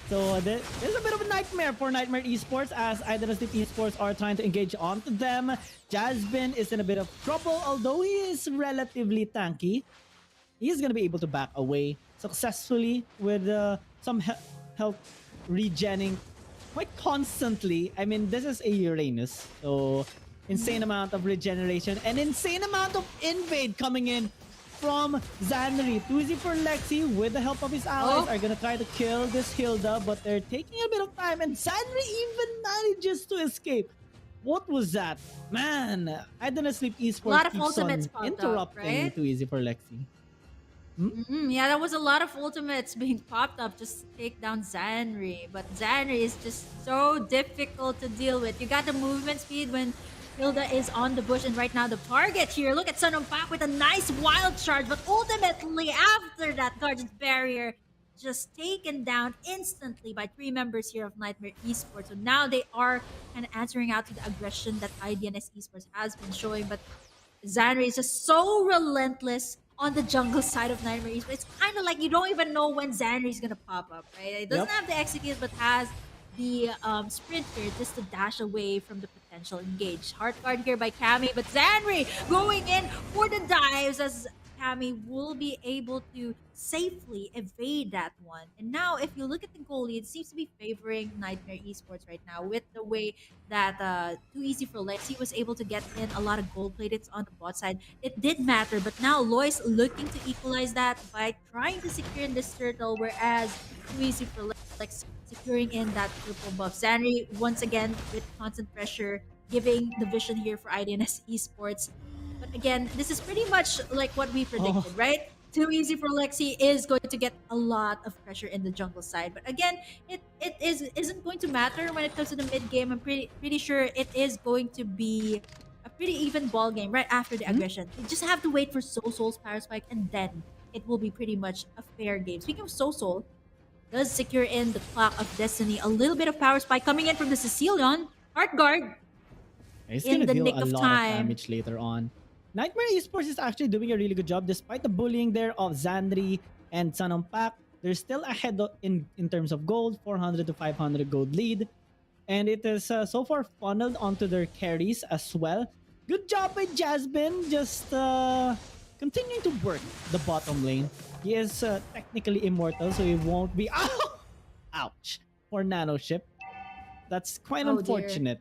So there's a bit of a nightmare for Nightmare Esports as Idonotsleep Esports are trying to engage onto them. Jasmine is in a bit of trouble, although he is relatively tanky. He's gonna be able to back away successfully with some health regenning quite constantly. I mean, this is a Uranus, so insane amount of regeneration and insane amount of invade coming in from Zanri. Too easy for Lexi with the help of his allies are gonna try to kill this Hilda, but they're taking a bit of time and Zanri even manages to escape. What was that? Man, I don't sleep A esports lot of keeps ultimates on popped up, interrupting right? Too easy for Lexi. Yeah, that was a lot of ultimates being popped up just to take down Zanri. But Zanri is just so difficult to deal with. You got the movement speed when Hilda is on the bush, and right now the target here. Look at Sun Pak with a nice wild charge, but ultimately after that Guardian's barrier, just taken down instantly by three members here of Nightmare Esports. So now they are kind of answering out to the aggression that IDNS Esports has been showing, but Zanri is just so relentless on the jungle side of Nightmare East. It's kind of like you don't even know when Zanri is gonna pop up, right? It doesn't Yep. have the execute, but has the sprint here just to dash away from the potential engage. Heart guard here by Cammy, but Zanri going in for the dives as Cammy will be able to safely evade that one. And now, if you look at the goalie, it seems to be favoring Nightmare Esports right now with the way that Too Easy for Lexi was able to get in a lot of gold plates on the bot side. It did matter, but now Lois looking to equalize that by trying to secure in this turtle, whereas Too Easy for Lexi securing in that triple buff. Zanri once again with constant pressure, giving the vision here for IDNS Esports. But again, this is pretty much like what we Oh, predicted, right? Too Easy for Lexi is going to get a lot of pressure in the jungle side. But again, isn't going to matter when it comes to the mid game. I'm pretty sure it is going to be a pretty even ball game right after the aggression. You just have to wait for Soul Soul's power spike, and then it will be pretty much a fair game. Speaking of Soul Soul, does secure in the clock of destiny. A little bit of power spike coming in from the Sicilian. Heart guard he's in gonna the deal nick a of lot of time. damage later on. Nightmare Esports is actually doing a really good job despite the bullying there of Zandri and Pak. They're still ahead in terms of gold, 400 to 500 gold lead. And it is so far funneled onto their carries as well. Good job by Jasmine, just continuing to work the bottom lane. He is technically immortal, so he won't be. Ow! Ouch! For Nanoship. That's quite Oh dear. unfortunate.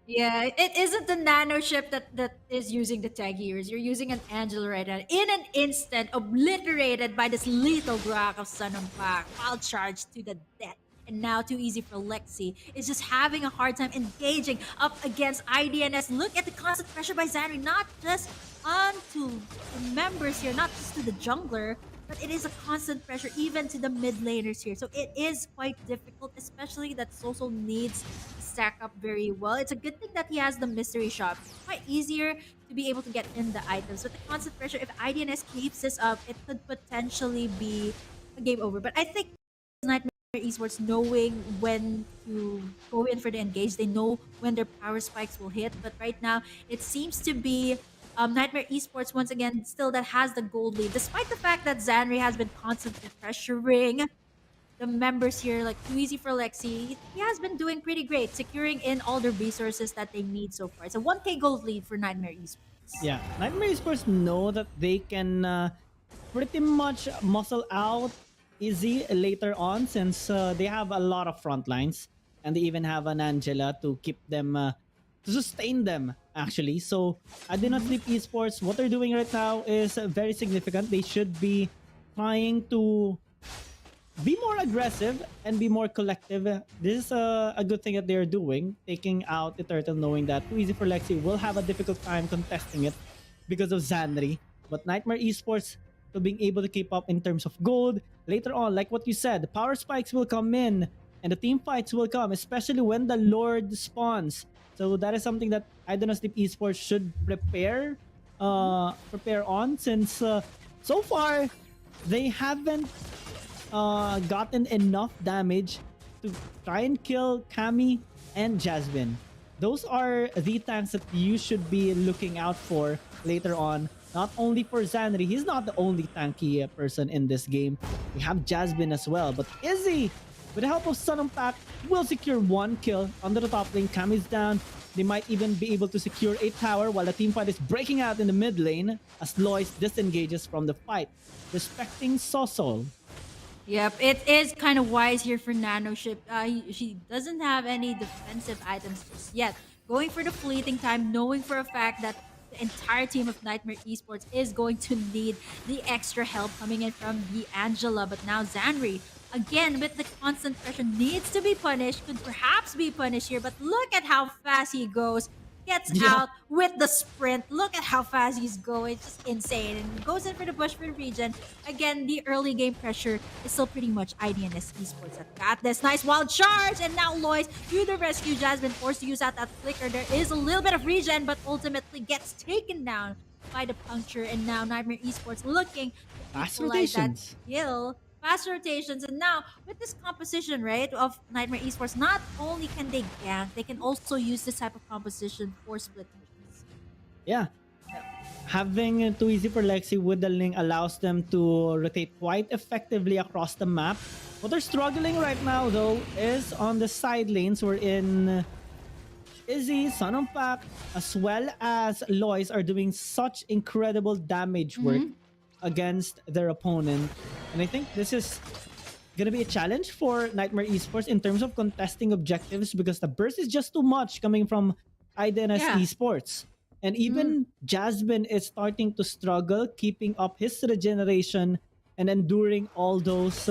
Yeah, it isn't the nano ship that is using the tag gears. You're using an Angel right now. In an instant, obliterated by this lethal Grok of Sun and Pack. Wild charge to the death. And now too easy for Lexi is just having a hard time engaging up against IDNS. Look at the constant pressure by Zanri, not just onto the members here, not just to the jungler, but it is a constant pressure even to the mid laners here. So it is quite difficult, especially that Social needs to stack up very well. It's a good thing that he has the mystery shop. It's quite easier to be able to get in the items. With the constant pressure, if IDNS keeps this up, it could potentially be a game over. But I think Nightmare Esports knowing when to go in for the engage, they know when their power spikes will hit. But right now, it seems to be Nightmare Esports once again still that has the gold lead, despite the fact that Zanri has been constantly pressuring the members here, like too easy for Lexi. He has been doing pretty great, securing in all the resources that they need so far. It's a 1K gold lead for Nightmare Esports. Yeah, Nightmare Esports know that they can pretty much muscle out Izzy later on, since they have a lot of front lines and they even have an Angela to keep them to sustain them actually. So I did not sleep esports. What they're doing right now is very significant. They should be trying to be more aggressive and be more collective. This is a good thing that they're doing, taking out the turtle, knowing that Too Easy for Lexi will have a difficult time contesting it because of Zanri. But Nightmare Esports to being able to keep up in terms of gold. Later on, like what you said, the power spikes will come in and the team fights will come, especially when the Lord spawns. So that is something that Idonotsleep Esports should prepare on, since so far they haven't gotten enough damage to try and kill Kami and Jasmine. Those are the tanks that you should be looking out for later on. Not only for Zanri, he's not the only tanky person in this game. We have Jasmine as well. But Izzy, with the help of Sun and Pack, will secure one kill under the top lane. Kami's down. They might even be able to secure a tower while the team fight is breaking out in the mid lane as Lois disengages from the fight, respecting Sosol. Yep, it is kind of wise here for Nanoship. She doesn't have any defensive items just yet. Going for the fleeting time, knowing for a fact that the entire team of Nightmare Esports is going to need the extra help coming in from the Angela. But now Zanri, again, with the constant pressure, needs to be punished, could perhaps be punished here. But look at how fast he goes. Gets Yeah. out with the sprint. Look at how fast he's going. It's just insane. And goes in for the push for the region. Again, the early game pressure is still pretty much IDNS Esports that got this. Nice wild charge. And now Lois to the rescue. Jasmine forced to use out that flicker. There is a little bit of regen, but ultimately gets taken down by the puncture. And now Nightmare Esports looking to Fast equalize that rotations. kill. Fast rotations, and now with this composition, right, of Nightmare Esports, not only can they gank, they can also use this type of composition for split missions. Yeah. Having Too Easy for Lexi with the link allows them to rotate quite effectively across the map. What they're struggling right now, though, is on the side lanes. We're in Izzy, Pack, as well as Lois are doing such incredible damage work against their opponent. And I think this is gonna be a challenge for Nightmare Esports in terms of contesting objectives, because the burst is just too much coming from IDNS Yeah. Esports. And even Jasmine is starting to struggle keeping up his regeneration and enduring all those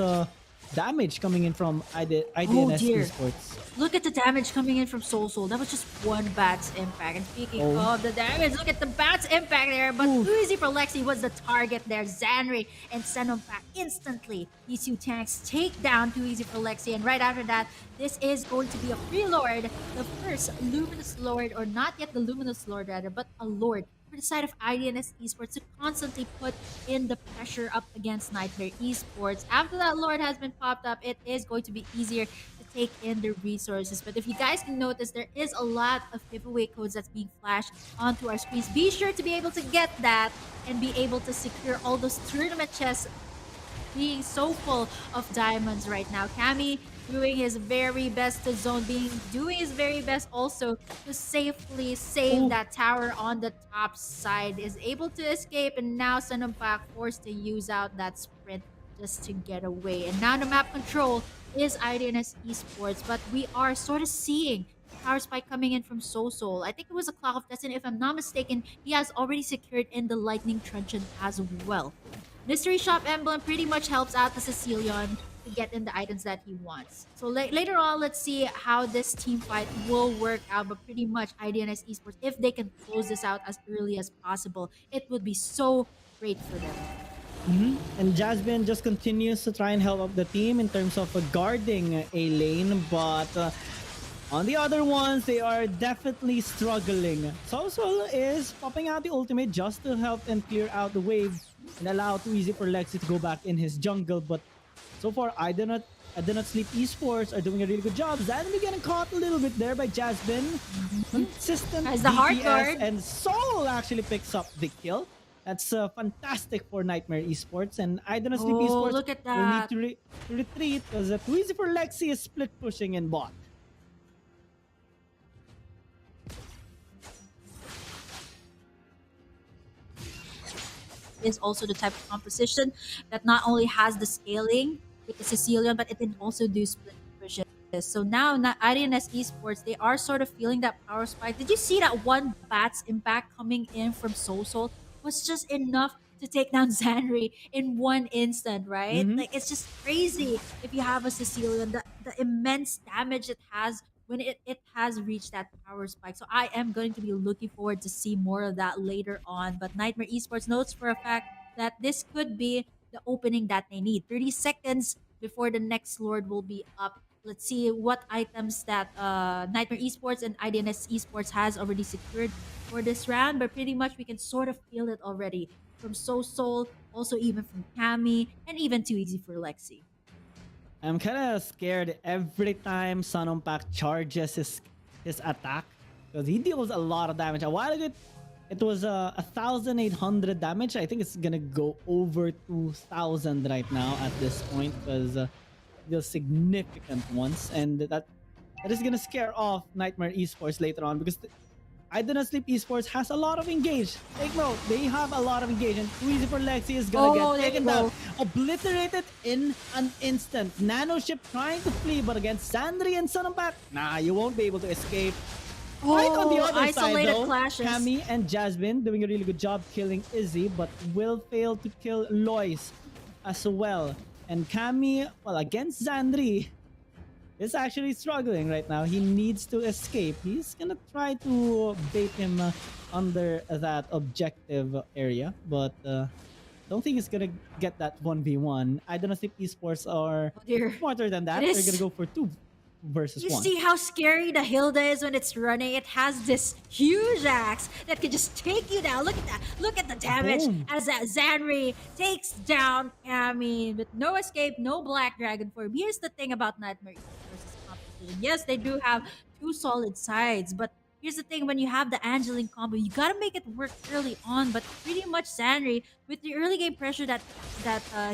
damage coming in from IDNS dear. Esports. Look at the damage coming in from Soul. That was just one bat's impact. And speaking Oh. of the damage, look at the bat's impact there. But too easy for Lexi was the target there. Zanri and Xenompak instantly. These two tanks take down Too Easy for Lexi. And right after that, this is going to be a free lord. The first Luminous Lord, or not yet the Luminous Lord rather, but a lord for the side of IDNS Esports to constantly put in the pressure up against Nightmare Esports. After that Lord has been popped up, it is going to be easier to take in the resources. But if you guys can notice, there is a lot of giveaway codes that's being flashed onto our screens. Be sure to be able to get that and be able to secure all those tournament chests being so full of diamonds right now. Kami doing his very best to zone, doing his very best also to safely save that tower on the top side. Is able to escape, and now Sunumpak forced to use out that sprint just to get away. And now the map control is IDNS Esports, but we are sort of seeing power spike coming in from Soul. I think it was a Clock of Destiny. If I'm not mistaken, he has already secured in the Lightning Truncheon as well. Mystery Shop emblem pretty much helps out the Cecilion to get in the items that he wants. So later on, let's see how this team fight will work out. But pretty much, IDNS Esports, if they can close this out as early as possible, it would be so great for them. And Jasmine just continues to try and help up the team in terms of guarding a lane, but on the other ones, they are definitely struggling. Soulsol is popping out the ultimate just to help and clear out the wave and allow too easy for Lexi to go back in his jungle, but so far, Idonotsleep Esports are doing a really good job. Xanadu getting caught a little bit there by Jasmine. Consistent As the hard DPS, guard. and Soul actually picks up the kill. That's fantastic for Nightmare Esports, and Idonotsleep Oh, Esports look at will need that. to, to retreat because too easy for Lexi is split pushing in bot. Is also the type of composition that not only has the scaling with the Sicilian, but it can also do split pushes. So now, IDNS Esports, they are sort of feeling that power spike. Did you see that one Bat's impact coming in from Soulsol was just enough to take down Zanri in one instant, right? Mhm. Like, it's just crazy if you have a Sicilian, the immense damage it has when it has reached that power spike. So I am going to be looking forward to see more of that later on. But Nightmare Esports knows for a fact that this could be the opening that they need. 30 seconds before the next Lord will be up. Let's see what items that Nightmare Esports and IDNS Esports has already secured for this round. But pretty much we can sort of feel it already from Soul, also even from Cammy, and even Too Easy for Lexi. I'm kind of scared every time Sununpak charges his attack because he deals a lot of damage. A while ago, it was 1,800 damage. I think it's gonna go over 2,000 right now at this point because deals significant ones, and that is gonna scare off Nightmare Esports later on because Idonotsleep Esports has a lot of engage. Take note, they have a lot of engage, and too easy for Lexi is gonna Oh, get there taken you down, go. obliterated in an instant. Nanoship trying to flee, but against Sandri and Sununpak, nah, you won't be able to escape. Right on the Oh, other side isolated though, clashes. Cammy and Jasmine doing a really good job killing Izzy, but will fail to kill Lois as well. And Cammy, well, against Xandri, is actually struggling right now. He needs to escape. He's gonna try to bait him under that objective area, but don't think he's gonna get that 1v1. I don't know if esports are Oh dear. smarter than that. It They're is. gonna go for 2 versus You 1. see how scary the Hilda is when it's running? It has this huge axe that can just take you down. Look at that. Look at the damage Boom. as that Zanri takes down Cammy with no escape, no Black Dragon form. Here's the thing about Nightmare versus competition. Yes, they do have 2 solid sides, but here's the thing: when you have the Angeline combo, you gotta make it work early on. But pretty much Zanri, with the early game pressure that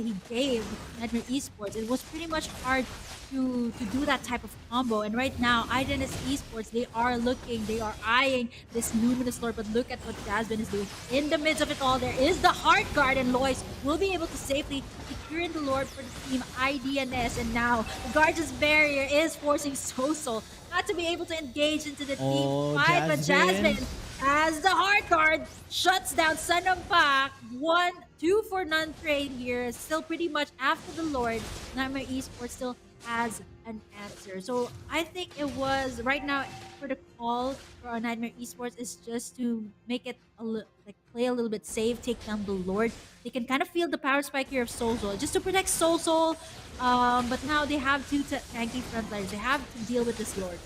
he gave Nightmare Esports, it was pretty much hard to do that type of combo. And right now, Idonis Esports, they are eyeing this Luminous Lord, but look at what Jasmine is doing. In the midst of it all, there is the Heart Guard, and Lois will be able to safely secure the Lord for the team IDNS. And now, the Guardian's Barrier is forcing Soso not to be able to engage into the Oh, team fight, but Jasmine. Jasmine, as the Heart Guard shuts down Sunampak, 1-2 for none trade here. Still pretty much after the Lord, Nightmare Esports still has an answer. So I think it was right now for the call for our Nightmare Esports is just to make it like play a little bit safe, take down the Lord. They can kind of feel the power spike here of Soulsol just to protect Soulsol. But now they have 2 tanky frontliners. They have to deal with this Lord.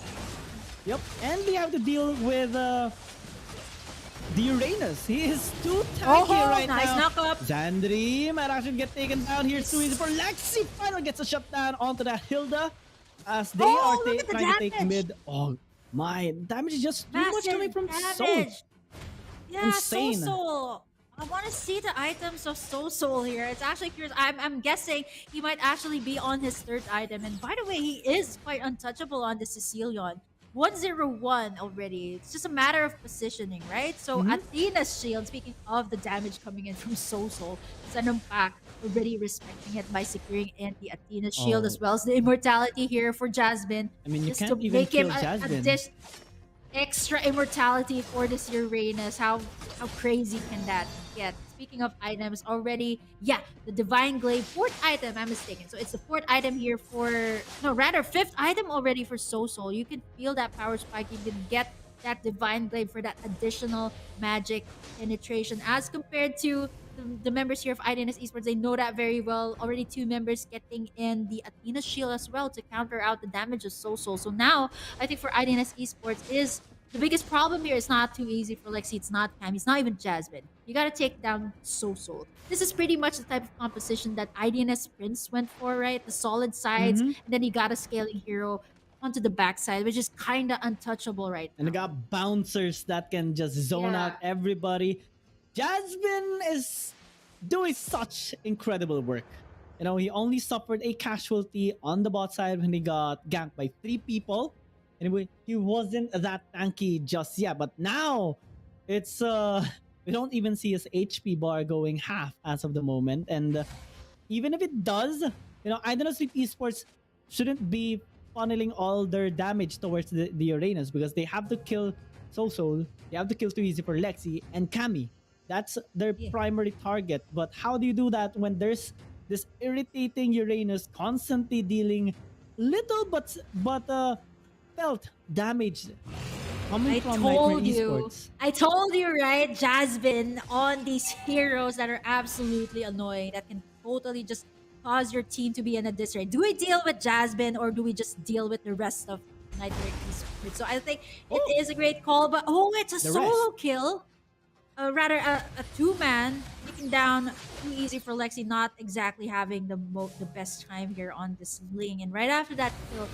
Yep, and they have to deal with the Uranus. He is too tanky right nice now. knock up. Xandri might actually get taken down. Here's too easy for Lexi. Finally gets a shutdown onto that Hilda as they are Look at the trying to take damage. mid. Oh my, damage is just too much Massive coming from Soul. damage. Yeah, Insane. Soul. I want to see the items of Soul here. It's actually curious. I'm guessing he might actually be on his 3rd item. And by the way, he is quite untouchable on the Sicilian. 101 already. It's just a matter of positioning, right? So Athena's shield, speaking of the damage coming in from Soul, Sanumpak already respecting it by securing in the Athena shield Oh. as well as the immortality here for Jasmine. I mean, you just can't to even make him kill a Jasmine. dish. extra immortality for this Uranus. How crazy can that get? Speaking of items already, yeah, the Divine Glaive, fourth item, I'm mistaken. So it's the fourth item here for, no, rather fifth item already for Soul. You can feel that power spike. You can get that Divine Glaive for that additional magic penetration as compared to the members here of IDNS Esports. They know that very well. Already two members getting in the Athena Shield as well to counter out the damage of Soul. So now I think for IDNS Esports is the biggest problem here is not too easy for Lexi. It's not Cam. It's not even Jasmine. You got to take down Soul. This is pretty much the type of composition that IDNS Prince went for, right? The solid sides, Mhm. and then you got a scaling hero onto the backside, which is kind of untouchable right And they now. got bouncers that can just zone Yeah. out everybody. Jasmine is doing such incredible work. You know, he only suffered a casualty on the bot side when he got ganked by 3 people. Anyway, he wasn't that tanky just yet, but now it's we don't even see his HP bar going half as of the moment. And even if it does, you know, Idonotsleep Esports shouldn't be funneling all their damage towards the Uranus because they have to kill Soul, they have to kill Too Easy for Lexi and Cammy. That's their Yeah. primary target. But how do you do that when there's this irritating Uranus constantly dealing little but felt damage coming I from Nightmare told you. Esports? I told you, right? Jasmine on these heroes that are absolutely annoying that can totally just cause your team to be in a disarray. Do we deal with Jasmine or do we just deal with the rest of Nightmare Esports? So I think it Oh. is a great call, but it's a The solo rest. kill. Rather a two-man taking down Too Easy for Lexi, not exactly having the best time here on this Ling. And right after that kill,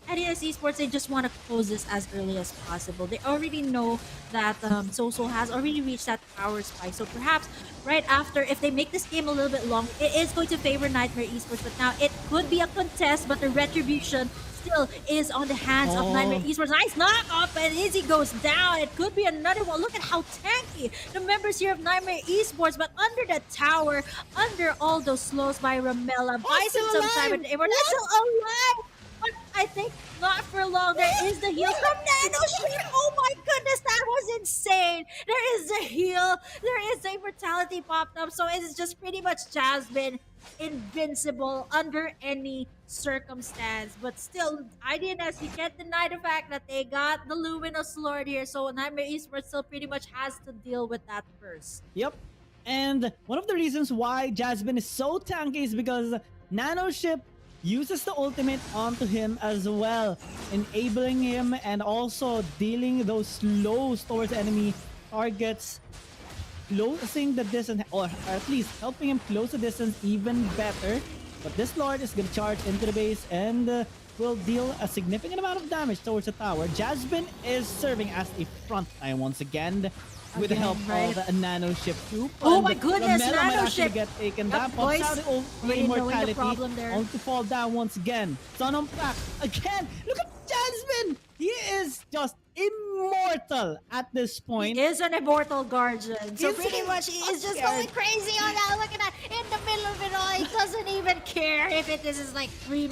NES Esports, they just want to close this as early as possible. They already know that Soul has already reached that power spike. So perhaps right after, if they make this game a little bit long, it is going to favor Nightmare Esports. But now it could be a contest, but the retribution still is on the hands of Nightmare Oh. Esports. Nice knock off, and Izzy goes down. It could be another one. Look at how tanky the members here of Nightmare Esports, but under the tower, under all those slows by Ramela, buys him still some time, alive! and we're not still alive. But I think not for long. There is the heal from Nanoship. Oh my goodness, that was insane. There is the heal. There is the immortality popped up. So it's just pretty much Jasmine invincible under any circumstance. But still, IDNS, you can't deny the fact that they got the Luminous Lord here. So Nightmare Esports still pretty much has to deal with that first. Yep. And one of the reasons why Jasmine is so tanky is because Nanoship uses the ultimate onto him as well, enabling him and also dealing those slows towards enemy targets, closing the distance, or at least helping him close the distance even better. But this Lord is going to charge into the base and will deal a significant amount of damage towards the tower. Jasmine is serving as a front line once again with the Again, help right? of a Nanoship too. Oh And my goodness, Ramela might actually Nanoship! get taken Yep, down. Pops boys. out the Already knowing the immortality, problem there. only to fall down once again. Sun on back again. Look at Jasmine! He is just immortal at this point. He is an immortal guardian. So He's pretty much he is just scared. going crazy on that. Look at that. In the middle of it all, he doesn't even care if this is like 3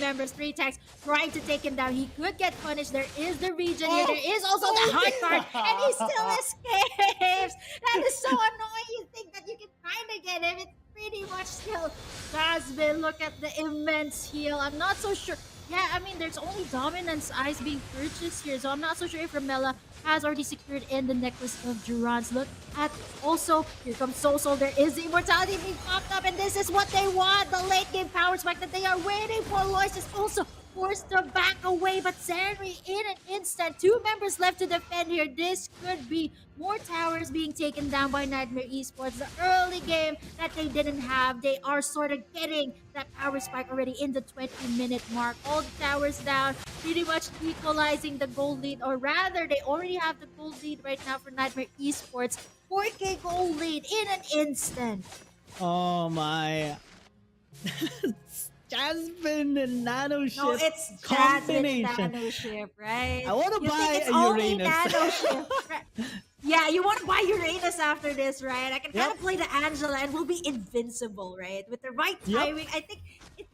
tanks trying to take him down. He could get punished. There is the region here. Oh. There is also the hard card. And he still escapes. That is so annoying. You think that you can kind of get him. It's pretty much still Jasmine. Look at the immense heal. I'm not so sure. Yeah, I mean, there's only Dominance Eyes being purchased here, so I'm not so sure if Ramela has already secured in the Necklace of Durans. Look at also, here comes Soul. There is the immortality being popped up, and this is what they want, the late game power spike that they are waiting for. Lois is also forced to back away, but Zenri in an instant. 2 members left to defend here. This could be more towers being taken down by Nightmare Esports. The early game that they didn't have, they are sort of getting that power spike already in the 20-minute mark. All the towers down, pretty much equalizing the gold lead, or rather, they already have the gold lead right now for Nightmare Esports. 4K gold lead in an instant. Oh my. Jasmine and Nanoship No, it's Jasmine and combination. Nanoship, right? I wanna You buy think it's a only Uranus. Nanoship, right? Yeah, you want to buy Uranus after this, right? I can kind Yep. of play the Angela and we'll be invincible, right? With the right Yep. timing. I think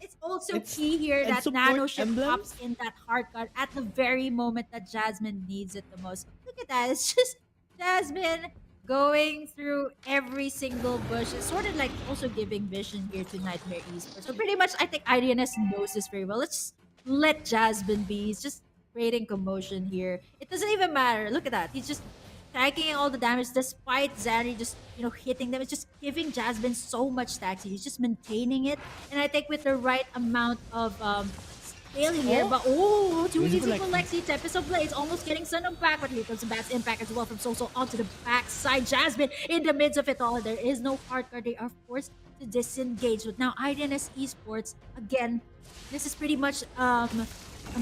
it's also It's- key here and that support Nanoship emblem. pops in that hard card at the very moment that Jasmine needs it the most. Look look at that. It's just Jasmine going through every single bush. It's sort of like also giving vision here to Nightmare Esports. So pretty much, I think IDNS knows this very well. Let's let Jasmine be. He's just creating commotion here. It doesn't even matter. Look at that. He's just taking all the damage despite Zari just hitting them. It's just giving Jasmine so much stacks. He's just maintaining it, and I think with the right amount of scaling here. Oh, But too easy easy for for Lexi. Tempest of Blades almost getting Sun on back, but here comes some bad impact as well from Soso onto the backside. Jasmine in the midst of it all. There is no hard guard. They are forced to disengage. But now IDNS Esports again. This is pretty much a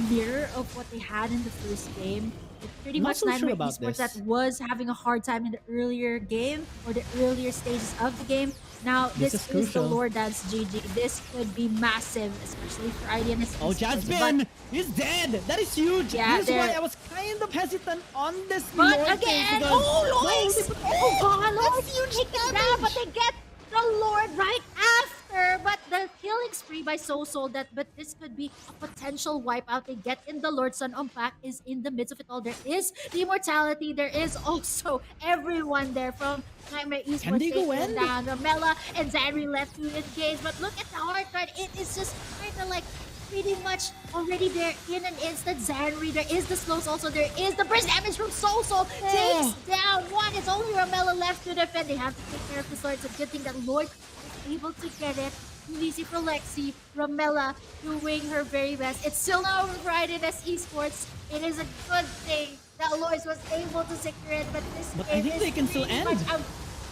mirror of what they had in the first game. It's pretty Not much so sure Nightmare about Esports this. that was having a hard time in the earlier game or the earlier stages of the game. Now, This this is is the crucial. Lord Dance GG. This could be massive, especially for IDNS Oh, Esports. Jasmine is dead. That is huge. Yeah, This is why they're- I was kind of hesitant on this. But Lord thing again, because- Lois! No, Oh god, Lois that's huge taken down, damage. but they get the Lord right after. But the killing spree by Soul but this could be a potential wipeout. They get in the Lord Sun Unpack is in the midst of it all. There is the immortality. There is also everyone there from Nightmare Can Esports they go taking in? down. Ramela and Zanri left to engage. But look at the hard card. It is just kind of like pretty much already there in an instant. Zanri, there is the slows also. There is the burst damage from Soul takes down one. It's only Ramela left to defend. They have to take care of the sword. It's a good thing that Lloyd was able to get it. Too easy for Lexi. Ramela doing her very best. It's still not over for IDNS Esports. It is a good thing that Lois was able to secure it, but this But game I think is they can still pretty end. much out.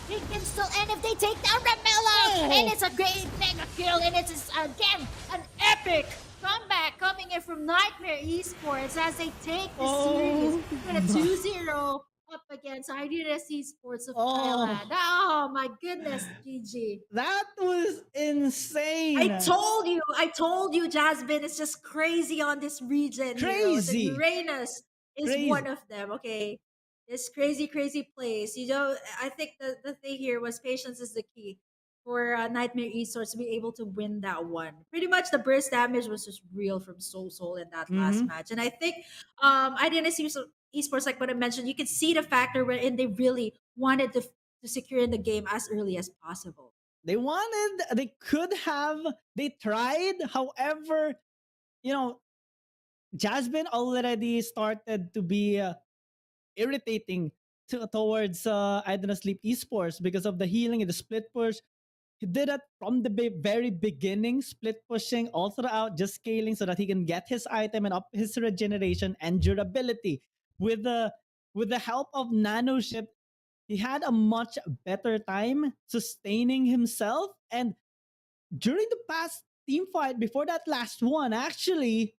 They can still end if they take down Ramela! And it's a great mega kill, and it's again an epic comeback coming in from Nightmare Esports as they take the series with a 2-0 up against IDNS Esports of Oh. Thailand. Oh my goodness, GG. That was insane. I told you, Jasmine is just crazy on this region. Heroes, and Crazy. Uranus is Crazy. one of them. Okay, this crazy, crazy place. I think the thing here was patience is the key for Nightmare Esports to be able to win that one. Pretty much, the burst damage was just real from Soul in that last Mhm. match, and I think I didn't see Esports like what I mentioned. You could see the factor wherein they really wanted to secure in the game as early as possible. They could have, they tried. However, you know, Jasmine already started to be irritating towards Idonotsleep Esports because of the healing and the split push. He did it from the very beginning, split pushing all throughout, just scaling so that he can get his item and up his regeneration and durability. With the help of Nano Ship, he had a much better time sustaining himself. And during the past team fight, before that last one, actually,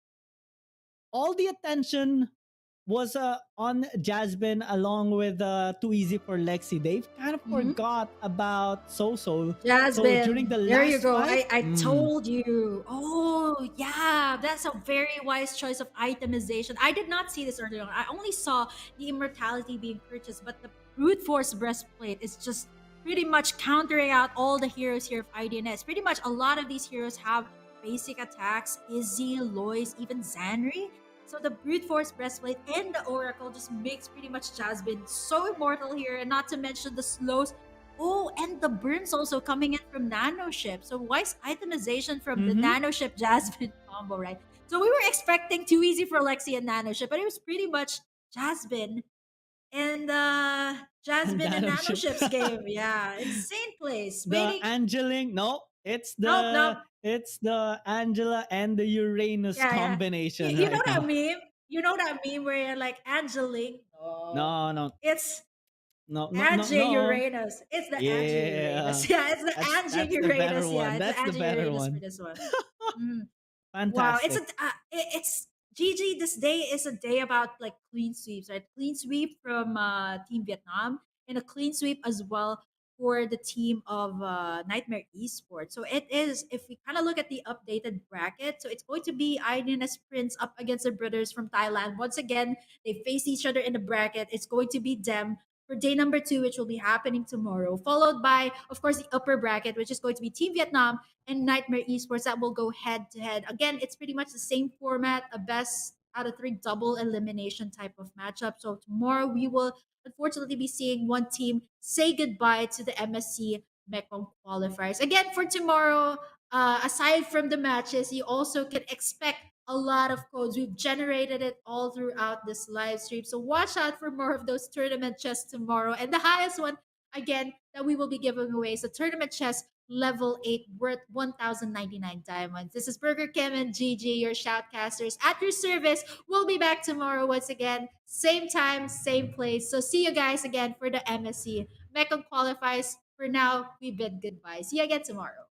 all the attention was on Jasmine along with Too Easy for Lexi. They've kind of forgot about So. Jasmine, So during the there you last go. fight, I told you. Oh, yeah, that's a very wise choice of itemization. I did not see this earlier on. I only saw the immortality being purchased, but the brute force breastplate is just pretty much countering out all the heroes here of IDNS. Pretty much a lot of these heroes have basic attacks. Izzy, Lois, even Zanri. So the brute force breastplate and the oracle just makes pretty much Jasmine so immortal here, and not to mention the slows. Oh, and the burns also coming in from Nano Ship. So wise itemization from the Mhm. Nano Ship Jasmine combo, right? So we were expecting too easy for Lexi and Nano Ship, but it was pretty much Jasmine and Jasmine and Nano Nano Ship. Ship's game. Yeah, insane place. The Waiting. Angeling, no, it's Nope, nope. the Angela and the Uranus Yeah, yeah. combination You know right that now. meme? You know that meme where you're like Angeline? No, It's no. Angie Uranus. It's the Angie Yeah, Uranus. Yeah, it's the Angie that's the better Uranus. Yeah, one. it's That's the the Angie better Uranus for one. this one. Mm. Wow, Fantastic. it's GG. This day is a day about like clean sweeps, right? Clean sweep from Team Vietnam and a clean sweep as well for the team of Nightmare Esports. So it is, if we kind of look at the updated bracket, so it's going to be IDNS Prince up against the brothers from Thailand. Once again, they face each other in the bracket. It's going to be them for day number 2, which will be happening tomorrow, followed by, of course, the upper bracket, which is going to be Team Vietnam and Nightmare Esports that will go head to head. Again, it's pretty much the same format, a best out of three double elimination type of matchup. So tomorrow we will unfortunately be seeing one team say goodbye to the MSC Mekong qualifiers. Again, for tomorrow, aside from the matches, you also can expect a lot of codes. We've generated it all throughout this live stream. So watch out for more of those tournament chests tomorrow. And the highest one, again, that we will be giving away is a tournament chest level 8 worth 1,099 diamonds. This is Burger Kim and GG, your shoutcasters at your service. We'll be back tomorrow once again. Same time, same place. So see you guys again for the MSC Mekong qualifies. For now, we bid goodbye. See you again tomorrow.